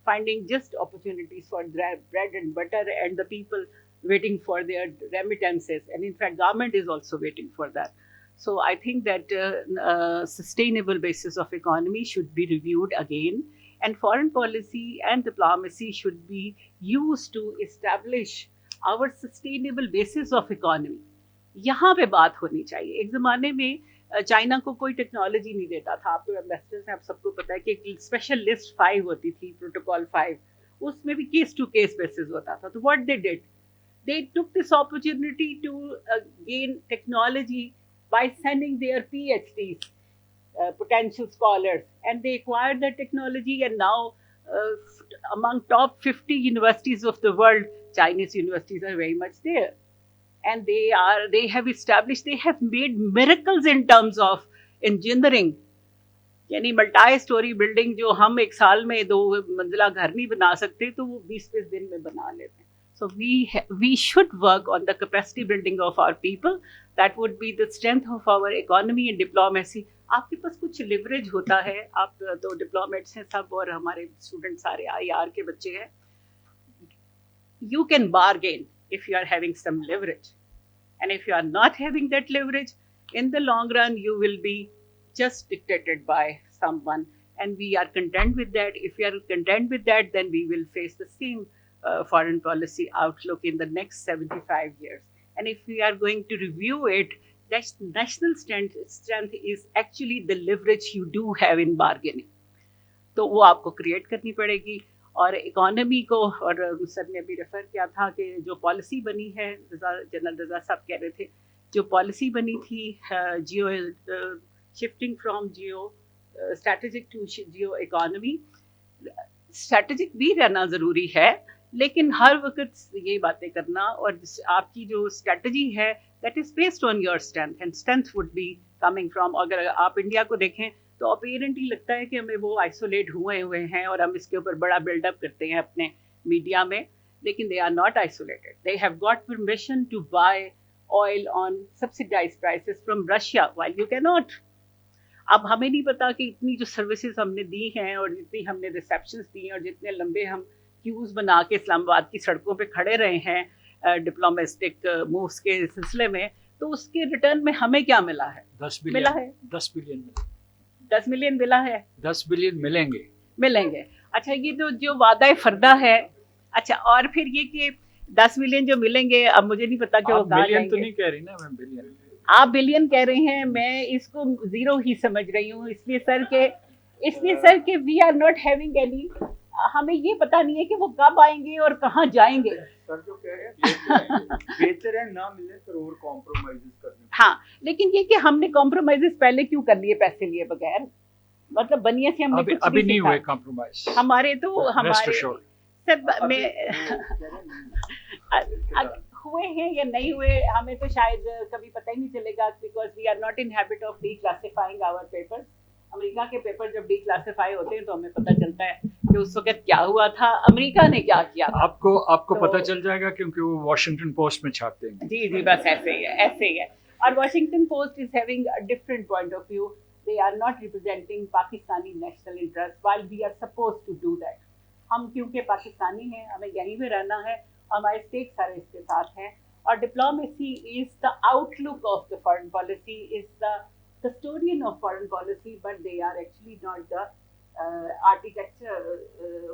finding just opportunities for bread and butter, and the people waiting for their remittances. And in fact, government is also waiting for that. So I think that sustainable basis of economy should be reviewed again. And foreign policy and diplomacy should be used to establish our sustainable basis of economy. यहाँ पे बात होनी चाहिए. एक ज़माने में China को कोई टेक्नोलॉजी नहीं देता था. आप तो एम्बेसडर्स हैं, आप सबको पता है कि एक स्पेशल लिस्ट 5 होती थी, प्रोटोकॉल 5, उसमें भी केस टू केस बेसिस होता था. तो what they did, they took this opportunity to gain technology by sending their PhDs, potential scholars, and they acquired that technology, and now among top 50 universities of the world, Chinese universities are very much there. And they have made miracles in terms of engineering यानी multi storey building जो हम एक साल में 2 मंजिला घर नहीं बना सकते तो वो 20-20 दिन में बना लेते हैं. So we should work on the capacity building of our people. That would be the strength of our economy and diplomacy. आपके पास कुछ लिवरेज होता है, आप तो डिप्लोमेट्स हैं सब और हमारे स्टूडेंट सारे IR के बच्चे हैं. You can bargain if you are having some leverage. And if you are not having that leverage, in the long run, you will be just dictated by someone. And we are content with that. If we are content with that, then we will face the same foreign policy outlook in the next 75 years. And if we are going to review it, that national strength is actually the leverage you do have in bargaining. तो वो आपको create करनी पड़ेगी. और economy को, और sir ने अभी रेफर किया था कि जो पॉलिसी बनी है, जनरल रजा साहब कह रहे थे, जो पॉलिसी बनी थी geo shifting from geo strategic to geo economy, strategic भी रहना ज़रूरी है, लेकिन हर वक्त ये बातें करना, और आपकी जो स्ट्रैटेजी है that is based on your strength, and strength would be coming from, अगर आप इंडिया को देखें तो अपीरेंटली लगता है कि हमें वो आइसोलेट हुए हैं और हम इसके ऊपर बड़ा बिल्डअप करते हैं अपने मीडिया में, लेकिन they are not isolated. They have got permission to buy oil on subsidised prices from Russia while you can not. अब हमें नहीं पता कि इतनी जो सर्विसेज हमने दी हैं और जितनी हमने रिसेप्शंस दी हैं और जितने लंबे हम क्यूज बना के इस्लामाबाद की सड़कों पे खड़े रहे हैं डिप्लोमेटिक मूव्स के सिलसिले में, तो उसके रिटर्न में हमें क्या मिला है? 10 बिलियन मिला है. 10 बिलियन 10 मिलियन मिला है. 10 बिलियन मिलेंगे. अच्छा, ये तो जो वादा फरदा है. अच्छा, और फिर ये कि 10 मिलियन जो मिलेंगे, अब मुझे नहीं पता कि वो कहाँ जाएंगे. तो नहीं कह रही ना मैं बिलियन, आप बिलियन कह रहे हैं, मैं इसको जीरो ही समझ रही हूँ. इसलिए सर के we are not having any, हमें ये पता नहीं है कि वो कब आएंगे और कहाँ जाएंगे. सर जो कह रहे हैं बेहतर है ना मिले तो और कॉम्प्रोमाइजेस करने. हाँ, लेकिन ये कि हमने कॉम्प्रोमाइजेस पहले क्यों कर लिए पैसे लिए बगैर? मतलब बनिए से हमने कुछ अभी नहीं हुए कॉम्प्रोमाइज हमारे सर में हुए हैं या नहीं हुए, हमें तो शायद कभी पता ही नहीं चलेगा, because we are not in habit of declassifying our papers. America के पेपर जब डीक्लासिफाई होते हैं तो हमें पता चलता है कि उस वक्त क्या हुआ था, अमेरिका ने क्या किया था. आपको पता चल जाएगा क्योंकि वो वॉशिंगटन पोस्ट में छापते हैं. जी, बस ऐसे ही है. और Washington Post is having a different point of view. They are not representing Pakistani national interest while we are supposed to do that. हम क्योंकि पाकिस्तानी हैं, हमें यहीं पे रहना है, हमारे स्टेक सारे इसके साथ हैं. और diplomacy is the outlook of the foreign policy, is the custodian of foreign policy, but they are actually not the architecture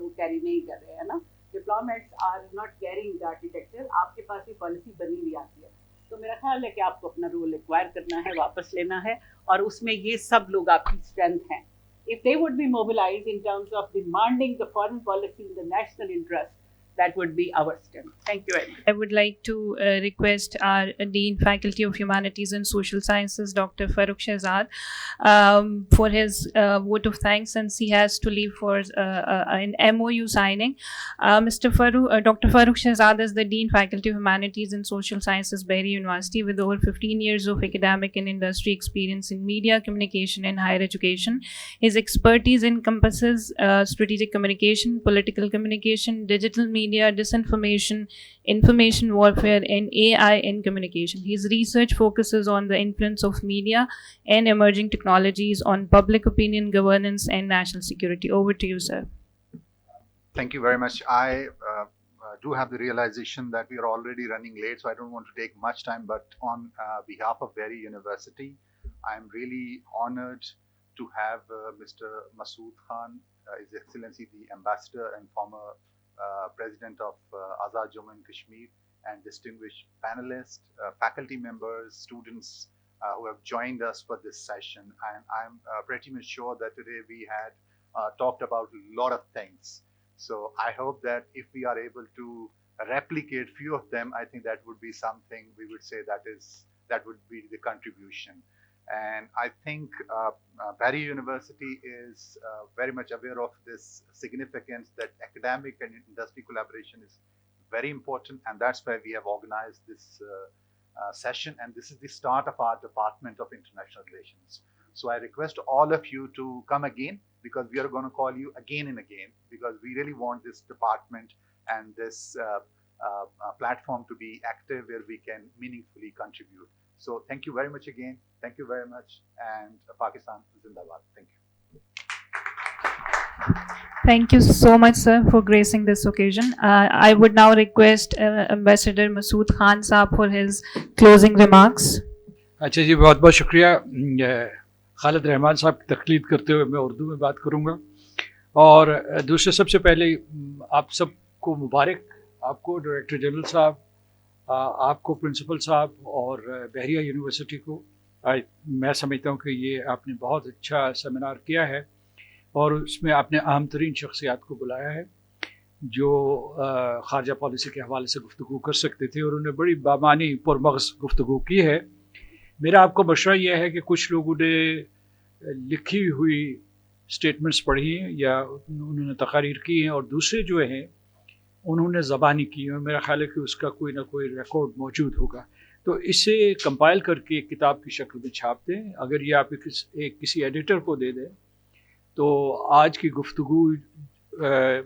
वो carry नहीं कर रहे हैं ना. Diplomats are not carrying the architecture. आपके पास भी पॉलिसी बनी हुई आती है, तो मेरा ख्याल है कि आपको अपना रोल एक्वायर करना है, वापस लेना है, और उसमें ये सब लोग आपकी स्ट्रेंथ हैं. If they would be mobilized in terms of demanding the foreign policy in the national interest, that would be our strength. Thank you very much. I would like to request our Dean, Faculty of Humanities and Social Sciences, Dr. Farooq Shehzad, for his vote of thanks, since he has to leave for an MOU signing. Dr. Farooq Shehzad is the Dean, Faculty of Humanities and Social Sciences, Bahria University, with over 15 years of academic and industry experience in media, communication and higher education. His expertise encompasses strategic communication, political communication, digital media, disinformation, information warfare, and AI in communication. His research focuses on the influence of media and emerging technologies on public opinion, governance, and national security. Over to you, sir. Thank you very much. I do have the realization that we are already running late, so I don't want to take much time, but on behalf of Bahria University, I am really honored to have Mr. Masood Khan, His Excellency the Ambassador and former President of Azad Jammu and Kashmir, and distinguished panelists, faculty members, students who have joined us for this session. And I'm pretty much sure that today we had talked about a lot of things. So I hope that if we are able to replicate few of them, I think that would be something we would say that would be the contribution. And I think Bahria University is very much aware of this significance that academic and industry collaboration is very important, and that's why we have organized this session. And this is the start of our Department of International Relations. So I request all of you to come again, because we are going to call you again and again, because we really want this department and this platform to be active where we can meaningfully contribute. So thank you very much again. Thank you very much. And Pakistan Zindabad. Thank you. Thank you so much, sir, for gracing this occasion. I would now request Ambassador Masood Khan Saab for his closing remarks. अच्छा जी, बहुत बहुत शुक्रिया। खालिद रहमान साहब की तकलीद करते हुए मैं उर्दू में बात करूँगा। और दूसरे सबसे पहले आप सबको मुबारक, आपको डायरेक्टर जनरल साहब, आपको प्रिंसिपल साहब और बहरिया यूनिवर्सिटी को। मैं समझता हूँ कि ये आपने बहुत अच्छा सेमिनार किया है और उसमें आपने अहम तरीन शख्सियात को बुलाया है जो ख़ारजा पॉलिसी के हवाले से गुफ्तगू कर सकते थे, और उन्होंने बड़ी बामानी पुरमग़ज़ गुफ्तगू की है। मेरा आपको मशवरा यह है कि कुछ लोगों ने लिखी हुई स्टेटमेंट्स पढ़ी हैं या उन्होंने तकारीर की हैं, और दूसरे जो हैं उन्होंने ज़बानी की हैं। मेरा ख़्याल है कि उसका कोई ना कोई रिकॉर्ड मौजूद होगा, तो इसे कंपाइल करके एक किताब की शक्ल में छाप दें। अगर ये आप किसी एडिटर को दे दें तो आज की गुफ्तगू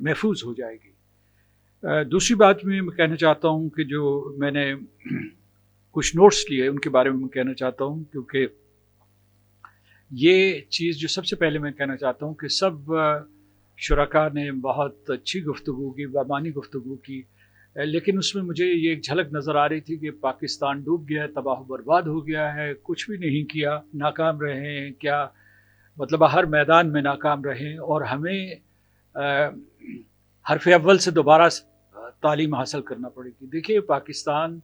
महफूज हो जाएगी। दूसरी बात मैं कहना चाहता हूँ कि जो मैंने कुछ नोट्स लिए उनके बारे में मैं कहना चाहता हूँ, क्योंकि ये चीज़ जो सबसे पहले मैं कहना चाहता हूँ कि सब शुरका ने बहुत अच्छी गुफ्तगू की, बामानी गुफ्तगू की, लेकिन उसमें मुझे ये एक झलक नज़र आ रही थी कि पाकिस्तान डूब गया, तबाह बर्बाद हो गया है, कुछ भी नहीं किया, नाकाम रहे हैं, क्या मतलब हर मैदान में नाकाम रहे, और हमें हरफ अव्वल से दोबारा तालीम हासिल करना पड़ेगी। देखिए, पाकिस्तान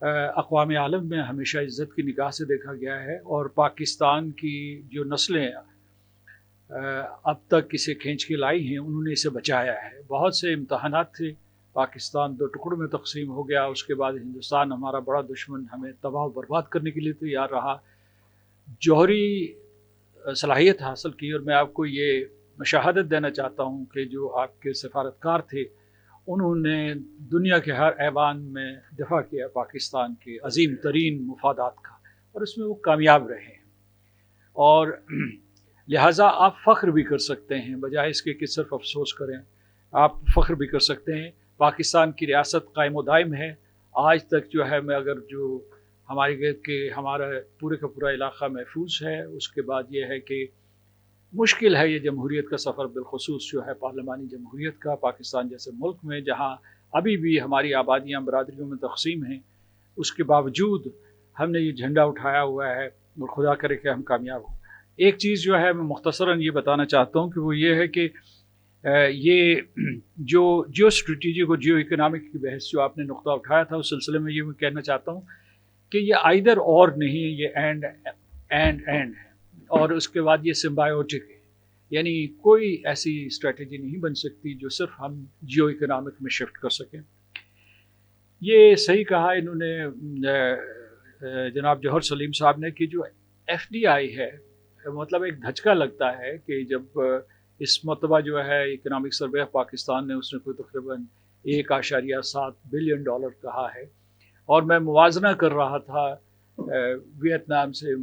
अक़वाम आलम में हमेशा इज़्ज़त की निगाह से देखा गया है, और पाकिस्तान की जो नस्लें अब तक इसे खींच के लाई हैं उन्होंने इसे बचाया है। बहुत से इम्तहानात थे, पाकिस्तान दो टुकड़ों में तकसीम हो गया, उसके बाद हिंदुस्तान हमारा बड़ा दुश्मन हमें तबाह बर्बाद करने के लिए तैयार रहा, जौहरी सलाहियत हासिल की। और मैं आपको ये मशाहदत देना चाहता हूँ कि जो आपके सफारतकार थे उन्होंने दुनिया के हर ऐवान में दफ़ा किया पाकिस्तान के अजीम तरीन मुफादात का, और उसमें वो कामयाब रहे हैं। और लिहाजा आप फ़ख्र भी कर सकते हैं, बजाय इसके कि सिर्फ अफसोस करें, आप फ़ख्र भी कर सकते हैं। पाकिस्तान की रियासत कायम व दायम है। आज तक जो है, मैं अगर जो हमारा पूरे का पूरा इलाक़ा महफूज है, उसके बाद ये है कि मुश्किल है ये जमहूरियत का सफ़र, बिलखुसूस जो है पार्लिमानी जमहूरियत का, पाकिस्तान जैसे मुल्क में जहाँ अभी भी हमारी आबादियाँ बरादरियों में तकसीम हैं, उसके बावजूद हमने ये झंडा उठाया हुआ है, और खुदा करे कि हम कामयाब हों। एक चीज़ जो है मैं मुख्तसरन ये बताना चाहता हूँ कि वो ये है कि ये जो स्ट्रेटजिक और जियो इकनॉमिक की बहस जो आपने नुक्ता उठाया था, उस सिलसिले में ये मैं कहना चाहता हूँ कि ये आइदर और नहीं, ये एंड है, और उसके बाद ये सिम्बायोटिक है। यानी कोई ऐसी स्ट्रेटजी नहीं बन सकती जो सिर्फ हम जियो इकनॉमिक में शिफ्ट कर सकें। ये सही कहा इन्होंने जनाब जौहर सलीम साहब ने कि जो FDI है, मतलब एक धचका लगता है कि जब इस मरतबा जो है इकनॉमिक सर्वे ऑफ पाकिस्तान ने उसने कोई तकरीबन $1.7 बिलियन कहा है, और मैं मुवाजना कर रहा था वियतनाम से,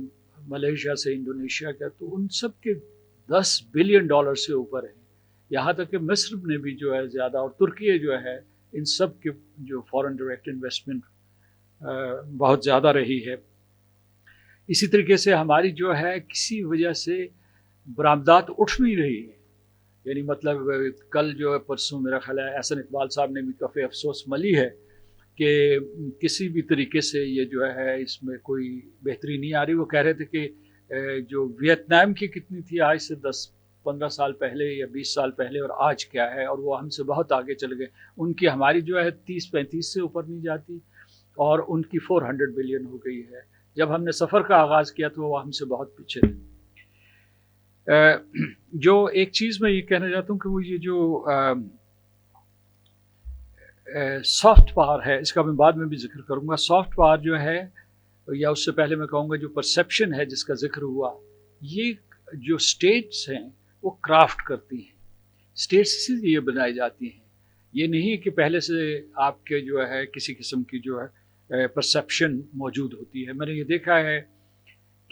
मलेशिया से, इंडोनेशिया का, तो उन सब के $10 बिलियन से ऊपर है। यहाँ तक कि मिस्र ने भी जो है ज़्यादा, और तुर्की जो है, इन सब के जो फॉरेन डायरेक्ट इन्वेस्टमेंट बहुत ज़्यादा रही है। इसी तरीके से हमारी जो है किसी वजह से बरामदात उठ नहीं रही है। यानी मतलब कल जो है, परसों मेरा ख्याल है एहसन इकबाल साहब ने भी काफ़ी अफसोस मली है कि किसी भी तरीके से ये जो है इसमें कोई बेहतरी नहीं आ रही। वो कह रहे थे कि जो वियतनाम की कितनी थी आज से 10-15 साल पहले या 20 साल पहले, और आज क्या है, और वो हमसे बहुत आगे चले गए। उनकी हमारी जो है 30-35 से ऊपर नहीं जाती, और उनकी 400 बिलियन हो गई है। जब हमने सफ़र का आगाज़ किया तो वो हमसे बहुत पीछे थे। जो एक चीज़ मैं ये कहना चाहता हूँ कि वो ये जो सॉफ्ट पावर है, इसका मैं बाद में भी जिक्र करूँगा। सॉफ्ट पावर जो है, या उससे पहले मैं कहूँगा जो परसेप्शन है जिसका जिक्र हुआ, ये जो स्टेट्स हैं वो क्राफ्ट करती हैं। स्टेट्स इसीलिए बनाई जाती हैं, ये नहीं कि पहले से आपके जो है किसी किस्म की जो है परसेप्शन मौजूद होती है। मैंने ये देखा है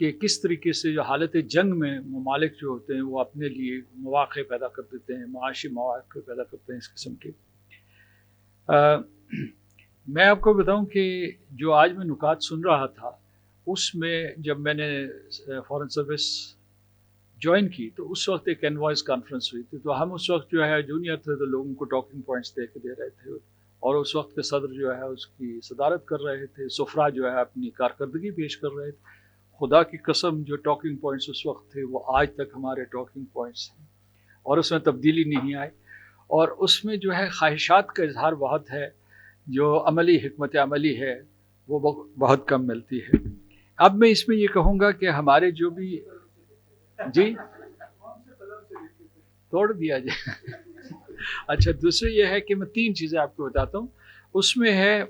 کہ کس طریقے سے جو حالت جنگ میں ممالک جو ہوتے ہیں وہ اپنے لیے مواقع پیدا کر دیتے ہیں، معاشی مواقع پیدا کرتے ہیں اس قسم کے. میں آپ کو بتاؤں کہ جو آج میں نکات سن رہا تھا اس میں جب میں نے فارن سروس جوائن کی تو اس وقت ایک انوائس کانفرنس ہوئی تھی. تو ہم اس وقت جو ہے جونیئر تھے تو لوگوں کو ٹاکنگ پوائنٹس دے رہے تھے، اور اس وقت کے صدر جو ہے اس کی صدارت کر رہے تھے. سفرا جو ہے اپنی کارکردگی پیش کر رہے تھے. خدا کی قسم جو ٹاکنگ پوائنٹس اس وقت تھے وہ آج تک ہمارے ٹاکنگ پوائنٹس ہیں، اور اس میں تبدیلی نہیں آئی. اور اس میں جو ہے خواہشات کا اظہار بہت ہے، جو عملی حکمت عملی ہے وہ بہت کم ملتی ہے. اب میں اس میں یہ کہوں گا کہ ہمارے جو بھی جی توڑ دیا جائے. اچھا، دوسرے یہ ہے کہ میں 3 چیزیں آپ کو بتاتا ہوں. اس میں ہے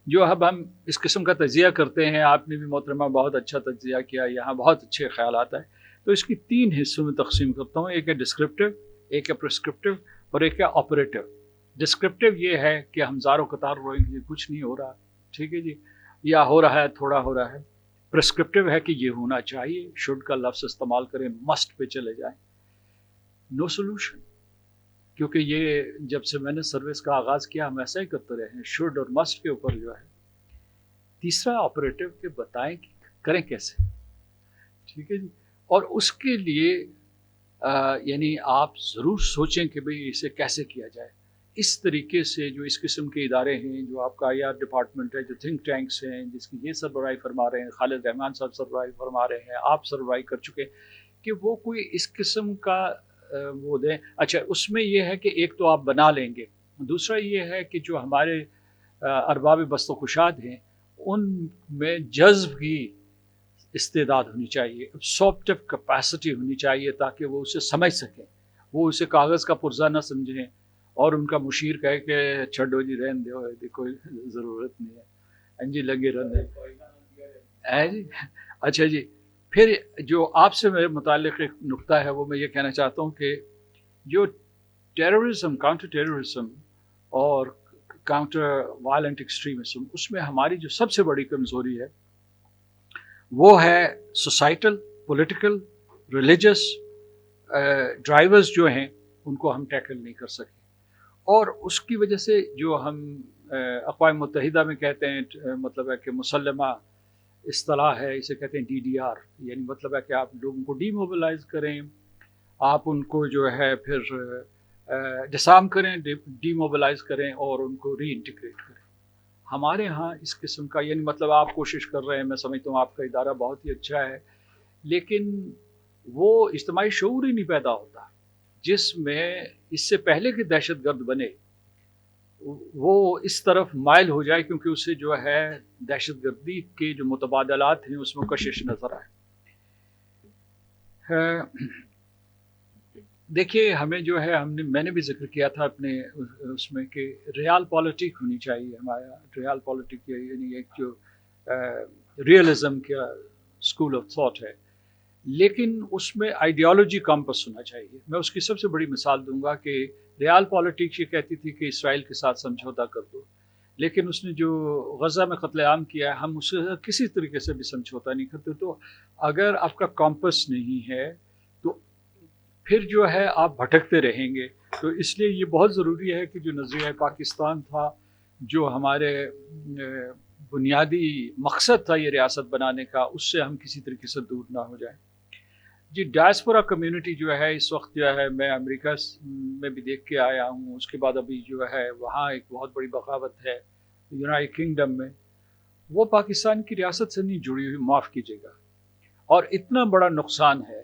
جو اب ہم اس قسم کا تجزیہ کرتے ہیں، آپ نے بھی محترمہ بہت اچھا تجزیہ کیا، یہاں بہت اچھے خیالات آئے. تو اس کی 3 حصوں میں تقسیم کرتا ہوں. ایک ہے ڈسکرپٹیو، ایک ہے پرسکرپٹیو، اور ایک ہے آپریٹیو. ڈسکرپٹیو یہ ہے کہ ہم زار و قطار روئیں گے کچھ نہیں ہو رہا، ٹھیک ہے جی، یا ہو رہا ہے تھوڑا ہو رہا ہے. پرسکرپٹیو ہے کہ یہ ہونا چاہیے، شوڈ کا لفظ استعمال کریں، مسٹ پہ چلے جائیں. نو سولوشن، کیونکہ یہ جب سے میں نے سروس کا آغاز کیا ہم ایسا ہی کرتے رہے ہیں، شوڈ اور مسٹ کے اوپر جو ہے. تیسرا آپریٹیو کہ بتائیں کہ کریں کیسے، ٹھیک ہے جی. اور اس کے لیے یعنی آپ ضرور سوچیں کہ بھئی اسے کیسے کیا جائے. اس طریقے سے جو اس قسم کے ادارے ہیں، جو آپ کا آئی آر ڈپارٹمنٹ ہے، جو تھنک ٹینکس ہیں جس کی یہ سربراہی فرما رہے ہیں، خالد رحمان صاحب سربراہی فرما رہے ہیں، آپ سربراہی کر چکے، کہ وہ کوئی اس قسم کا وہ دیں. اچھا، اس میں یہ ہے کہ ایک تو آپ بنا لیں گے، دوسرا یہ ہے کہ جو ہمارے ارباب بست و کشاد ہیں ان میں جذب کی استعداد ہونی چاہیے، ابسارپٹیو کیپیسٹی ہونی چاہیے، تاکہ وہ اسے سمجھ سکیں، وہ اسے کاغذ کا پرزہ نہ سمجھیں اور ان کا مشیر کہے کہ چھڈو جی رہن دو، کوئی ضرورت نہیں ہے، انجی لگے رہنے جی. اچھا جی، پھر جو آپ سے میرے متعلق ایک نقطہ ہے وہ میں یہ کہنا چاہتا ہوں کہ جو ٹیررزم، کاؤنٹر ٹیررزم اور کاؤنٹر وائلنٹ ایکسٹریمزم، اس میں ہماری جو سب سے بڑی کمزوری ہے وہ ہے سوسائٹل، پولیٹیکل، ریلیجس ڈرائیورز جو ہیں ان کو ہم ٹیکل نہیں کر سکے. اور اس کی وجہ سے جو ہم اقوام متحدہ میں کہتے ہیں، مطلب ہے کہ مسلمہ اصطلاح ہے، اسے کہتے ہیں DDR، یعنی مطلب ہے کہ آپ لوگوں کو ڈی موبلائز کریں، آپ ان کو جو ہے پھر ڈسارم کریں، ڈی موبلائز کریں اور ان کو ری انٹیگریٹ کریں. ہمارے ہاں اس قسم کا، یعنی مطلب آپ کوشش کر رہے ہیں، میں سمجھتا ہوں آپ کا ادارہ بہت ہی اچھا ہے، لیکن وہ اجتماعی شعور ہی نہیں پیدا ہوتا جس میں اس سے پہلے کہ دہشت گرد بنے وہ اس طرف مائل ہو جائے، کیونکہ اسے جو ہے دہشت گردی کے جو متبادلات ہیں اس میں کشش نظر آئے. دیکھیے ہمیں جو ہے میں نے بھی ذکر کیا تھا اپنے اس میں کہ ریال پالیٹک ہونی چاہیے. ہمارا ریال پالیٹک یعنی ایک جو ریئلزم کا اسکول آف تھاٹ ہے، لیکن اس میں آئیڈیالوجی کمپس ہونا چاہیے. میں اس کی سب سے بڑی مثال دوں گا کہ ریال پالیٹکس یہ کہتی تھی کہ اسرائیل کے ساتھ سمجھوتا کر دو، لیکن اس نے جو غزہ میں قتل عام کیا ہے ہم اس سے کسی طریقے سے بھی سمجھوتا نہیں کرتے. تو اگر آپ کا کمپس نہیں ہے تو پھر جو ہے آپ بھٹکتے رہیں گے. تو اس لیے یہ بہت ضروری ہے کہ جو نظریہ پاکستان تھا، جو ہمارے بنیادی مقصد تھا یہ ریاست بنانے کا، اس سے ہم کسی طریقے سے دور نہ ہو جائیں. جی، ڈائسپورا کمیونٹی جو ہے اس وقت جو ہے میں امریکہ میں بھی دیکھ کے آیا ہوں، اس کے بعد ابھی جو ہے وہاں ایک بہت بڑی بغاوت ہے یونائیٹڈ کنگڈم میں، وہ پاکستان کی ریاست سے نہیں جڑی ہوئی، معاف کیجیے گا. اور اتنا بڑا نقصان ہے،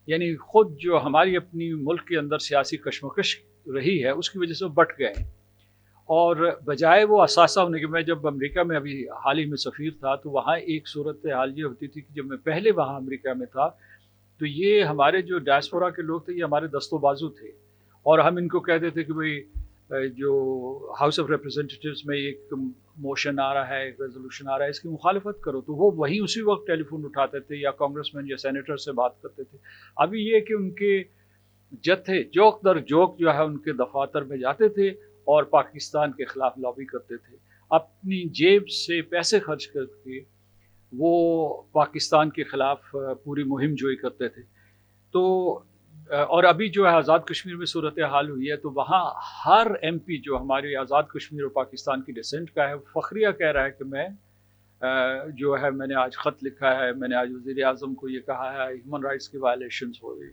یعنی خود جو ہماری اپنی ملک کے اندر سیاسی کشمکش رہی ہے اس کی وجہ سے وہ بٹ گئے ہیں، اور بجائے وہ اثاثہ ہونے کے. میں جب امریکہ میں ابھی حال ہی میں سفیر تھا تو وہاں ایک صورت حال یہ ہوتی تھی کہ جب میں پہلے وہاں امریکہ میں تھا تو یہ ہمارے جو ڈائسپورا کے لوگ تھے یہ ہمارے دست و بازو تھے، اور ہم ان کو کہتے تھے کہ بھئی جو ہاؤس آف ریپرزینٹیٹیوز میں ایک موشن آ رہا ہے، ایک ریزولوشن آ رہا ہے، اس کی مخالفت کرو، تو وہ وہیں اسی وقت ٹیلی فون اٹھاتے تھے یا کانگریس مین یا سینیٹر سے بات کرتے تھے. ابھی یہ کہ ان کے جتھے جوک در جوک جو ہے ان کے دفاتر میں جاتے تھے اور پاکستان کے خلاف لابی کرتے تھے، اپنی جیب سے پیسے خرچ کر کے وہ پاکستان کے خلاف پوری مہم جوئی کرتے تھے. تو اور ابھی جو ہے آزاد کشمیر میں صورتحال ہوئی ہے تو وہاں ہر ایم پی جو ہماری آزاد کشمیر اور پاکستان کی ڈسینٹ کا ہے فخریہ کہہ رہا ہے کہ میں جو ہے میں نے آج خط لکھا ہے, میں نے آج وزیر اعظم کو یہ کہا ہے ہیومن رائٹس کی وائلیشنز ہو رہی.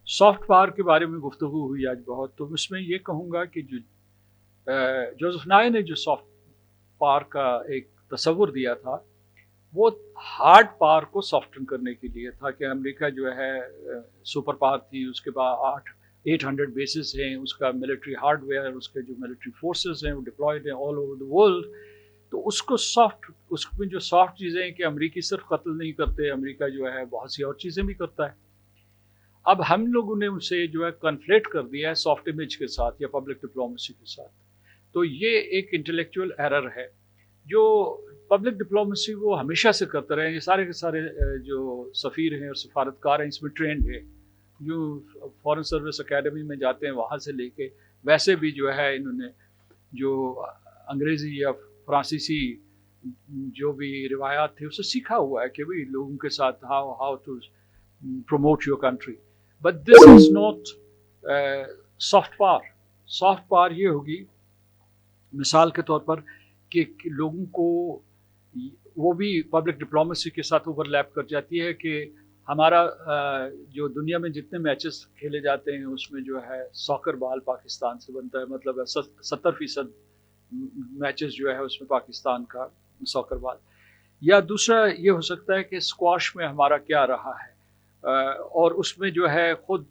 سافٹ پاور کے بارے میں گفتگو ہوئی آج بہت, تو اس میں یہ کہوں گا کہ جو جوزف نائے نے جو سافٹ پاور کا ایک تصور دیا تھا وہ ہارڈ پاور کو سافٹن کرنے کے لیے تھا کہ امریکہ جو ہے سپر پاور تھی, اس کے بعد 800 بیسز ہیں, اس کا ملٹری ہارڈ ویئر, اس کے جو ملٹری فورسز ہیں وہ ڈپلائڈ ہیں آل اوور دی ورلڈ. تو اس کو اس میں جو سافٹ چیزیں ہیں کہ امریکی صرف قتل نہیں کرتے, امریکہ جو ہے بہت سی اور چیزیں بھی کرتا ہے. اب ہم لوگوں نے اسے جو ہے کنفلیٹ کر دیا ہے سافٹ امیج کے ساتھ یا پبلک ڈپلومیسی کے ساتھ. تو یہ ایک انٹلیکچوئل ایرر ہے. جو پبلک ڈپلومیسی وہ ہمیشہ سے کرتے رہے ہیں, یہ سارے کے سارے جو سفیر ہیں اور سفارتکار ہیں اس میں ٹرینڈ ہے, جو فارن سروس اکیڈمی میں جاتے ہیں وہاں سے لے کے ویسے بھی جو ہے انہوں نے جو انگریزی یا فرانسیسی جو بھی روایات تھے اسے سیکھا ہوا ہے کہ بھائی لوگوں کے ساتھ how to promote your country. But this is not soft power. Soft power یہ ہوگی مثال کے طور پر کہ لوگوں کو وہ بھی پبلک ڈپلومیسی کے ساتھ اوور لیپ کر جاتی ہے کہ ہمارا جو دنیا میں جتنے میچز کھیلے جاتے ہیں اس میں جو ہے ساکر بال پاکستان سے بنتا ہے, مطلب 70% میچز جو ہے اس میں پاکستان کا ساکر بال. یا دوسرا یہ ہو سکتا ہے کہ اسکواش میں ہمارا کیا رہا ہے, اور اس میں جو ہے خود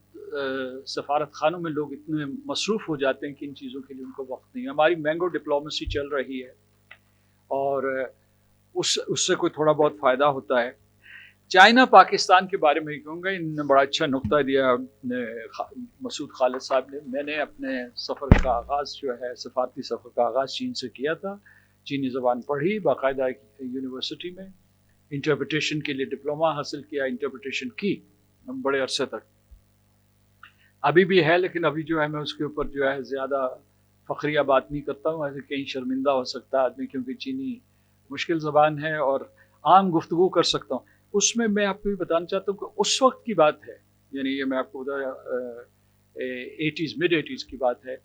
سفارت خانوں میں لوگ اتنے مصروف ہو جاتے ہیں کہ ان چیزوں کے لیے ان کو وقت نہیں ہے. ہماری مینگو ڈپلومیسی چل رہی ہے اور اس سے کوئی تھوڑا بہت فائدہ ہوتا ہے. چائنا پاکستان کے بارے میں کہوں گا, انہوں نے بڑا اچھا نقطہ دیا مسعود خالد صاحب نے. میں نے اپنے سفر کا آغاز جو ہے سفارتی سفر کا آغاز چین سے کیا تھا. چینی زبان پڑھی, باقاعدہ یونیورسٹی میں انٹرپریٹیشن کے لیے ڈپلوما حاصل کیا, انٹرپریٹیشن کی بڑے عرصے تک, ابھی بھی ہے لیکن ابھی جو ہے میں اس کے اوپر جو ہے زیادہ فخریہ بات نہیں کرتا ہوں, ایسے کہیں شرمندہ ہو سکتا ہے آدمی کیونکہ چینی مشکل زبان ہے اور عام گفتگو کر سکتا ہوں. اس میں میں آپ کو بھی بتانا چاہتا ہوں کہ اس وقت کی بات ہے, یعنی یہ میں آپ کو بتایا 80s mid 80s کی بات ہے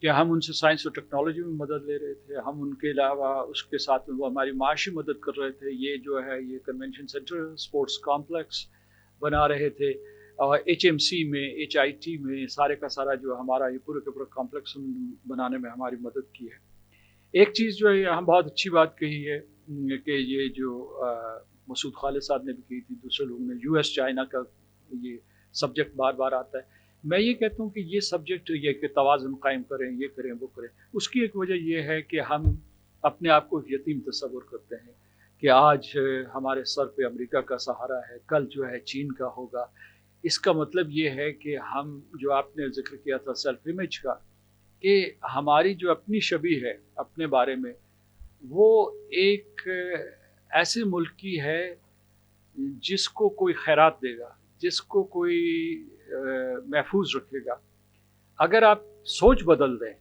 کہ ہم ان سے سائنس اور ٹیکنالوجی میں مدد لے رہے تھے, ہم ان کے علاوہ اس کے ساتھ وہ ہماری معاشی مدد کر رہے تھے. یہ جو ہے یہ کنونشن سینٹر اسپورٹس کامپلیکس بنا رہے تھے, اور HMC میں HIT میں سارے کا سارا جو ہمارا یہ پورے کے پورے کمپلیکس بنانے میں ہماری مدد کی ہے. ایک چیز جو ہے یہاں بہت اچھی بات کہی ہے کہ یہ جو مسعود خالد صاحب نے بھی کی تھی, دوسرے لوگوں نے, US چائنا کا یہ سبجیکٹ بار بار آتا ہے. میں یہ کہتا ہوں کہ یہ سبجیکٹ یہ کہ توازن قائم کریں, یہ کریں وہ کریں, اس کی ایک وجہ یہ ہے کہ ہم اپنے آپ کو یتیم تصور کرتے ہیں کہ آج ہمارے سر پہ امریکہ کا سہارا ہے, کل جو ہے چین کا ہوگا. اس کا مطلب یہ ہے کہ ہم جو آپ نے ذکر کیا تھا سیلف امیج کا, کہ ہماری جو اپنی شبیہ ہے اپنے بارے میں وہ ایک ایسے ملک کی ہے جس کو کوئی خیرات دے گا, جس کو کوئی محفوظ رکھے گا. اگر آپ سوچ بدل دیں,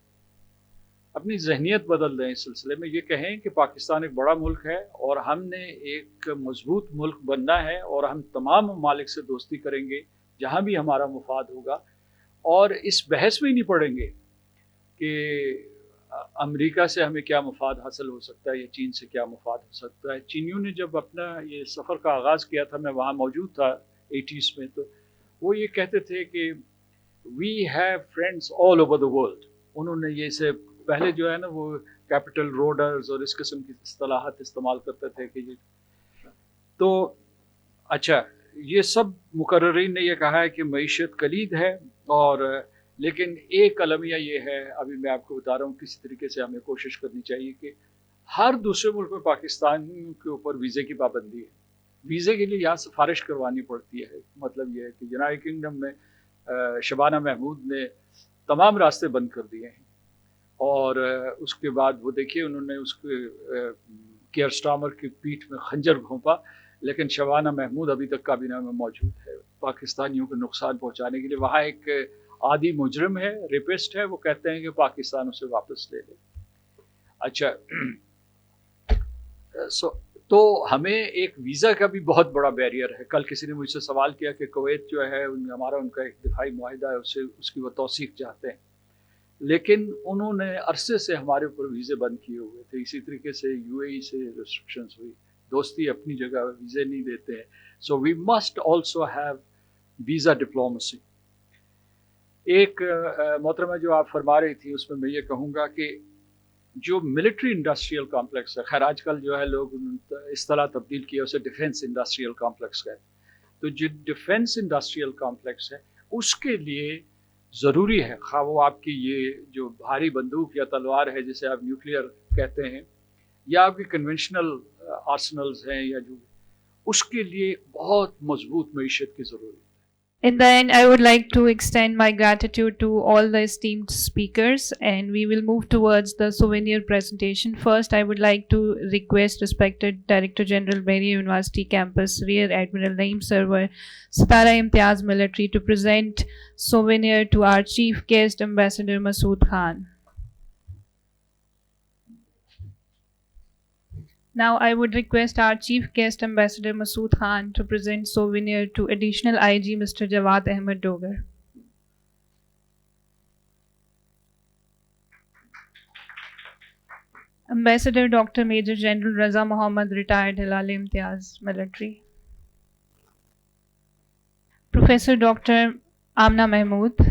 اپنی ذہنیت بدل دیں اس سلسلے میں, یہ کہیں کہ پاکستان ایک بڑا ملک ہے اور ہم نے ایک مضبوط ملک بننا ہے اور ہم تمام ممالک سے دوستی کریں گے جہاں بھی ہمارا مفاد ہوگا, اور اس بحث میں ہی نہیں پڑیں گے کہ امریکہ سے ہمیں کیا مفاد حاصل ہو سکتا ہے یا چین سے کیا مفاد ہو سکتا ہے. چینیوں نے جب اپنا یہ سفر کا آغاز کیا تھا, میں وہاں موجود تھا 80s میں, تو وہ یہ کہتے تھے کہ we have friends all over the world. انہوں نے یہ سے پہلے جو ہے نا وہ کیپٹل روڈرز اور اس قسم کی اصطلاحات استعمال کرتے تھے کہ تو اچھا یہ سب مقررین نے یہ کہا ہے کہ معیشت کلید ہے, اور لیکن ایک المیہ یہ ہے, ابھی میں آپ کو بتا رہا ہوں کسی طریقے سے ہمیں کوشش کرنی چاہیے کہ ہر دوسرے ملک میں پاکستان کے اوپر ویزے کی پابندی ہے. ویزے کے لیے یہاں سفارش کروانی پڑتی ہے. مطلب یہ ہے کہ یونائیٹڈ کنگڈم میں شبانہ محمود نے تمام راستے بند کر دیے ہیں, اور اس کے بعد وہ دیکھیے انہوں نے اس کے کیئر سٹارمر کی پیٹھ میں خنجر گھونپا, لیکن شبانہ محمود ابھی تک کابینہ میں موجود ہے پاکستانیوں کو نقصان پہنچانے کے لیے. وہاں ایک عادی مجرم ہے, ریپسٹ ہے, وہ کہتے ہیں کہ پاکستان اسے واپس لے لے. اچھا تو ہمیں ایک ویزا کا بھی بہت بڑا بیریئر ہے. کل کسی نے مجھ سے سوال کیا کہ کویت جو ہے ان کا ایک دفاعی معاہدہ ہے, اس کی وہ توثیق چاہتے ہیں, لیکن انہوں نے عرصے سے ہمارے اوپر ویزے بند کیے ہوئے تھے. اسی طریقے سے UAE سے ریسٹرکشنز ہوئی, دوستی اپنی جگہ ویزے نہیں دیتے ہیں. So we must also have visa diplomacy. ایک محترمہ جو آپ فرما رہی تھی اس میں میں یہ کہوں گا کہ جو ملٹری انڈسٹریل کمپلیکس ہے, خیر آج کل جو ہے لوگ اصطلاح تبدیل کیا اسے ڈیفنس انڈسٹریل کمپلیکس کہتے ہیں, تو جو ڈیفنس انڈسٹریل کمپلیکس ہے اس کے لیے ضروری ہے, خواہ وہ آپ کی یہ جو بھاری بندوق یا تلوار ہے جسے آپ نیوکلیئر کہتے ہیں, یا آپ کی کنونشنل آرسنلز ہیں, یا جو اس کے لیے بہت مضبوط معیشت کی ضرورت ہے. In the end, I would like to extend my gratitude to all the esteemed speakers, and we will move towards the souvenir presentation. First, I would like to request respected Director General Bahria University Campus, Rear Admiral Naeem Sarwar, Sitara Imtiaz Military, to present souvenir to our Chief Guest Ambassador Masood Khan. Now I would request our Chief Guest Ambassador Masood Khan to present souvenir to Additional IG Mr. Jawad Ahmed Dogar. Ambassador Dr. Major General Raza Mohammed, Retired Hilal Imtiaz Military. Professor Dr. Amna Mahmood.